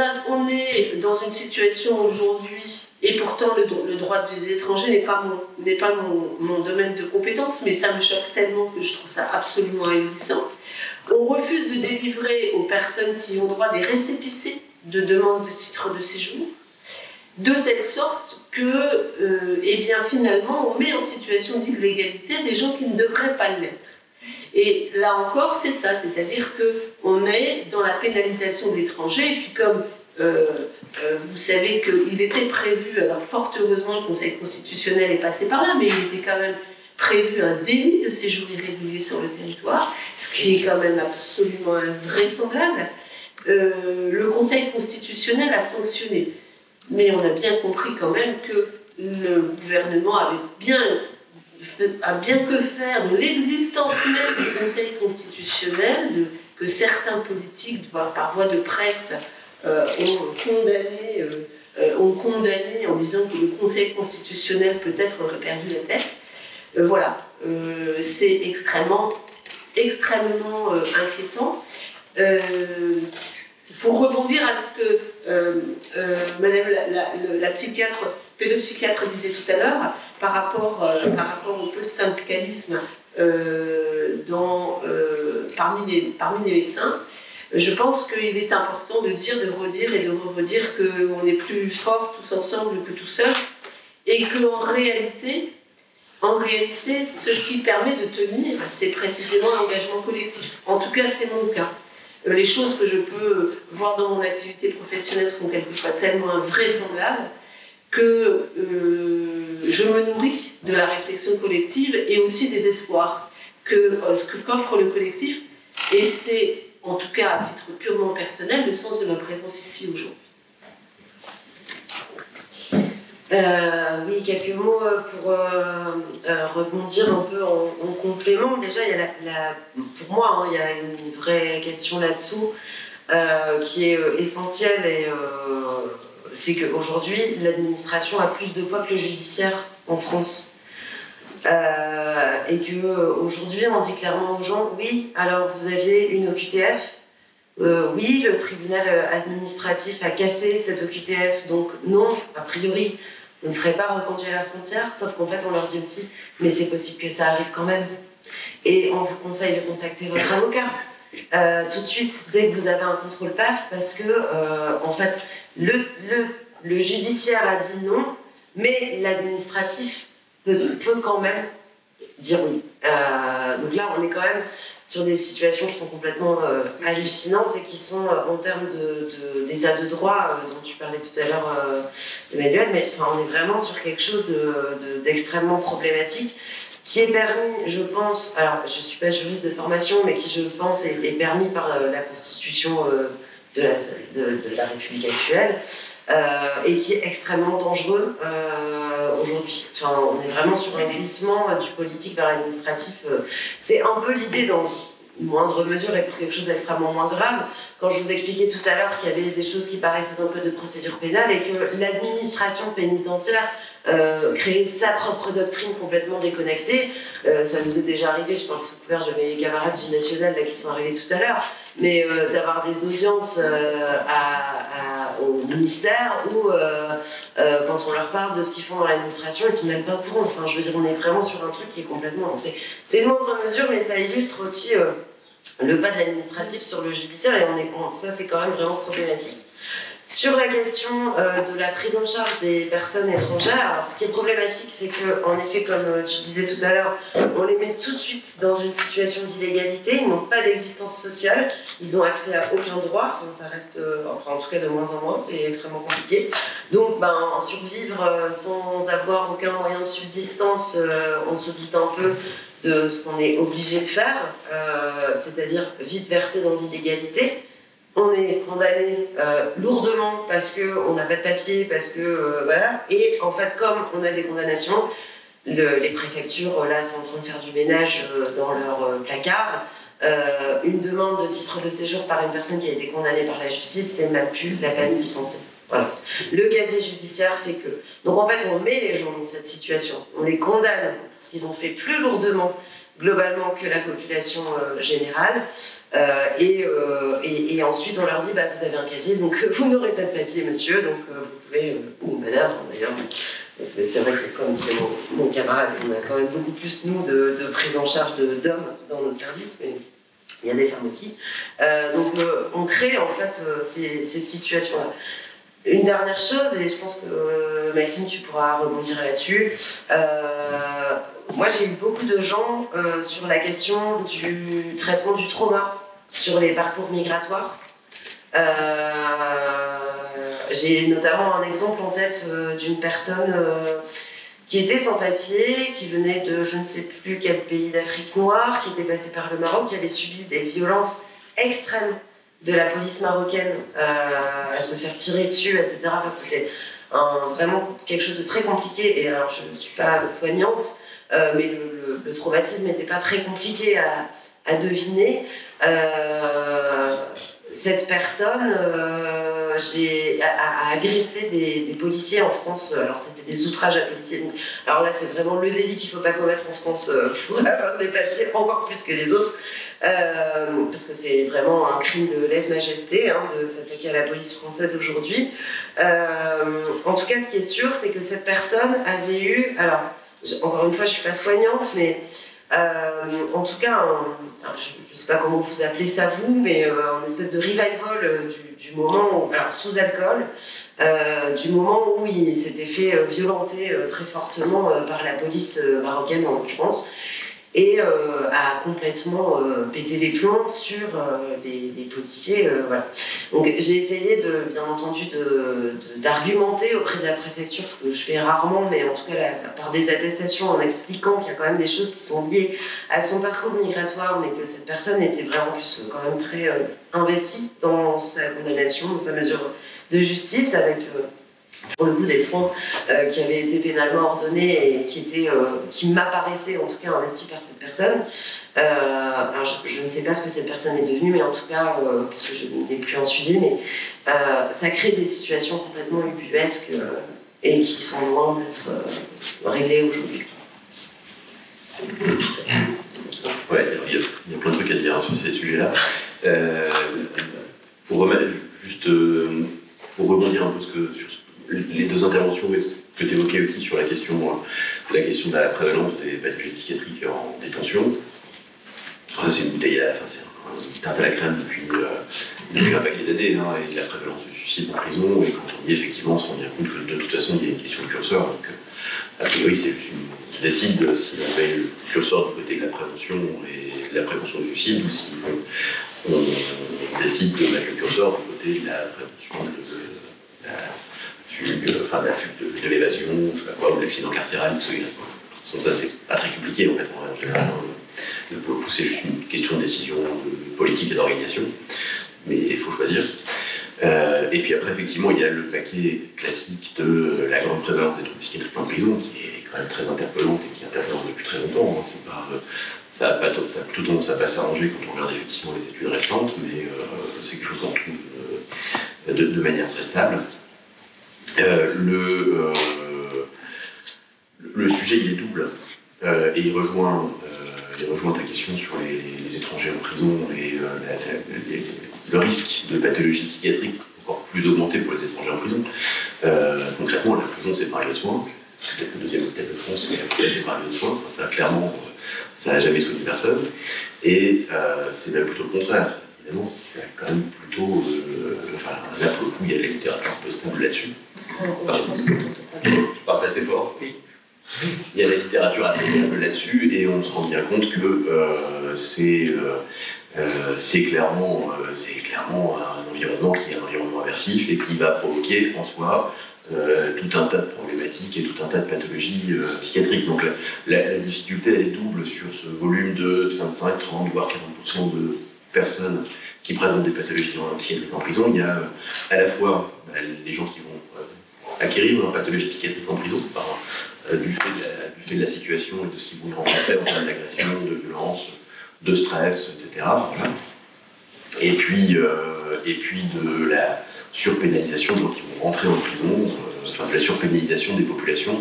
est dans une situation aujourd'hui, et pourtant le droit des étrangers n'est pas mon domaine de compétence, mais ça me choque tellement que je trouve ça absolument ahurissant. On refuse de délivrer aux personnes qui ont droit des récépissés de demande de titre de séjour, de telle sorte que, finalement, on met en situation d'illégalité des gens qui ne devraient pas l'être. Et là encore, c'est ça, c'est-à-dire qu'on est dans la pénalisation de l'étranger, et puis comme vous savez qu'il était prévu, alors fort heureusement le Conseil constitutionnel est passé par là, mais il était quand même prévu un délit de séjour irrégulier sur le territoire, ce qui est quand même absolument invraisemblable. Le Conseil constitutionnel a sanctionné, mais on a bien compris quand même que le gouvernement a bien que faire de l'existence même du Conseil constitutionnel, que certains politiques, par voie de presse, ont condamné en disant que le Conseil constitutionnel peut-être aurait perdu la tête. Voilà, c'est extrêmement inquiétant. Pour rebondir à ce que Madame la pédopsychiatre disait tout à l'heure, par rapport au peu de syndicalisme parmi les médecins, je pense qu'il est important de dire, de redire et de redire qu'on est plus fort tous ensemble que tout seul, et qu'en réalité, ce qui permet de tenir, c'est précisément l'engagement collectif. En tout cas, c'est mon cas. Les choses que je peux voir dans mon activité professionnelle sont quelquefois tellement invraisemblables que je me nourris de la réflexion collective et aussi des espoirs qu'offre le collectif. Et c'est, en tout cas à titre purement personnel, le sens de ma présence ici aujourd'hui. Oui, quelques mots pour rebondir un peu en complément. Déjà, il y a pour moi, il y a une vraie question là-dessous qui est essentielle, et c'est qu'aujourd'hui, l'administration a plus de poids que le judiciaire en France. Et qu'aujourd'hui, on dit clairement aux gens, oui, alors vous aviez une OQTF, oui, le tribunal administratif a cassé cette OQTF, donc non, a priori, vous ne serez pas reconduit à la frontière, sauf qu'en fait, on leur dit aussi, mais c'est possible que ça arrive quand même. Et on vous conseille de contacter votre avocat tout de suite, dès que vous avez un contrôle PAF, parce que, en fait, le judiciaire a dit non, mais l'administratif peut quand même dire oui. Donc là, on est quand même sur des situations qui sont complètement hallucinantes et qui sont en termes d'état de droit dont tu parlais tout à l'heure, Emmanuel, mais enfin, on est vraiment sur quelque chose d'extrêmement problématique qui est permis, je pense, alors je ne suis pas juriste de formation, mais qui, je pense, est permis par la Constitution de la République actuelle, et qui est extrêmement dangereux aujourd'hui. Enfin, on est vraiment sur un glissement du politique vers l'administratif. C'est un peu l'idée dans une moindre mesure et pour quelque chose d'extrêmement moins grave, quand je vous expliquais tout à l'heure qu'il y avait des choses qui paraissaient dans le code de procédure pénale et que l'administration pénitentiaire créait sa propre doctrine complètement déconnectée. Ça nous est déjà arrivé, je pense, sous couvert de mes camarades du National là, qui sont arrivés tout à l'heure, mais d'avoir des audiences au ministère où, quand on leur parle de ce qu'ils font dans l'administration, ils ne sont même pas pour eux. Enfin, je veux dire, on est vraiment sur un truc qui est complètement... C'est une moindre mesure, mais ça illustre aussi le pas de l'administratif sur le judiciaire, et ça, c'est quand même vraiment problématique. Sur la question de la prise en charge des personnes étrangères, alors, ce qui est problématique, c'est qu'en effet, comme tu disais tout à l'heure, on les met tout de suite dans une situation d'illégalité, ils n'ont pas d'existence sociale, ils ont accès à aucun droit, enfin, ça reste, en tout cas de moins en moins, c'est extrêmement compliqué. Donc, survivre sans avoir aucun moyen de subsistance, on se doute un peu de ce qu'on est obligé de faire, c'est-à-dire vite verser dans l'illégalité. On est condamné lourdement parce qu'on n'a pas de papier, parce que voilà. Et en fait, comme on a des condamnations, les préfectures là sont en train de faire du ménage dans leur placard. Une demande de titre de séjour par une personne qui a été condamnée par la justice, c'est même plus la peine d'y penser. Voilà. Le casier judiciaire fait que. Donc en fait, on met les gens dans cette situation. On les condamne parce qu'ils ont fait plus lourdement globalement que la population générale. Et ensuite, on leur dit, vous avez un casier, donc vous n'aurez pas de papier, monsieur, donc vous pouvez, ou madame, d'ailleurs, c'est vrai que comme c'est mon camarade, on a quand même beaucoup plus, nous, de prise en charge d'hommes dans nos services, mais il y a des femmes aussi. Donc, on crée, en fait, ces situations-là. Une dernière chose, et je pense que Maxime, tu pourras rebondir là-dessus. Moi, j'ai eu beaucoup de gens sur la question du traitement du trauma sur les parcours migratoires. J'ai notamment un exemple en tête d'une personne qui était sans papier, qui venait de je ne sais plus quel pays d'Afrique noire, qui était passé par le Maroc, qui avait subi des violences extrêmes de la police marocaine, à se faire tirer dessus, etc. Enfin, c'était vraiment quelque chose de très compliqué. Et alors, je ne suis pas soignante, mais le traumatisme n'était pas très compliqué à deviner. Cette personne a agressé des policiers en France. Alors, c'était des outrages à policiers. Alors là, c'est vraiment le délit qu'il ne faut pas commettre en France pour avoir des papiers, encore plus que les autres. Parce que c'est vraiment un crime de lèse-majesté de s'attaquer à la police française aujourd'hui. En tout cas, ce qui est sûr, c'est que cette personne avait eu... Alors, encore une fois, je ne suis pas soignante, mais en tout cas, je ne sais pas comment vous appelez ça vous, mais une espèce de revival du moment où, alors sous alcool, du moment où il s'était fait violenter très fortement par la police marocaine en l'occurrence, et a complètement pété les plombs sur les policiers. Voilà. Donc j'ai essayé, bien entendu, d'argumenter auprès de la préfecture, ce que je fais rarement, mais en tout cas par des attestations, en expliquant qu'il y a quand même des choses qui sont liées à son parcours migratoire, mais que cette personne était vraiment plus quand même très investie dans sa condamnation, dans sa mesure de justice, avec... pour le coup des soins qui avaient été pénalement ordonnés et qui m'apparaissaient en tout cas investis par cette personne. Alors je ne sais pas ce que cette personne est devenue, mais en tout cas, parce que je n'ai plus en suivi, mais ça crée des situations complètement ubuesques et qui sont loin d'être réglées aujourd'hui. Ouais, il y a plein de trucs à dire sur ces sujets-là. Pour rebondir un peu sur les deux interventions, ce que tu évoquais aussi sur la question de la prévalence des pathologies psychiatriques en détention. Enfin, c'est une bouteille c'est un tarte à la crème depuis un paquet d'années, et de la prévalence du suicide en prison, et quand on dit effectivement, on se rend bien compte que de toute façon, il y a une question de curseur. Donc, a priori, c'est juste qui décide si on met le curseur du côté de la prévention et de la prévention du suicide, ou si on décide de mettre le curseur du côté de la prévention de l'évasion, je sais pas quoi, ou de l'accident carcéral, tout ça. Ça, c'est pas très compliqué en fait. En général, pour le coup, c'est juste une question de décision politique et d'organisation, mais il faut choisir. Et puis après, effectivement, il y a le paquet classique de la grande prévalence des troubles psychiatriques en prison, qui est quand même très interpellante et qui est interpellante depuis très longtemps. Hein. C'est pas, ça a tout tendance à pas s'arranger quand on regarde effectivement les études récentes, mais c'est quelque chose qu'on trouve de manière très stable. Le sujet, il est double, et il rejoint ta question sur les étrangers en prison et le risque de pathologie psychiatrique encore plus augmenté pour les étrangers en prison. Concrètement, la prison, c'est parler de soins. C'est peut-être le deuxième hôpital de France, mais la prison, c'est parler de soins. Enfin, ça, clairement, ça n'a jamais soigné personne. Et c'est même plutôt le contraire. Évidemment, c'est quand même plutôt... là, pour le coup, il y a de la littérature un peu stable là-dessus. Je pense que je parle pas assez fort. Il y a de la littérature assez stable là-dessus, et on se rend bien compte que c'est clairement un environnement qui est un environnement aversif et qui va provoquer en soi tout un tas de problématiques et tout un tas de pathologies psychiatriques. Donc la difficulté, elle est double sur ce volume de 25, 30, voire 40% de personnes qui présentent des pathologies psychiatriques en prison. Il y a à la fois les gens qui vont acquérir une pathologie psychiatrique en prison du fait de la situation et de ce qu'ils vont rencontrer en termes d'agression, de violence, de stress, etc. Voilà. Et puis de la surpénalisation, donc ils vont rentrer en prison, de la surpénalisation des populations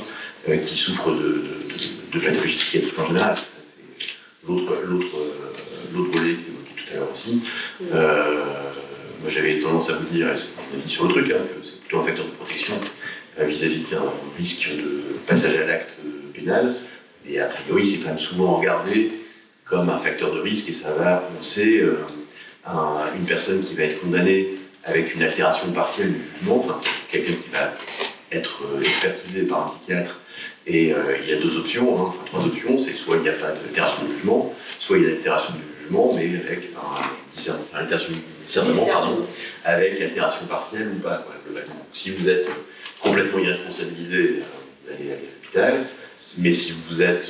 qui souffrent de pathologies psychiatriques en général. C'est l'autre volet qui est évoqué tout à l'heure aussi. Moi j'avais tendance à vous dire, on a dit sur le truc, que c'est plutôt un facteur de protection vis-à-vis d'un risque de passage à l'acte pénal, et a priori c'est quand même souvent regardé comme un facteur de risque, et ça va, on sait, une personne qui va être condamnée avec une altération partielle du jugement, enfin quelqu'un qui va être expertisé par un psychiatre, et il y a deux options, trois options, c'est soit il n'y a pas d'altération du jugement, soit il y a une altération du jugement, mais avec altération du discernement, avec altération partielle ou pas, globalement. Si vous êtes complètement irresponsabilisé, vous allez à l'hôpital, mais si vous êtes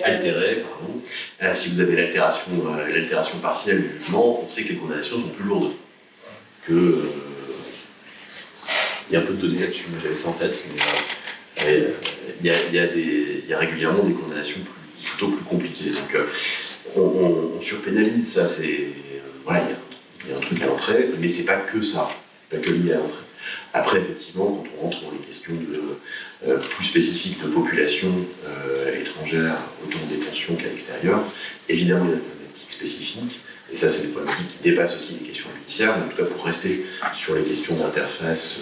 altéré, si vous avez l'altération partielle du jugement, on sait que les condamnations sont plus lourdes. Il y a un peu de données là-dessus, moi j'avais ça en tête, mais il y a régulièrement des condamnations plutôt plus compliquées. Donc on surpénalise, ça c'est... voilà, il y a un truc à l'entrée, mais c'est pas que ça, pas que lié à l'entrée. Après, effectivement, quand on rentre dans les questions plus spécifiques de population étrangère, autant en détention qu'à l'extérieur, évidemment, il y a des problématiques spécifiques, et ça, c'est des problématiques qui dépassent aussi les questions judiciaires, mais en tout cas, pour rester sur les questions d'interface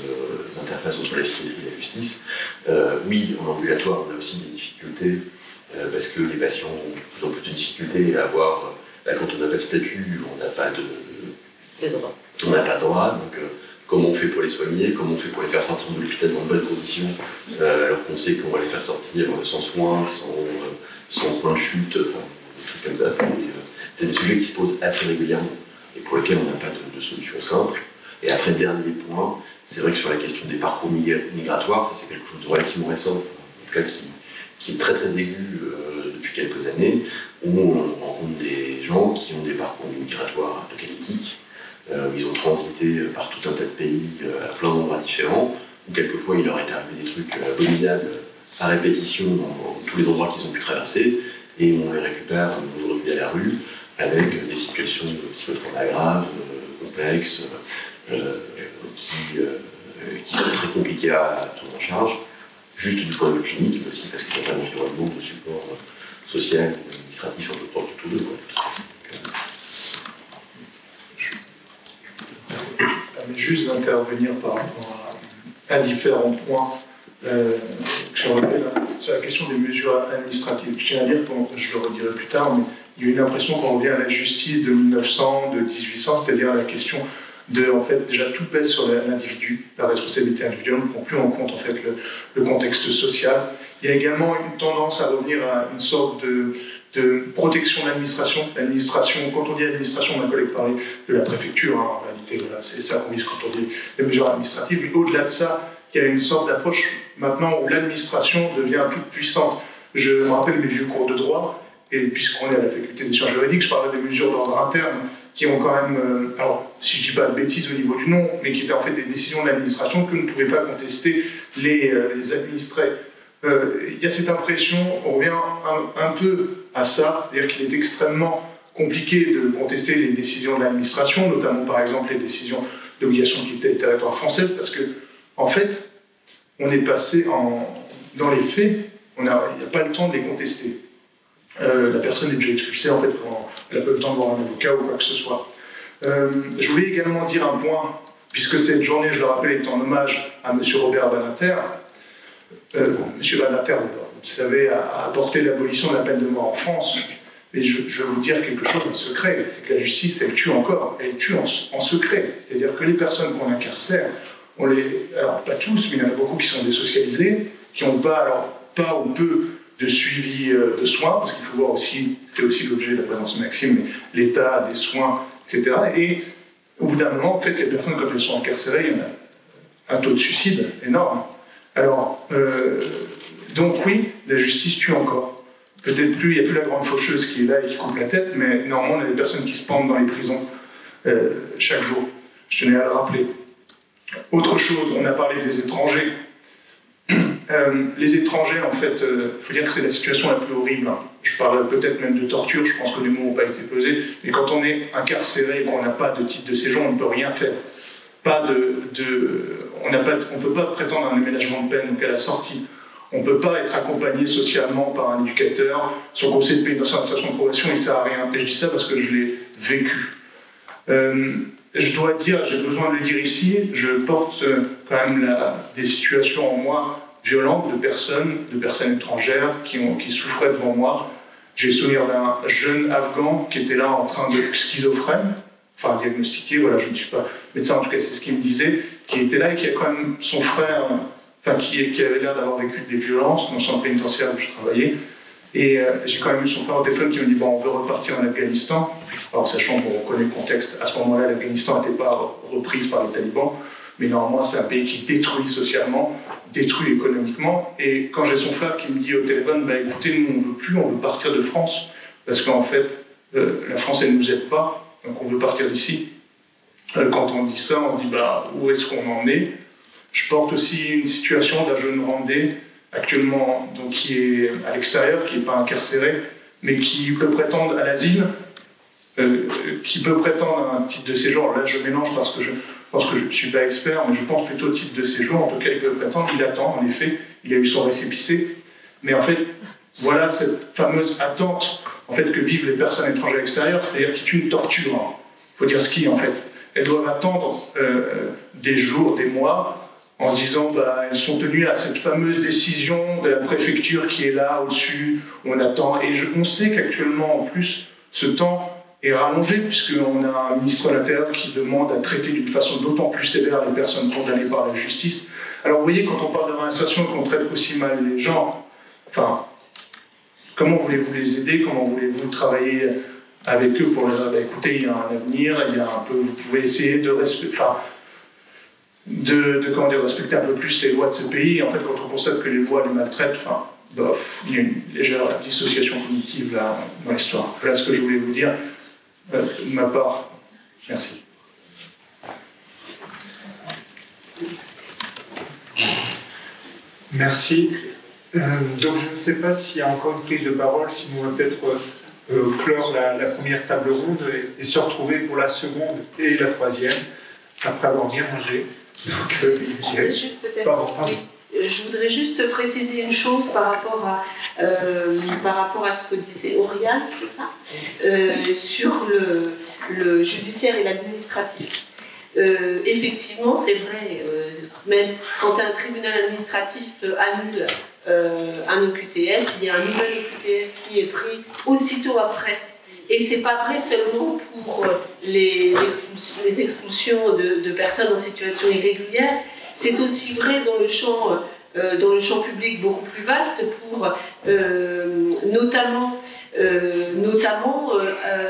entre la psychiatrie et la justice, oui, en ambulatoire, on a aussi des difficultés, parce que les patients ont de plus en plus de difficultés à avoir, quand on n'a pas de statut, on n'a pas de droit. On n'a pas de droit, donc comment on fait pour les soigner, comment on fait pour les faire sortir de l'hôpital dans de bonnes conditions, alors qu'on sait qu'on va les faire sortir sans soins, sans point de chute, des trucs comme ça. C'est des sujets qui se posent assez régulièrement et pour lesquels on n'a pas de solution simple. Et après, dernier point, c'est vrai que sur la question des parcours migratoires, ça c'est quelque chose de relativement récent, en tout cas qui est très très aigu depuis quelques années, où on rencontre des gens qui ont des parcours migratoires apocalyptiques, où ils ont transité par tout un tas de pays à plein d'endroits différents, où quelquefois il leur est arrivé des trucs abominables à répétition dans tous les endroits qu'ils ont pu traverser, et on les récupère aujourd'hui à la rue avec des situations de psychotrauma graves, complexes, qui sont très compliquées à prendre en charge, juste du point de vue clinique, mais aussi parce qu'il n'y a pas d'environnement de support social ou administratif un peu propre de tous deux. Je permets juste d'intervenir par rapport à différents points que j'ai relevés là, sur la question des mesures administratives. Je tiens à dire, je le redirai plus tard, mais il y a une impression qu'on revient à la justice de 1900, de 1800, c'est-à-dire à la question de, en fait, déjà tout pèse sur l'individu, la responsabilité individuelle, on ne prend plus en compte en fait le contexte social. Il y a également une tendance à revenir à une sorte de protection de l'administration. L'administration, quand on dit administration, ma collègue parlait de la préfecture, en réalité, voilà, c'est ça qu'on dit quand on dit les mesures administratives, mais au-delà de ça, il y a une sorte d'approche maintenant où l'administration devient toute puissante. Je me rappelle mes vieux cours de droit, et puisqu'on est à la faculté des sciences juridiques, je parlais des mesures d'ordre interne qui ont quand même, alors si je ne dis pas de bêtises au niveau du nom, mais qui étaient en fait des décisions de l'administration que ne pouvaient pas contester les administrés. Il y a cette impression, on revient un peu à ça, c'est-à-dire qu'il est extrêmement compliqué de contester les décisions de l'administration, notamment par exemple les décisions d'obligation de quitter le territoire français, parce que en fait, on est passé dans les faits, il n'y a pas le temps de les contester. La personne est déjà expulsée en fait quand elle n'a pas le temps de voir un avocat ou quoi que ce soit. Je voulais également dire un point, puisque cette journée, je le rappelle, est en hommage à M. Robert Badinter. M. Badinter, vous savez, a apporté l'abolition de la peine de mort en France. Mais je vais vous dire quelque chose en secret, c'est que la justice, elle tue encore, elle tue en secret. C'est-à-dire que les personnes qu'on incarcère, alors pas tous, mais il y en a beaucoup qui sont désocialisés, qui n'ont pas, alors pas ou peu de suivi de soins, parce qu'il faut voir aussi, c'est aussi l'objet de la présence de Maxime, mais l'état des soins, etc. Et au bout d'un moment, en fait, les personnes, quand elles sont incarcérées, il y en a un taux de suicide énorme. Alors, donc oui, la justice tue encore. Peut-être plus, il n'y a plus la grande faucheuse qui est là et qui coupe la tête, mais normalement, on a des personnes qui se pendent dans les prisons chaque jour. Je tenais à le rappeler. Autre chose, on a parlé des étrangers. Les étrangers, en fait, il faut dire que c'est la situation la plus horrible. Je parle peut-être même de torture, je pense que les mots n'ont pas été pesés, mais quand on est incarcéré et qu'on n'a pas de titre de séjour, on ne peut rien faire. On ne peut pas prétendre un aménagement de peine, donc à la sortie. On ne peut pas être accompagné socialement par un éducateur. Son conseil de pénitentiaire d'insertion de probation, il ne sert à rien. Et je dis ça parce que je l'ai vécu. Je dois dire, j'ai besoin de le dire ici, je porte quand même des situations en moi violentes de personnes étrangères qui souffraient devant moi. J'ai le souvenir d'un jeune Afghan qui était là en train de schizophrène, enfin diagnostiqué, voilà, je ne suis pas médecin, en tout cas c'est ce qu'il me disait, qui était là et qui a quand même son frère, enfin qui avait l'air d'avoir vécu des violences dans le centre pénitentiaire où je travaillais. Et j'ai quand même eu son frère au téléphone qui me dit bon, on veut repartir en Afghanistan. Alors sachant qu'on connaît le contexte, à ce moment-là, l'Afghanistan n'était pas reprise par les talibans, mais normalement c'est un pays qui détruit socialement, détruit économiquement. Et quand j'ai son frère qui me dit au téléphone, bah écoutez, nous on veut plus, on veut partir de France, parce qu'en fait la France elle ne nous aide pas, donc on veut partir d'ici. Quand on dit ça, on dit bah où est-ce qu'on en est? Je porte aussi une situation d'un jeune Rwandais actuellement donc, qui est à l'extérieur, qui n'est pas incarcéré, mais qui peut prétendre à l'asile, qui peut prétendre à un titre de séjour. Alors là, je mélange parce que je pense que je ne suis pas expert, mais je pense plutôt au titre de séjour. En tout cas, il peut prétendre, il attend, en effet, il a eu son récépissé. Mais en fait, voilà cette fameuse attente en fait, que vivent les personnes étrangères extérieures, c'est-à-dire qui est une torture. Il faut dire ce qui est, en fait. Elles doivent attendre des jours, des mois, en disant bah, elles sont tenues à cette fameuse décision de la préfecture qui est là au-dessus, on attend. Et on sait qu'actuellement, en plus, ce temps est rallongé, puisqu'on a un ministre de l'Intérieur qui demande à traiter d'une façon d'autant plus sévère les personnes condamnées par la justice. Alors vous voyez, quand on parle de réinsertion et qu'on traite aussi mal les gens, enfin, comment voulez-vous les aider? Comment voulez-vous travailler avec eux pour leur dire bah, écoutez, il y a un avenir, il y a un peu, vous pouvez essayer de respecter. Enfin, respecter un peu plus les lois de ce pays. Et en fait, quand on constate que les lois les maltraitent, enfin, il y a une légère dissociation cognitive là, dans l'histoire. Voilà ce que je voulais vous dire de ma part. Merci. Merci. Donc je ne sais pas s'il y a encore une prise de parole, sinon on va peut-être clore la première table ronde et se retrouver pour la seconde et la troisième, après avoir bien mangé. Donc, je voudrais juste préciser une chose par rapport à ce que disait Oriane, c'est ça, sur le judiciaire et l'administratif. Effectivement, c'est vrai, même quand un tribunal administratif annule un OQTF, il y a un nouvel OQTF qui est pris aussitôt après. Et ce n'est pas vrai seulement pour les expulsions de personnes en situation irrégulière, c'est aussi vrai dans le champ public beaucoup plus vaste, pour notamment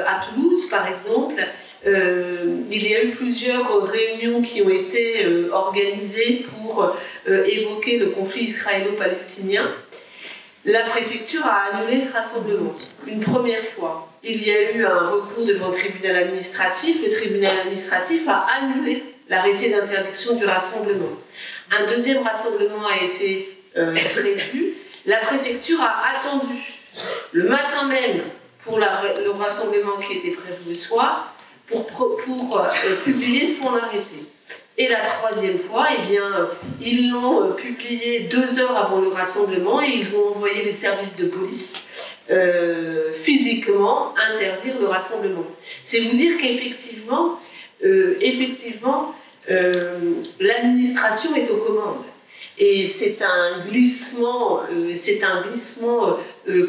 à Toulouse, par exemple. Il y a eu plusieurs réunions qui ont été organisées pour évoquer le conflit israélo-palestinien. la préfecture a annulé ce rassemblement. Une première fois, il y a eu un recours devant le tribunal administratif. Le tribunal administratif a annulé l'arrêté d'interdiction du rassemblement. Un deuxième rassemblement a été prévu. La préfecture a attendu le matin même pour le rassemblement qui était prévu le soir pour publier son arrêté. Et la troisième fois, eh bien, ils l'ont publié 2 heures avant le rassemblement et ils ont envoyé les services de police physiquement interdire le rassemblement. C'est vous dire qu'effectivement, l'administration est aux commandes. Et c'est un glissement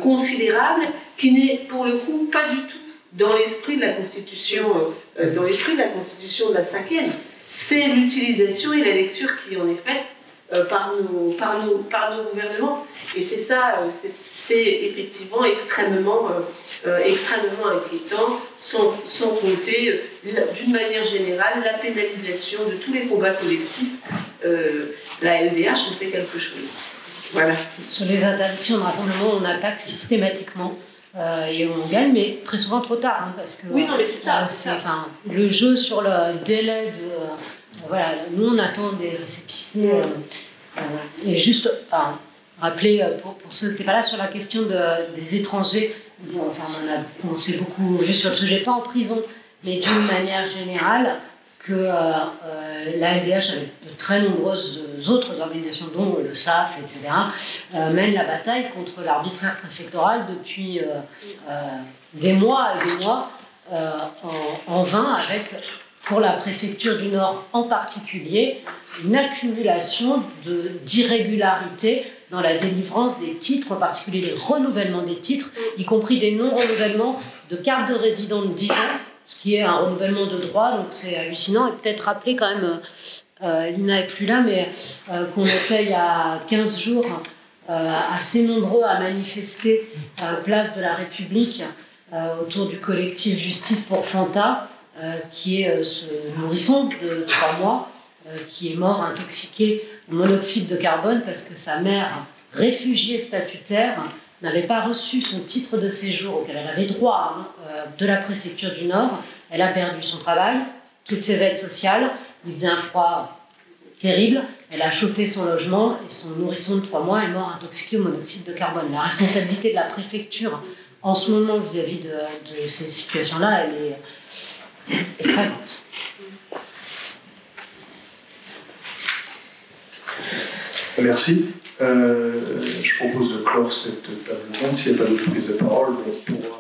considérable qui n'est pour le coup pas du tout dans l'esprit de la Constitution, de la 5e. C'est l'utilisation et la lecture qui en est faite par nos gouvernements. Et c'est ça, c'est effectivement extrêmement inquiétant, sans compter, d'une manière générale, la pénalisation de tous les combats collectifs. La LDH en sait quelque chose. Voilà. Sur les interdictions de rassemblement, on attaque systématiquement. Et on gagne, mais très souvent trop tard, hein, parce que oui, non, mais c'est ça, enfin, le jeu sur le délai de voilà, nous on attend des récépissés et juste rappeler pour ceux qui n'étaient pas là sur la question des étrangers, enfin on s'est beaucoup vu sur le sujet, pas en prison, mais d'une manière générale, que la LDH avec de très nombreuses autres organisations, dont le SAF, etc., mène la bataille contre l'arbitraire préfectoral depuis des mois et des mois, en vain, avec, pour la préfecture du Nord en particulier, une accumulation d'irrégularités dans la délivrance des titres, en particulier les renouvellements des titres, y compris des non-renouvellements de cartes de résident de 10 ans, ce qui est un renouvellement de droit, donc c'est hallucinant. Et peut-être rappeler quand même, Lina n'est plus là, mais qu'on était il y a 15 jours assez nombreux à manifester place de la République autour du collectif Justice pour Fanta, qui est ce nourrisson de 3 mois qui est mort intoxiqué au monoxyde de carbone parce que sa mère, réfugiée statutaire, n'avait pas reçu son titre de séjour auquel elle avait droit de la préfecture du Nord. Elle a perdu son travail, toutes ses aides sociales, il faisait un froid terrible, elle a chauffé son logement et son nourrisson de 3 mois est mort intoxiqué au monoxyde de carbone. La responsabilité de la préfecture en ce moment vis-à-vis de ces situations-là, elle est présente. Merci. Je propose de clore cette table ronde s'il n'y a pas d'autres prises de parole pour